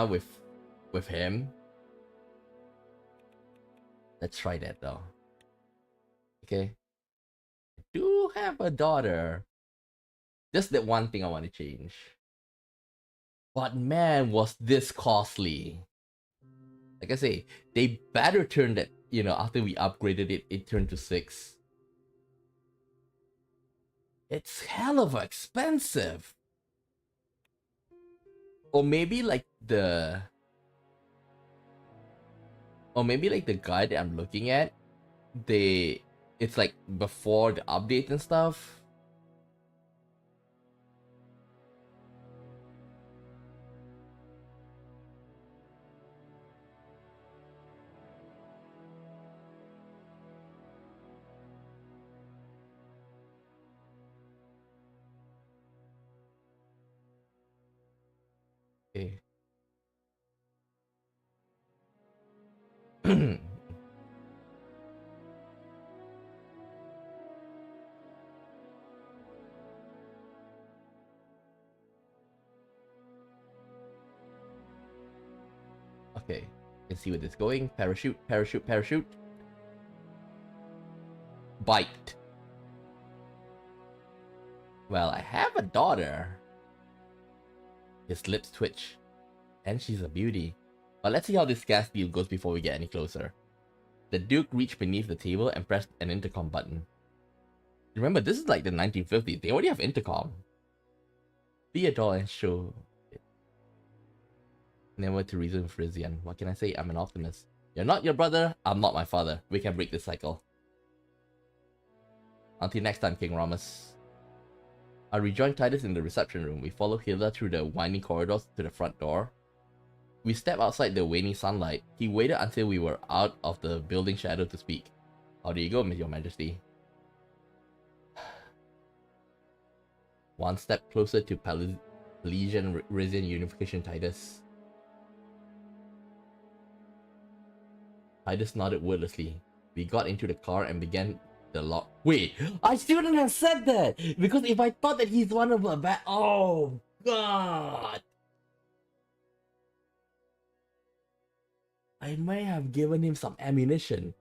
with him. Let's try that though. Okay. I do have a daughter. Just that one thing I want to change. But man, was this costly. Like I say, they better turn that, you know, after we upgraded it, it turned to 6. It's hell of expensive. Or maybe like the guide that I'm looking at, it's like before the update and stuff. Okay. Okay, let's see where this is going. Parachute, parachute, parachute. Bite. Well, I have a daughter. His lips twitch. And she's a beauty. But let's see how this gas deal goes before we get any closer. The Duke reached beneath the table and pressed an intercom button. Remember, this is like the 1950s. They already have intercom. Be a doll and show it. Never to reason with Rizia. What can I say? I'm an optimist. You're not your brother, I'm not my father. We can break this cycle. Until next time, King Romus. I rejoined Titus in the reception room. We followed Hilda through the winding corridors to the front door. We stepped outside the waning sunlight. He waited until we were out of the building shadow to speak. How do you go, Your Majesty? One step closer to Polynesian Rizia unification, Titus. Titus nodded wordlessly. We got into the car and began the lock. Wait, I shouldn't have said that! Because if I thought that he's one of a bad. Oh, God! I may have given him some ammunition.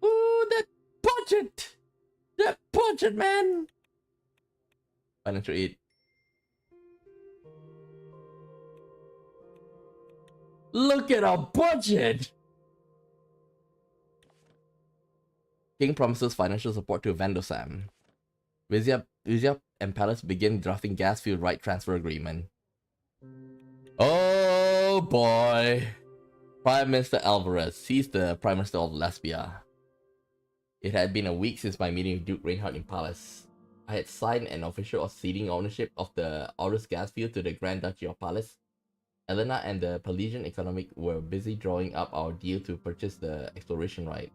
Ooh, that budget! That budget, man! Financial aid. Look at our budget! King promises financial support to Vendosam. Rizia and Palace begin drafting gas field right transfer agreement. Oh boy! Prime Minister Alvarez. He's the Prime Minister of Lesbia. It had been a week since my meeting with Duke Reinhardt in Palace. I had signed an official ceding ownership of the Aurus gas field to the Grand Duchy of Palace. Elena and the Polynesian Economic were busy drawing up our deal to purchase the exploration right.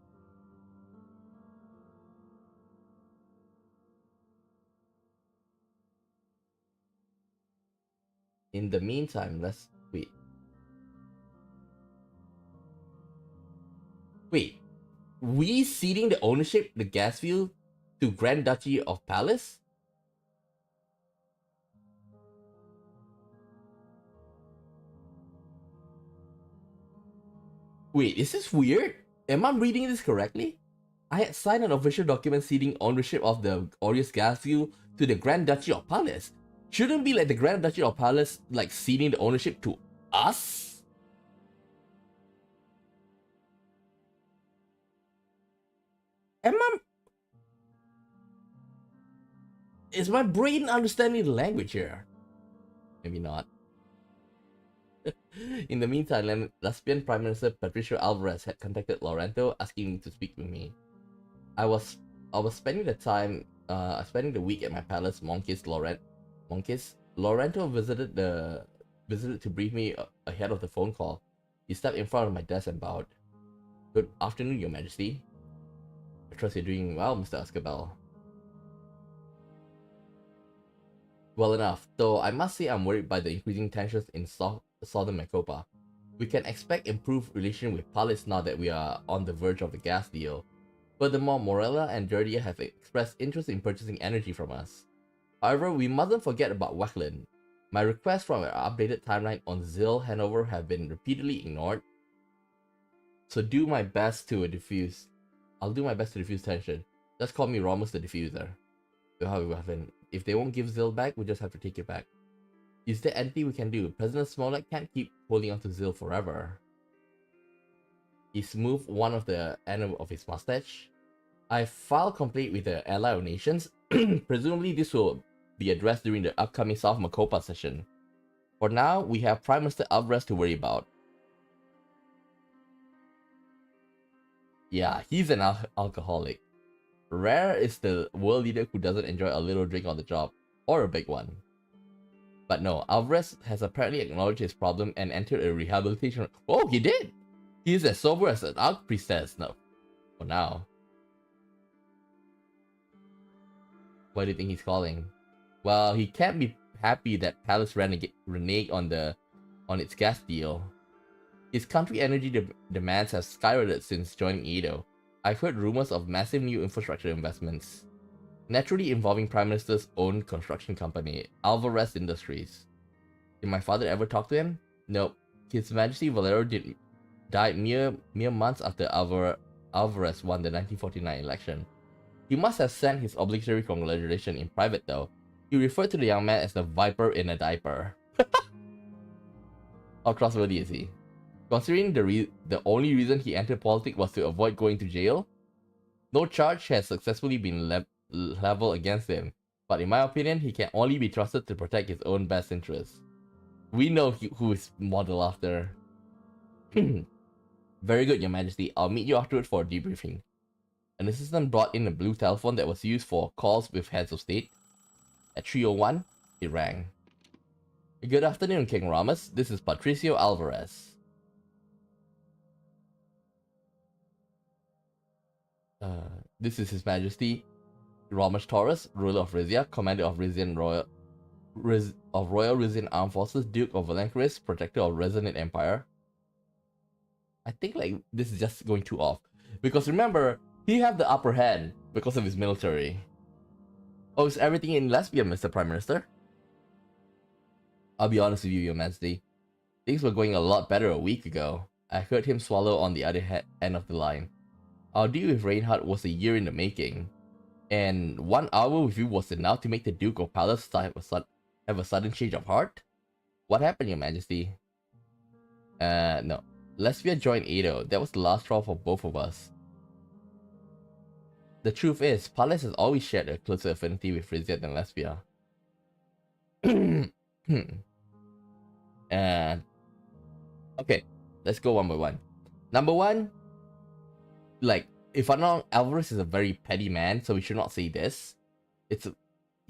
In the meantime, let's wait. Wait, we ceding the ownership, the gas field, to Grand Duchy of Palace? Wait, is this weird? Am I reading this correctly? I had signed an official document ceding ownership of the Aureus gas field to the Grand Duchy of Palace. Shouldn't be like the Grand Duchy of Palace like ceding the ownership to us? Am I... Is my brain understanding the language here? Maybe not. In the meantime, Lesbian Prime Minister Patricio Alvarez had contacted Laurento asking to speak with me. I was spending the week at my palace, Monkis. Laurento visited to brief me ahead of the phone call. He stepped in front of my desk and bowed. Good afternoon, Your Majesty. I trust you're doing well, Mr. Escabel. Well enough, though I must say I'm worried by the increasing tensions in Southern Merkopa. We can expect improved relations with Palace now that we are on the verge of the gas deal. Furthermore, Morella and Dirdia have expressed interest in purchasing energy from us. However, we mustn't forget about Wacklin. My requests for an updated timeline on Zill handover have been repeatedly ignored. So I'll do my best to diffuse tension. Just call me Romus the Diffuser. If they won't give Zill back, we just have to take it back. Is there anything we can do? President Smollett can't keep holding on to Zill forever. He smoothed one of the end of his mustache. I filed complaint with the Ally of Nations. Presumably this will be addressed during the upcoming South Merkopa session. For now, we have Prime Minister Alvarez to worry about. Yeah, he's an alcoholic. Rare is the world leader who doesn't enjoy a little drink on the job, or a big one. But no, Alvarez has apparently acknowledged his problem and entered a rehabilitation. Oh, he did! He is as sober as an archpriestess now. For now. What do you think he's calling? Well, he can't be happy that Palace reneged on its gas deal. His country energy demands have skyrocketed since joining Edo. I've heard rumors of massive new infrastructure investments, naturally involving Prime Minister's own construction company, Alvarez Industries. Did my father ever talk to him? Nope. His Majesty Valero died mere months after Alvarez won the 1949 election. He must have sent his obligatory congratulations in private though. He referred to the young man as the viper in a diaper. How trustworthy is he? Considering the only reason he entered politics was to avoid going to jail, no charge has successfully been leveled against him, but in my opinion, he can only be trusted to protect his own best interests. We know who is modeled after. Very good, Your Majesty. I'll meet you afterwards for a debriefing. An assistant brought in a blue telephone that was used for calls with heads of state. At 3:01, it rang. Good afternoon, King Romus. This is Patricio Alvarez. This is His Majesty Romus Toras, ruler of Rizia, commander of Royal Rizian Armed Forces, Duke of Valencaris, protector of Resonant Empire. I think like this is just going too off. Because remember, he have the upper hand because of his military. Oh, is everything in Lesbia, Mr. Prime Minister? I'll be honest with you, Your Majesty. Things were going a lot better a week ago. I heard him swallow on the other end of the line. Our deal with Reinhardt was a year in the making, and 1 hour with you was enough to make the Duke of Palace have a sudden change of heart? What happened, Your Majesty? No. Lesbia joined Edo. That was the last straw for both of us. The truth is, Palace has always shared a closer affinity with Rizia than Lesbia. Okay, let's go one by one. Number one, like, if I'm not, Alvarez is a very petty man, so we should not say this.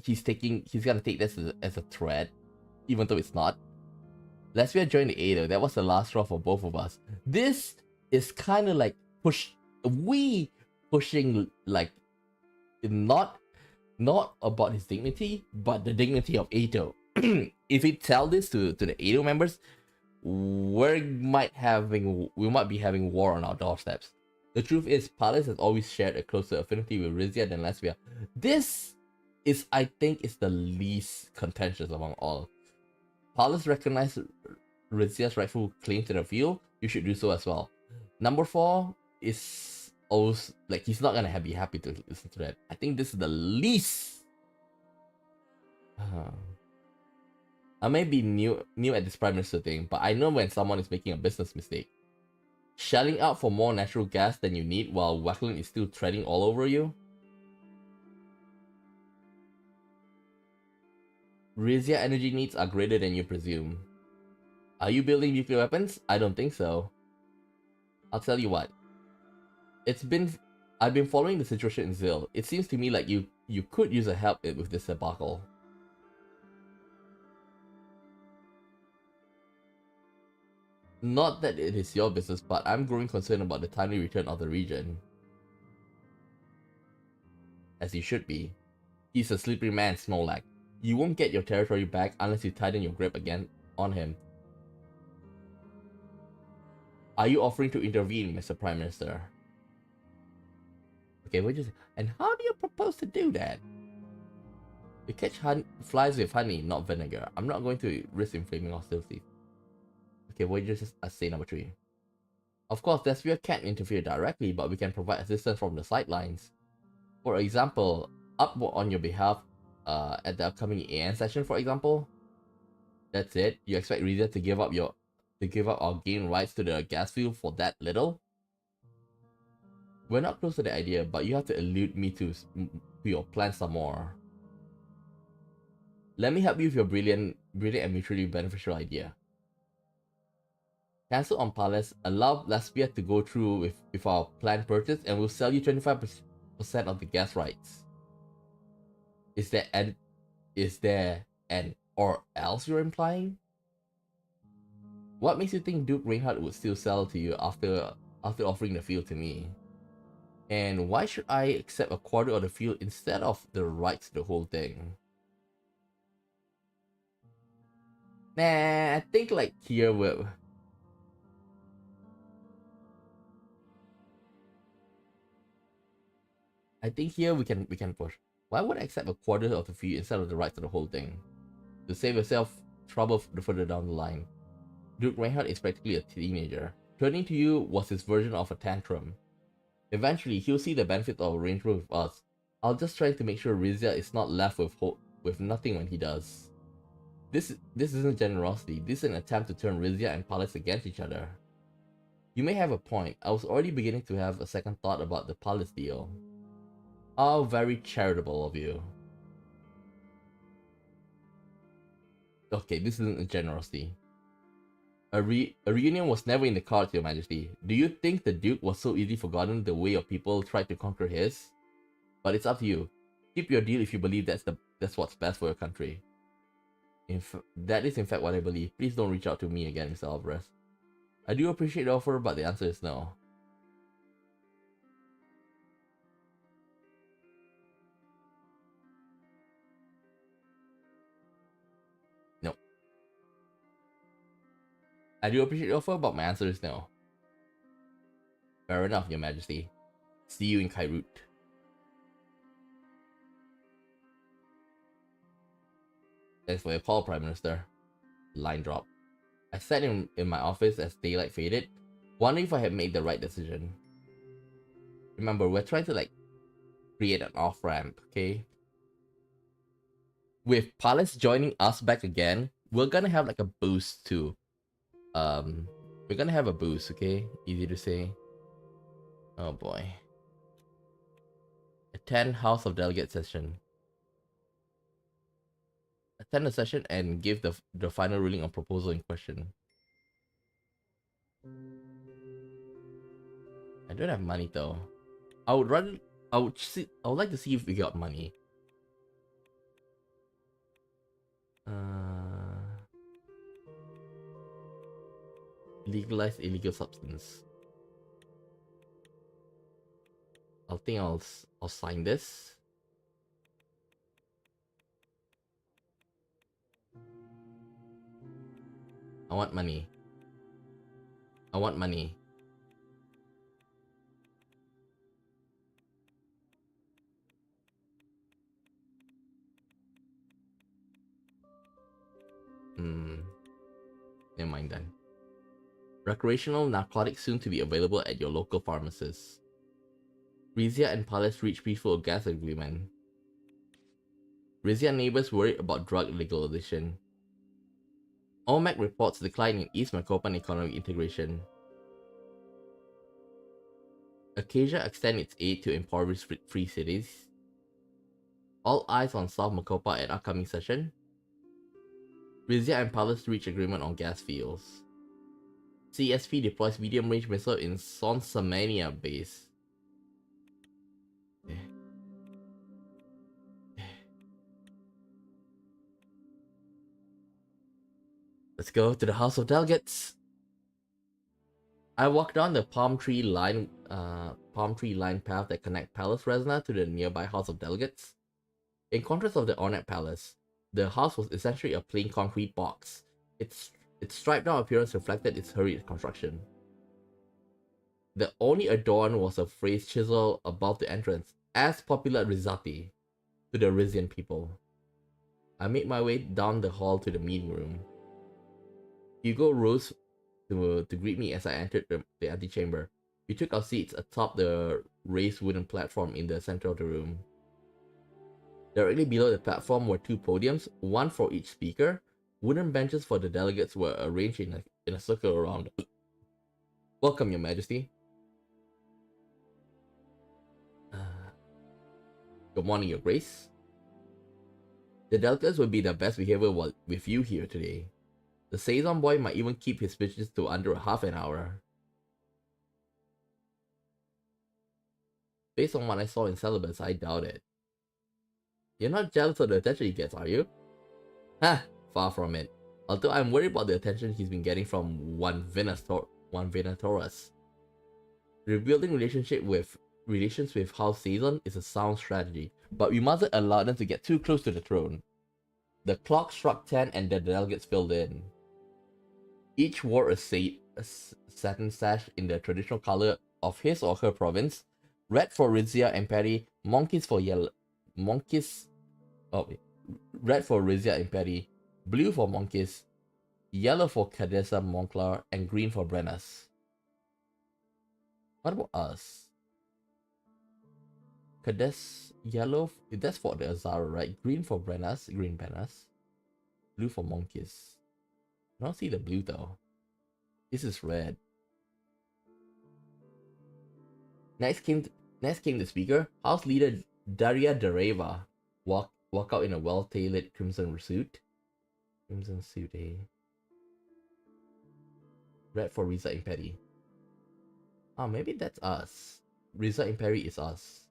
He's gonna take this as a threat, even though it's not. Lesbia joined the Edo. That was the last straw for both of us. This is kind of like pushing like not about his dignity, but the dignity of Edo. If we tell this to the Edo members, we might be having war on our doorsteps. The truth is, Palace has always shared a closer affinity with Rizia than Lesbia. This is, I think, is the least contentious among all. Palace recognizes Rizia's rightful claim to the field. You should do so as well. Number 4 is also like he's not gonna be happy to listen to that. I think this is the least. I may be new at this Prime Minister thing, but I know when someone is making a business mistake. Shelling out for more natural gas than you need while Wackland is still treading all over you? Rizia energy needs are greater than you presume. Are you building nuclear weapons? I don't think so. I'll tell you what. I've been following the situation in Zill. It seems to me like you could use a help with this debacle. Not that it is your business, but I'm growing concerned about the timely return of the region. As you should be. He's a slippery man, Snorlax. You won't get your territory back unless you tighten your grip again on him. Are you offering to intervene, Mr. Prime Minister? Okay, and how do you propose to do that? You catch flies with honey, not vinegar. I'm not going to risk inflaming hostility. Okay, what did you just say number 3? Of course, Lesbia can't interfere directly, but we can provide assistance from the sidelines. For example, upvote on your behalf at the upcoming AN session, for example. That's it. You expect Rizia to give up our gain rights to the gas field for that little? We're not close to the idea, but you have to allude me to your plan some more. Let me help you with your brilliant and mutually beneficial idea. Cancel on Palace, allow Laspia to go through with our planned purchase, and we'll sell you 25% of the gas rights. Is there an or else you're implying? What makes you think Duke Reinhardt would still sell to you after offering the field to me? And why should I accept a quarter of the field instead of the rights to the whole thing? Nah, I think like here we can push. Why would I accept a quarter of the fee instead of the rights to the whole thing? To save yourself trouble further down the line. Duke Reinhardt is practically a teenager. Turning to you was his version of a tantrum. Eventually, he'll see the benefit of arrangement with us. I'll just try to make sure Rizia is not left with nothing when he does. This isn't generosity, this is an attempt to turn Rizia and Palace against each other. You may have a point. I was already beginning to have a second thought about the Palace deal. How very charitable of you. Okay, this isn't a generosity. A reunion was never in the cards, Your Majesty. Do you think the Duke was so easily forgotten the way your people tried to conquer his? But it's up to you. Keep your deal if you believe that's what's best for your country. That is in fact what I believe. Please don't reach out to me again, Mr. Alvarez. I do appreciate the offer, but the answer is no. No. I do appreciate the offer, but my answer is no. Fair enough, Your Majesty. See you in Kairut. Thanks for your call, Prime Minister. Line drop. I sat in my office as daylight faded, wondering if I had made the right decision. Remember, we're trying to create an off-ramp, okay? With Palace joining us back again, we're gonna have a boost too. We're gonna have a boost, okay? Easy to say. Oh boy. Attend House of Delegates session. Attend the session and give the final ruling on proposal in question. I don't have money though. I would like to see if we got money. Legalize illegal substance. I'll sign this. I want money. I want money. Never mind then. Recreational narcotics soon to be available at your local pharmacies. Rizia and Palace reach peaceful gas agreement. Rizia neighbors worried about drug legalization. OMAC reports decline in East Merkopan economic integration. Acacia extend its aid to impoverished free cities. All eyes on South Merkopa at upcoming session. Rizia and Palace reach agreement on gas fields. CSP deploys medium-range missile in Sonsamania base. Let's go to the House of Delegates. I walk down the palm tree line path that connect Palace Resna to the nearby House of Delegates. In contrast of the ornate palace, the house was essentially a plain concrete box. Its striped down appearance reflected its hurried construction. The only adorn was a phrase chiseled above the entrance, as popular Rizati, to the Rizian people. I made my way down the hall to the meeting room. Hugo rose to greet me as I entered the antechamber. We took our seats atop the raised wooden platform in the center of the room. Directly below the platform were two podiums, one for each speaker. Wooden benches for the delegates were arranged in a circle around. Welcome, Your Majesty. Good morning, Your Grace. The delegates will be the best behavior with you here today. The Saison boy might even keep his speeches to under half an hour. Based on what I saw in Celibus, I doubt it. You're not jealous of the attention he gets, are you? Ha! Far from it. Although I'm worried about the attention he's been getting from one Toras. Rebuilding relations with House Saison is a sound strategy, but we mustn't allow them to get too close to the throne. The clock struck 10 and the delegates filled in. Each wore a satin sash in the traditional color of his or her province. Red for Rizia and Perry, red for Rizia and Perry, blue for Monkeys, yellow for Cadessa Monclar, and green for Brennas. What about us? Cadess yellow, that's for the Azara, right? Green for Brennas, green Brennas, blue for Monkeys. I don't see the blue though. This is red. Next came the speaker, House Leader Daria Dereva. Walk out in a well-tailored crimson suit. Crimson suit, eh? Red for Riza Imperi. Oh, maybe that's us. Riza Imperi is us.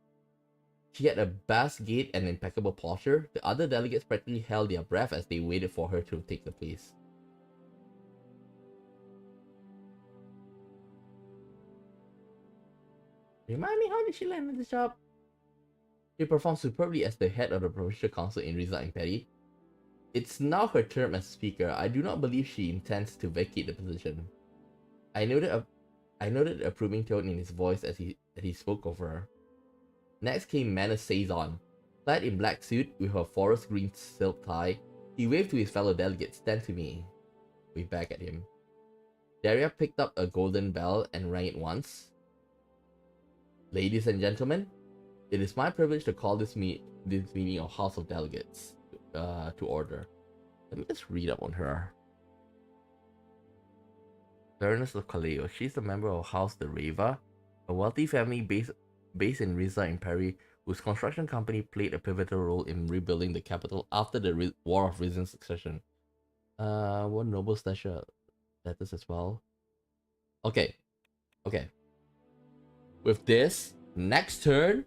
She had a vast gait and impeccable posture. The other delegates practically held their breath as they waited for her to take the place. Remind me, how did she land in this job? She performed superbly as the head of the Provincial Council in Riza Imperi. It's now her term as speaker. I do not believe she intends to vacate the position. I noted the approving tone in his voice as he spoke of her. Next came Manus Saison. Clad in black suit with a forest green silk tie, he waved to his fellow delegates. Stand to me. Waved back at him. Daria picked up a golden bell and rang it once. Ladies and gentlemen, it is my privilege to call this meeting of House of Delegates to order. Let me just read up on her. Baroness of Kaleo. She's a member of House de Reva, a wealthy family based in Riza Imperi, whose construction company played a pivotal role in rebuilding the capital after the War of Risen Succession. What noble stature letters as well. Okay. With this, next turn,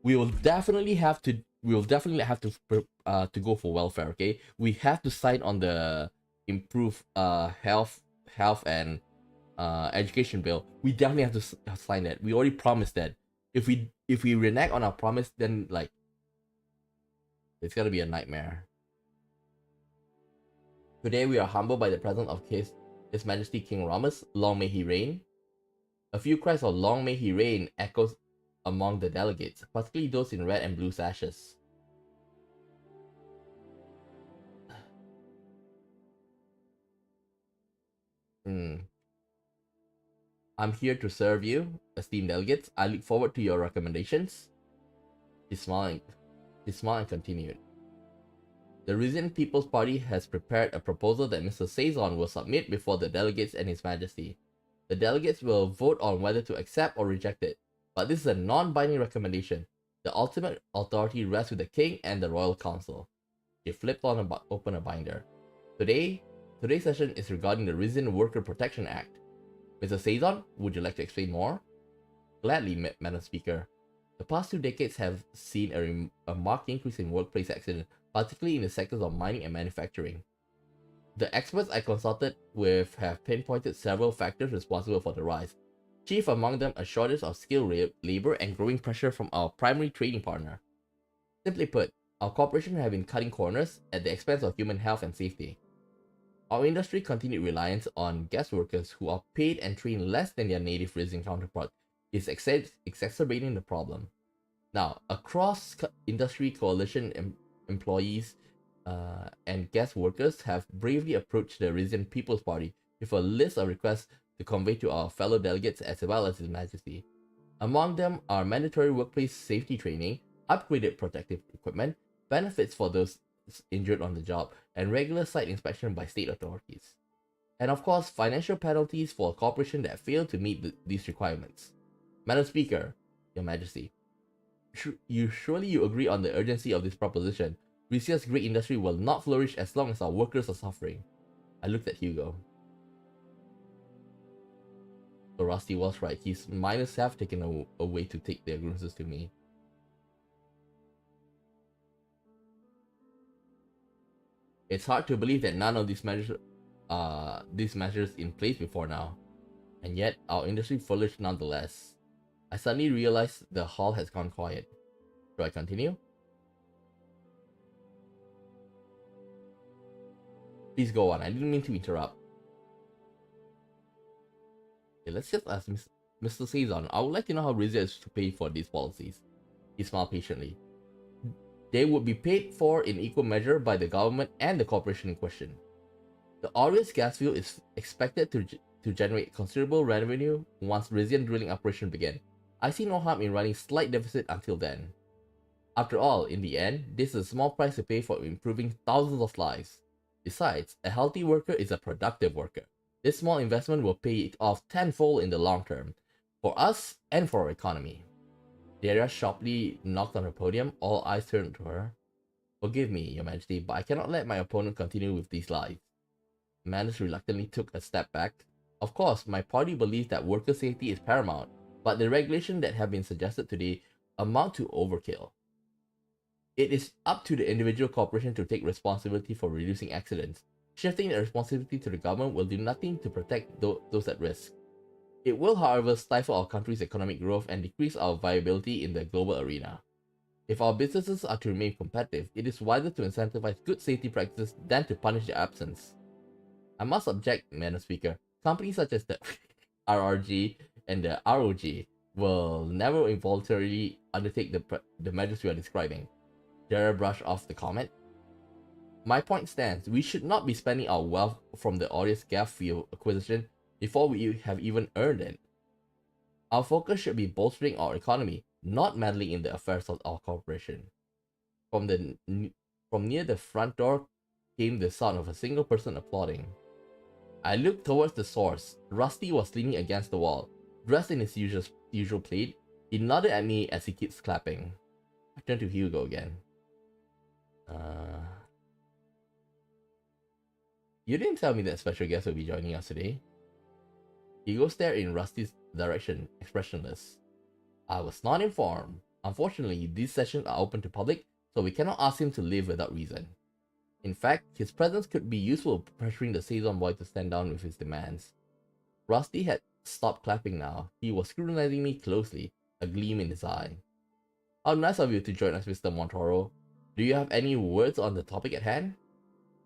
we will definitely have to go for welfare. Okay, we have to sign on the improve health and education bill. We definitely have to sign that. We already promised that. If we renege on our promise, then like it's gonna be a nightmare. Today we are humbled by the presence of His Majesty King Romus. Long may he reign. A few cries of "Long may he reign" echoes among the delegates, particularly those in red and blue sashes. I'm here to serve you, esteemed delegates. I look forward to your recommendations. He smiled and continued. The Rizian People's Party has prepared a proposal that Mr. Saison will submit before the delegates and His Majesty. The delegates will vote on whether to accept or reject it, but this is a non-binding recommendation. The ultimate authority rests with the King and the Royal Council. He flipped open a binder. Today's session is regarding the Rizian Worker Protection Act. Mr. Saison, would you like to explain more? Gladly, Madam Speaker. The past 2 decades have seen a marked increase in workplace accidents, particularly in the sectors of mining and manufacturing. The experts I consulted with have pinpointed several factors responsible for the rise. Chief among them, a shortage of skilled labor and growing pressure from our primary trading partner. Simply put, our corporation have been cutting corners at the expense of human health and safety. Our industry continued reliance on guest workers who are paid and trained less than their native Rizian counterpart is exacerbating the problem. Now, a cross-industry coalition employees and guest workers have bravely approached the Rizian People's Party with a list of requests to convey to our fellow delegates as well as His Majesty. Among them are mandatory workplace safety training, upgraded protective equipment, benefits for those injured on the job, and regular site inspection by state authorities. And of course, financial penalties for a corporation that fail to meet these requirements. Madam Speaker, Your Majesty, surely you agree on the urgency of this proposition. Rizia's great industry will not flourish as long as our workers are suffering. I looked at Hugo. So Rusty was right. His miners have taken a way to take their grievances to me. It's hard to believe that none of these measures in place before now. And yet, our industry flourished nonetheless. I suddenly realized the hall has gone quiet. Do I continue? Please go on. I didn't mean to interrupt. Okay, let's just ask Mr. Sazon. I would like to know how Rizia is to pay for these policies. He smiled patiently. They would be paid for in equal measure by the government and the corporation in question. The Aureus gas field is expected to generate considerable revenue once Rizian drilling operation begin. I see no harm in running slight deficit until then. After all, in the end, this is a small price to pay for improving thousands of lives. Besides, a healthy worker is a productive worker. This small investment will pay it off tenfold in the long term, for us and for our economy. Daria sharply knocked on her podium, all eyes turned to her. Forgive me, Your Majesty, but I cannot let my opponent continue with these lies. Manus reluctantly took a step back. Of course, my party believes that worker safety is paramount, but the regulations that have been suggested today amount to overkill. It is up to the individual corporation to take responsibility for reducing accidents. Shifting the responsibility to the government will do nothing to protect those at risk. It will, however, stifle our country's economic growth and decrease our viability in the global arena. If our businesses are to remain competitive, it is wiser to incentivize good safety practices than to punish their absence. I must object, Madam Speaker. Companies such as the RRG and the ROG will never involuntarily undertake the measures we are describing. Dara brushed off the comment. My point stands. We should not be spending our wealth from the Aureus gas field acquisition before we have even earned it. Our focus should be bolstering our economy, not meddling in the affairs of our corporation. From near the front door came the sound of a single person applauding. I looked towards the source. Rusty was leaning against the wall, dressed in his usual plaid. He nodded at me as he keeps clapping. I turned to Hugo again. You didn't tell me that special guest will be joining us today. Hugo stared in Rusty's direction, expressionless. I was not informed. Unfortunately, these sessions are open to public, so we cannot ask him to leave without reason. In fact, his presence could be useful pressuring the Sazon boy to stand down with his demands. Rusty had stopped clapping now. He was scrutinizing me closely, a gleam in his eye. How nice of you to join us, Mr. Montoro. Do you have any words on the topic at hand?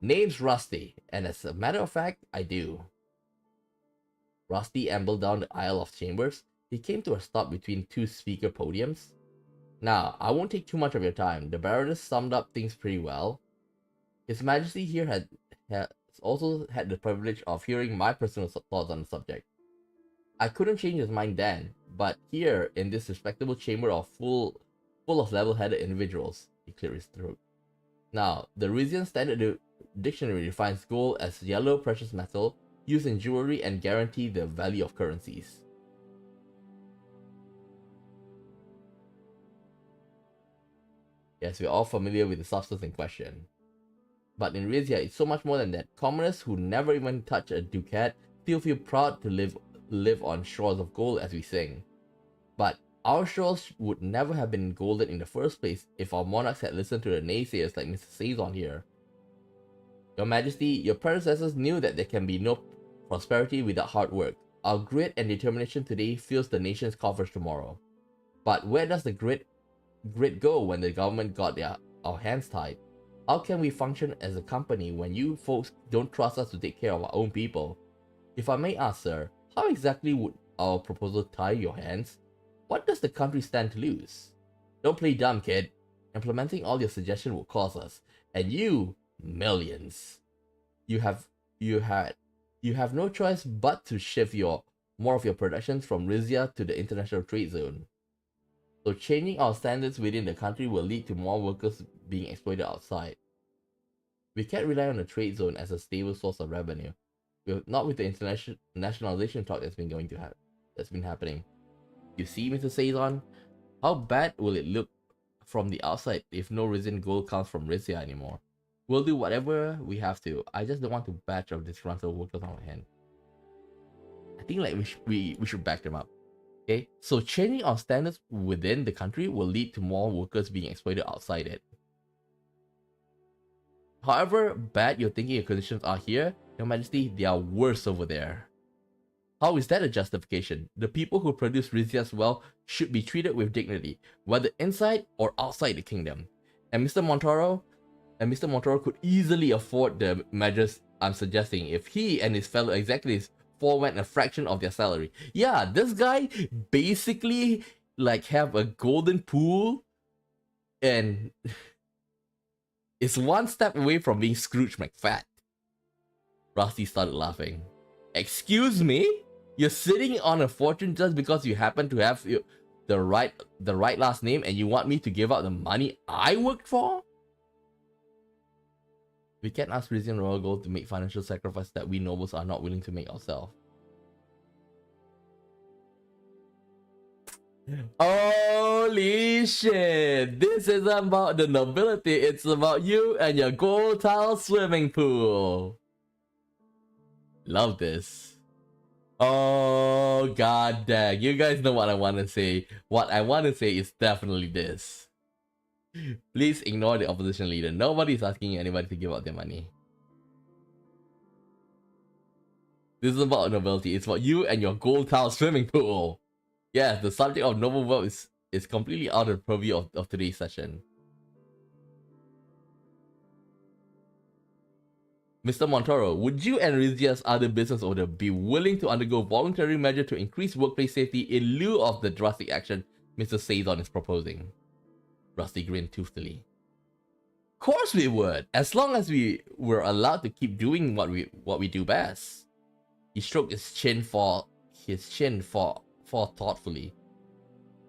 Name's Rusty, and as a matter of fact, I do. Rusty ambled down the aisle of chambers. He came to a stop between two speaker podiums. Now, I won't take too much of your time. The Baroness summed up things pretty well. His Majesty here has also had the privilege of hearing my personal thoughts on the subject. I couldn't change his mind then, but here, in this respectable chamber full of level-headed individuals, he cleared his throat. Now, the Rizian Standard Dictionary defines gold as yellow precious metal used in jewelry and guarantee the value of currencies. Yes, we're all familiar with the substance in question. But in Rizia, it's so much more than that. Commoners who never even touch a ducat still feel proud to live on shores of gold, as we sing. But our shores would never have been golden in the first place if our monarchs had listened to the naysayers like Mr. Sazon here. Your Majesty, your predecessors knew that there can be no prosperity without hard work. Our grit and determination today fills the nation's coffers tomorrow. But where does the grit go when the government got our hands tied? How can we function as a company when you folks don't trust us to take care of our own people? If I may ask, sir, how exactly would our proposal tie your hands? What does the country stand to lose? Don't play dumb, kid. Implementing all your suggestions will cost us, and you, millions. You have no choice but to shift more of your productions from Rizia to the international trade zone. So changing our standards within the country will lead to more workers being exploited outside. We can't rely on the trade zone as a stable source of revenue. Not with the internationalization talk that's been happening. You see, Mr. Sazon, how bad will it look from the outside if no Rizian gold comes from Rizia anymore. We'll do whatever we have to. I just don't want to batch of disgruntled workers on our hand. I think like we should back them up. Okay, so changing our standards within the country will lead to more workers being exploited outside it. However bad your thinking and conditions are here, Your Majesty, they are worse over there. How is that a justification? The people who produce Rizia's wealth should be treated with dignity, whether inside or outside the kingdom. And Mr. Montoro could easily afford the measures I'm suggesting if he and his fellow executives forwent a fraction of their salary. Yeah, this guy basically like have a golden pool and is one step away from being Scrooge McFat. Rusty started laughing. Excuse me? You're sitting on a fortune just because you happen to have the right last name and you want me to give out the money I worked for? We can't ask Rizian Royal Gold to make financial sacrifices that we nobles are not willing to make ourselves. Holy shit! This isn't about the nobility, it's about you and your gold tile swimming pool. Love this. Oh god dang, you guys know what I want to say. What I want to say is definitely this. Please ignore the opposition leader. Nobody's asking anybody to give out their money. This is about nobility. It's about you and your gold tile swimming pool. Yes, the subject of noble wealth is completely out of the purview of today's session. Mr. Montoro, would you and Rizia's other business owner be willing to undergo voluntary measure to increase workplace safety in lieu of the drastic action Mr. Sazon is proposing? Rusty grinned toothily. Of course we would, as long as we were allowed to keep doing what we do best. He stroked his chin thoughtfully.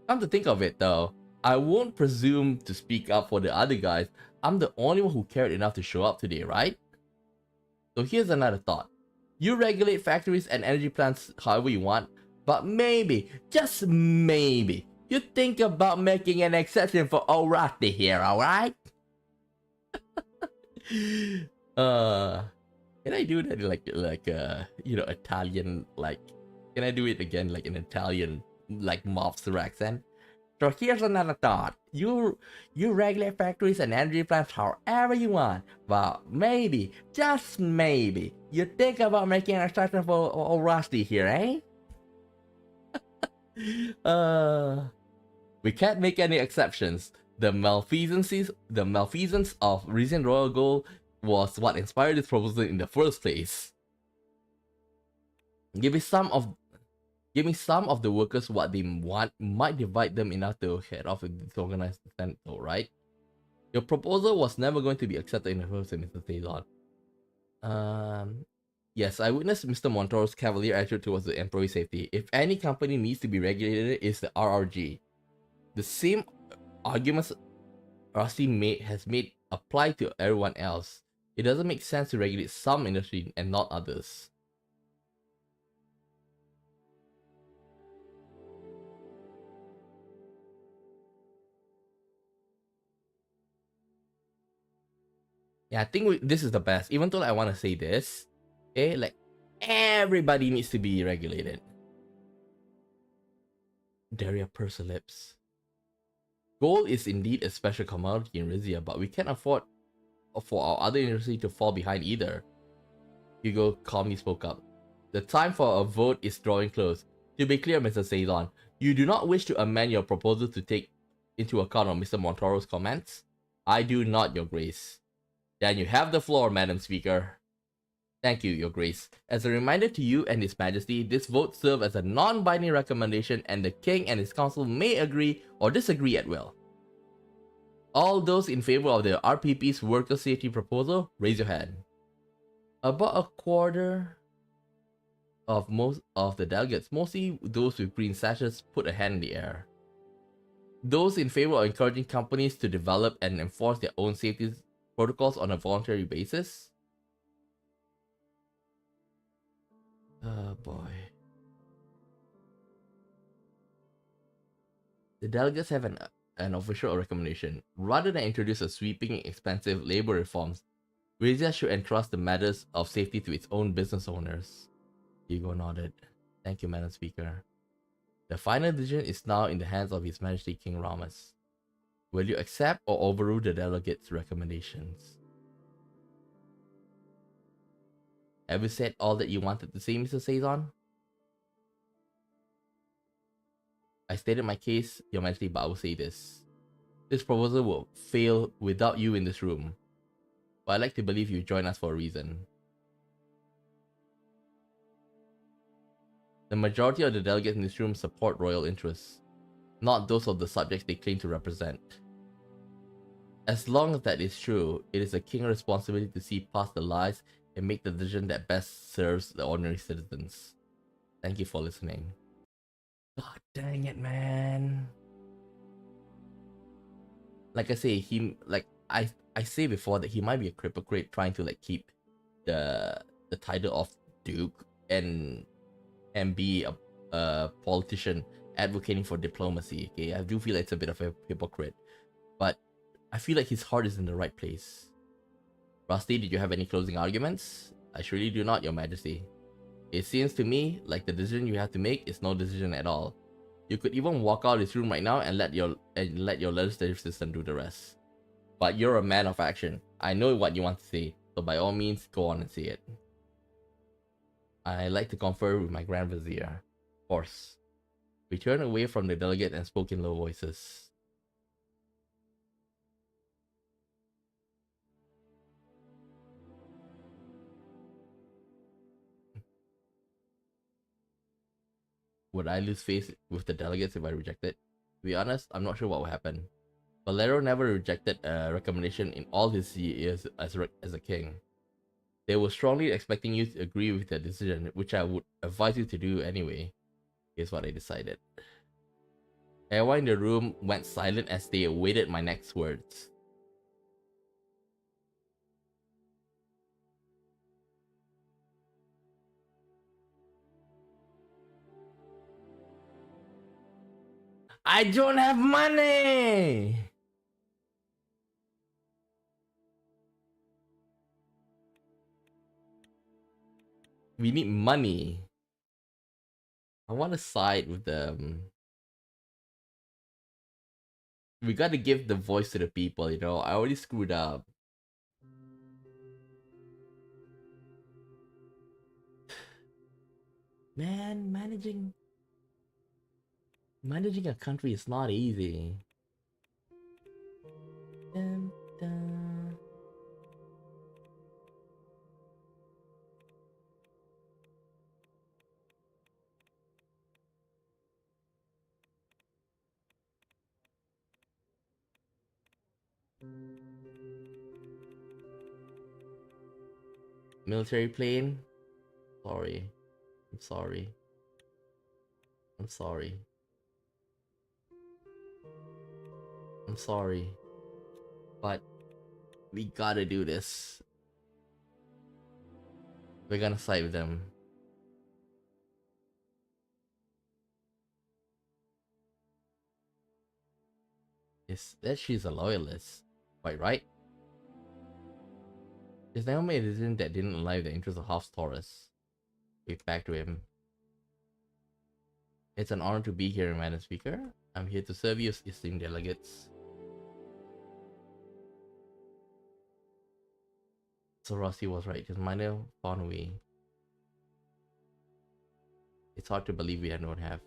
Come to think of it though, I won't presume to speak up for the other guys. I'm the only one who cared enough to show up today, right? So here's another thought. You regulate factories and energy plants however you want, but maybe, just maybe, you think about making an exception for old Rusty here, alright? Can I do that like Italian, like, can I do it again like an Italian, like mobster accent? So here's another thought. You regulate factories and energy plants however you want, but maybe, just maybe, you think about making an exception for old Rusty here, eh? We can't make any exceptions. The malfeasance of Rizian Royal Gold was what inspired this proposal in the first place. Give me some of the workers what they want, might divide them enough to head off with disorganized descent, though, right? Your proposal was never going to be accepted in the first place, Mr. Sazon. Yes, I witnessed Mr. Montoro's cavalier attitude towards the employee safety. If any company needs to be regulated, it's the RRG. The same arguments Rusty has made apply to everyone else. It doesn't make sense to regulate some industry and not others. Yeah, I think this is the best. Even though I want to say this, okay, like everybody needs to be regulated. Daria pursed her lips. Gold is indeed a special commodity in Rizia, but we can't afford for our other industry to fall behind either. Hugo calmly spoke up. The time for a vote is drawing close. To be clear, Mr. Sazon, you do not wish to amend your proposal to take into account of Mr. Montoro's comments? I do not, Your Grace. Then you have the floor, Madam Speaker. Thank you, Your Grace. As a reminder to you and His Majesty, this vote serves as a non-binding recommendation and the King and his council may agree or disagree at will. All those in favor of the RPP's worker safety proposal, raise your hand. About a quarter of most of the delegates, mostly those with green sashes, put a hand in the air. Those in favor of encouraging companies to develop and enforce their own safety protocols on a voluntary basis? Oh boy. The delegates have an official recommendation. Rather than introduce a sweeping, expensive labor reforms, Rizia should entrust the matters of safety to its own business owners. Hugo nodded. Thank you, Madam Speaker. The final decision is now in the hands of His Majesty King Romus. Will you accept or overrule the delegates' recommendations? Have you said all that you wanted to say, Mr. Saison? I stated my case, Your Majesty, but I will say this. This proposal will fail without you in this room. But I'd like to believe you join us for a reason. The majority of the delegates in this room support royal interests, not those of the subjects they claim to represent. As long as that is true, it is the king's responsibility to see past the lies and make the decision that best serves the ordinary citizens. Thank you for listening. God dang it, man. Like I say, I say before that he might be a hypocrite trying to keep the title of Duke and be a politician advocating for diplomacy. Okay, I do feel like it's a bit of a hypocrite, but I feel like his heart is in the right place. Rusty, did you have any closing arguments? I surely do not, Your Majesty. It seems to me like the decision you have to make is no decision at all. You could even walk out of this room right now and let your legislative system do the rest. But you're a man of action. I know what you want to say, so by all means, go on and say it. I like to confer with my Grand Vizier. Horse. We turned away from the delegate and spoke in low voices. Would I lose faith with the delegates if I rejected? To be honest, I'm not sure what will happen. Valero never rejected a recommendation in all his years as a king. They were strongly expecting you to agree with their decision, which I would advise you to do anyway. Here's what I decided. Everyone in the room went silent as they awaited my next words. I don't have money! We need money. I want to side with them. We gotta give the voice to the people, you know? I already screwed up. Man, managing a country is not easy. Dun, dun. Military plane? Sorry. I'm sorry. I'm sorry. I'm sorry. But we gotta do this. We're gonna side with them. Is that she's a loyalist? Quite right. There's never made a decision that didn't align with the interests of House Taurus. Give back to him. It's an honor to be here, Madam Speaker. I'm here to serve you as esteemed delegates. So Rossi was right, his minor found away. It's hard to believe we don't have.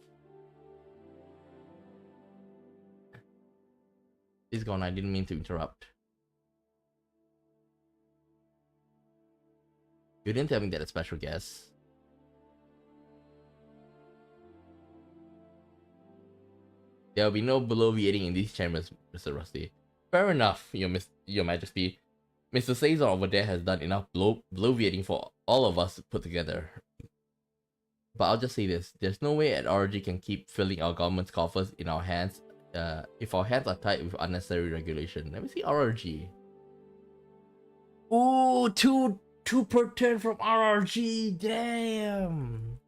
He's gone, I didn't mean to interrupt. You didn't tell me that a special guest. There will be no bloviating in these chambers, Mr. Rusty. Fair enough, Your Majesty. Mr. Caesar over there has done enough bloviating for all of us put together. But I'll just say this, there's no way an RRG can keep filling our government's coffers in our hands if our hands are tied with unnecessary regulation. Let me see RRG. Ooh, two per turn from RRG, damn!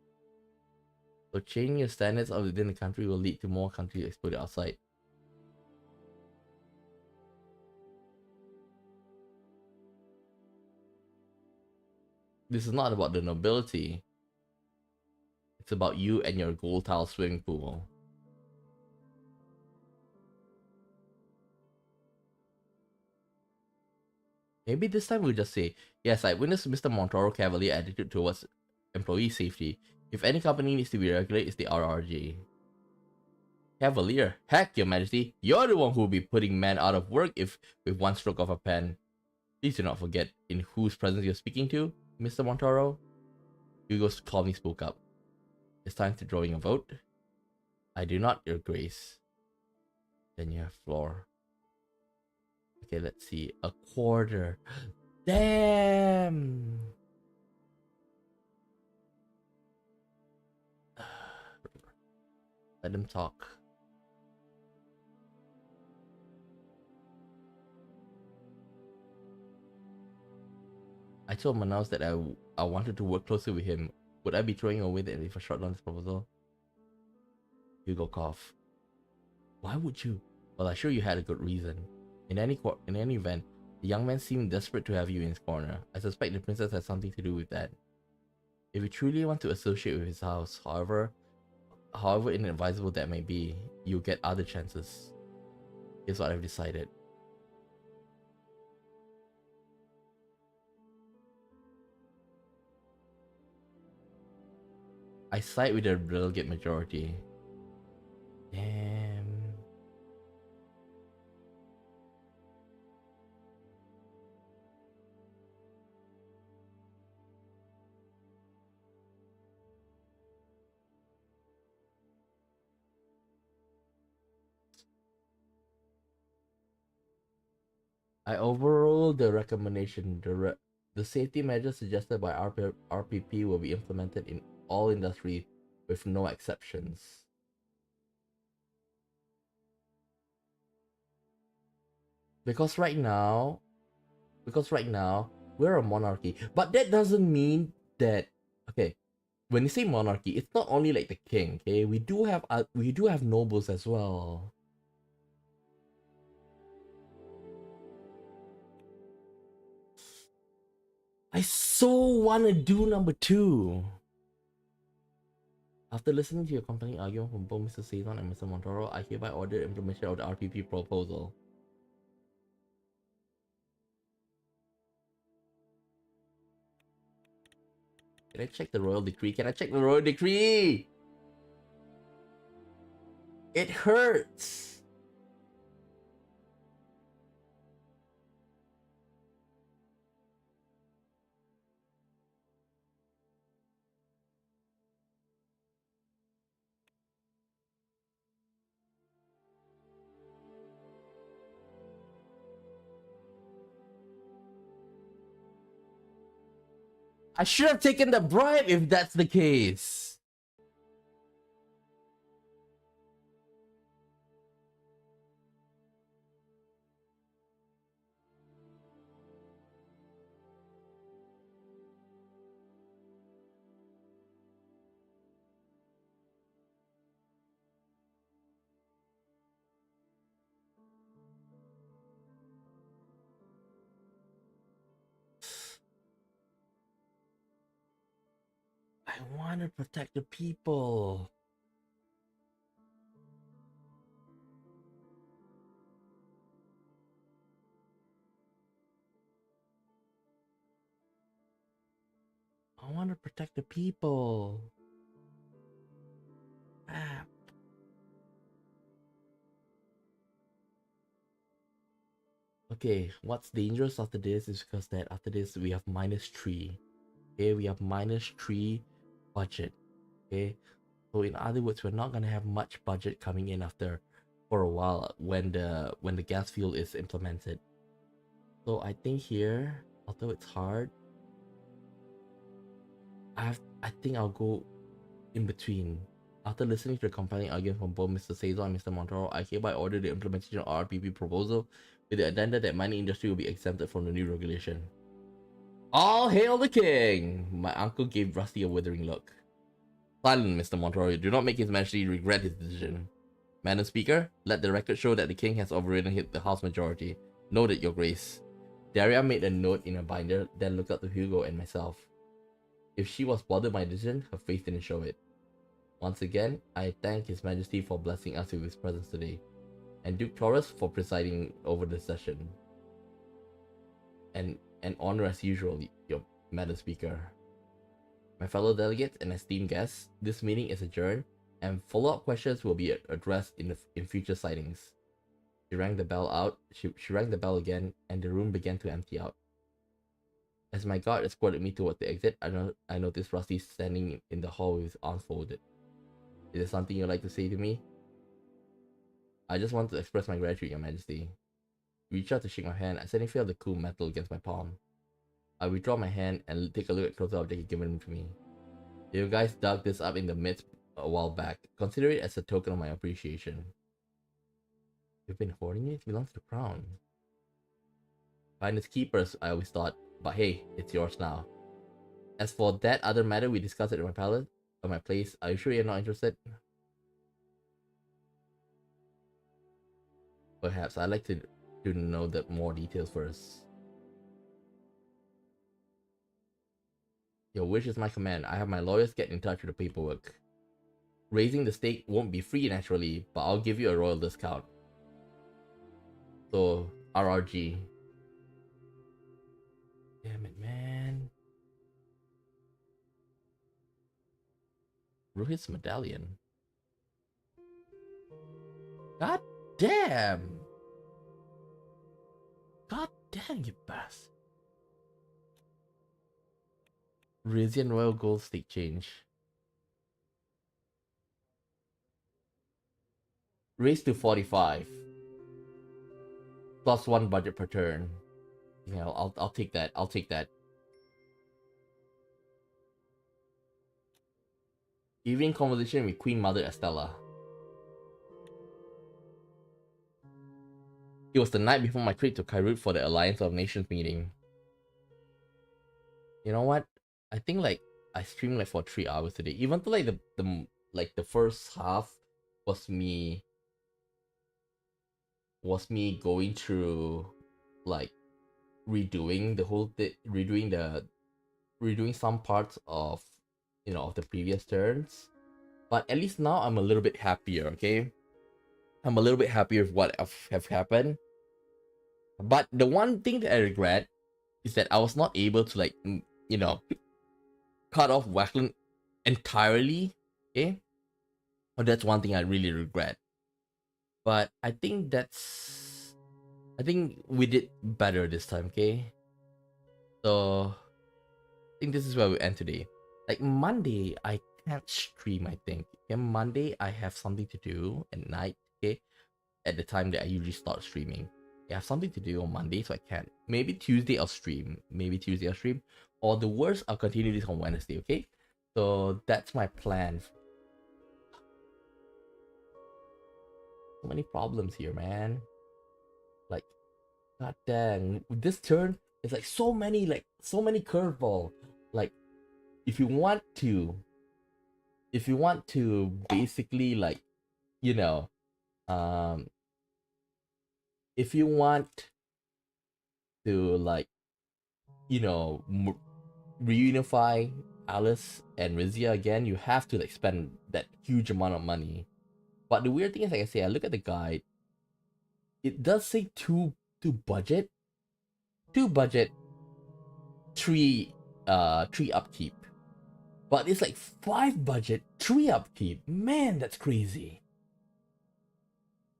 So changing your standards of within the country will lead to more countries exploding outside. This is not about the nobility. It's about you and your gold tile swimming pool. Maybe this time we'll just say, yes, I witnessed Mr. Montoro cavalier attitude towards employee safety. If any company needs to be regulated, it's the RRG. Cavalier? Heck, your majesty, you're the one who'll be putting men out of work if with one stroke of a pen. Please do not forget in whose presence you're speaking to, Mr. Montoro. Hugo's calmly spoke up. It's time to drawing a vote. I do not, your grace. Then you have floor. Okay, let's see. A quarter. Damn! Let them talk. I told Manaus that I wanted to work closely with him. Would I be throwing away the if I shot down this proposal? Hugo cough. Why would you? Well, I'm sure you had a good reason. In any event, the young man seemed desperate to have you in his corner. I suspect the princess has something to do with that. If you truly want to associate with his house, however inadvisable that may be, you'll get other chances. Here's what I've decided. I side with the delegate majority. Damn. I overruled the recommendation. The safety measures suggested by RPP will be implemented in all industry with no exceptions. Because right now, we're a monarchy, but that doesn't mean that, okay, when you say monarchy, it's not only like the king, okay? We do have nobles as well. I so wanna do number 2. After listening to your compelling argument from both Mr. Sazon and Mr. Montoro, I hereby order implementation of the RPP proposal. Can I check the royal decree? Can I check the royal decree? It hurts. I should have taken the bribe if that's the case. I want to protect the people. I want to protect the people. Ah. Okay, what's dangerous after this is because that after this we have -3. Okay, we have -3 budget. Okay, so in other words, we're not gonna have much budget coming in after for a while when the gas fuel is implemented. So I think here, although it's hard, I think I'll go in between. After listening to the compelling argument from both Mr. Sazon and Mr. Montoro, I hereby order the implementation of RPP proposal with the addenda that mining industry will be exempted from the new regulation. All hail the king! My uncle gave Rusty a withering look. Silent, Mr. Montoro. Do not make his majesty regret his decision. Madam Speaker, let the record show that the king has overridden the House majority. Noted, Your Grace. Daria made a note in a binder, then looked up to Hugo and myself. If she was bothered by my decision, her face didn't show it. Once again, I thank His Majesty for blessing us with his presence today, and Duke Toras for presiding over the session. And an honor as usual, your Madam Speaker. My fellow delegates and esteemed guests, this meeting is adjourned, and follow-up questions will be addressed in future sightings. She rang the bell out. She rang the bell again, and the room began to empty out. As my guard escorted me toward the exit, I noticed Rusty standing in the hall with his arms folded. Is there something you'd like to say to me? I just want to express my gratitude, Your Majesty. He reached out to shake my hand. I suddenly felt the cool metal against my palm. I withdraw my hand and take a look at the closer object he'd given to me. You guys dug this up in the midst a while back. Consider it as a token of my appreciation. You've been hoarding it? It belongs to the crown. Finders keepers, I always thought. But hey, it's yours now. As for that other matter we discussed at my place, are you sure you're not interested? Perhaps. I'd like to know the more details first. Your wish is my command. I have my lawyers get in touch with the paperwork. Raising the stake won't be free naturally, but I'll give you a royal discount. So, RRG. Damn it, man. Rohit's medallion. God damn! God damn, you bastard. Rizian Royal Gold Stake Change. Raise to 45. Plus 1 budget per turn. Yeah, I'll take that. I'll take that. Evening conversation with Queen Mother Estella. It was the night before my trip to Kairut for the Alliance of Nations meeting. You know what? I think like I streamed like for 3 hours today. Even though like the first half was me going through like redoing the whole thing, redoing some parts of of the previous turns. But at least now I'm a little bit happier, okay? I'm a little bit happier with what have happened. But the one thing that I regret is that I was not able to like cut off Wackland entirely, okay? Well, that's one thing I really regret. But I think we did better this time, okay? So I think this is where we end today. Like Monday, I can't stream, I think. Okay, Monday I have something to do at night, okay? At the time that I usually start streaming. I have something to do on Monday, so I can't. Maybe Tuesday I'll stream. Or the worst, I'll continue this on Wednesday, okay? So that's my plan. So many problems here, man. Like, god dang. This turn, it's like so many curveball. Like, if you want to basically like, if you want to like, reunify Alice and Rizia again, you have to like spend that huge amount of money. But the weird thing is, like I say, I look at the guide. It does say two budget, 3 upkeep. But it's like 5 budget, 3 upkeep. Man, that's crazy.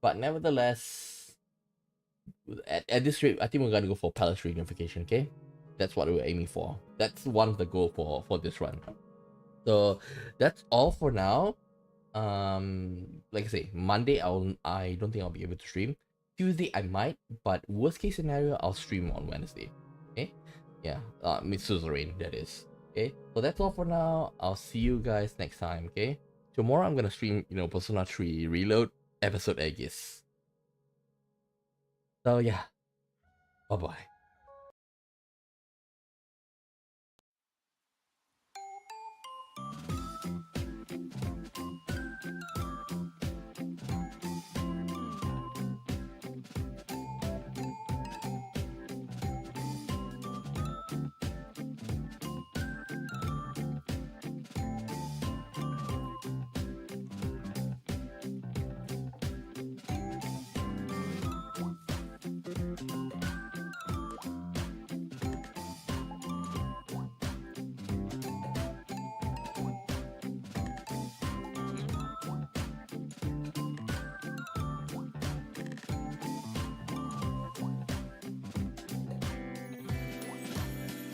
But nevertheless, at this rate, I think we're gonna go for Palace reunification, okay? That's what we're aiming for. That's one of the goal for this run. So that's all for now. Like I say, Monday I don't think I'll be able to stream. Tuesday I might, but worst case scenario, I'll stream on Wednesday. Okay? Yeah, Miss Suzerain, that is. Okay, so that's all for now. I'll see you guys next time, okay? Tomorrow I'm gonna stream, Persona 3 Reload episode Aegis. So yeah, bye bye.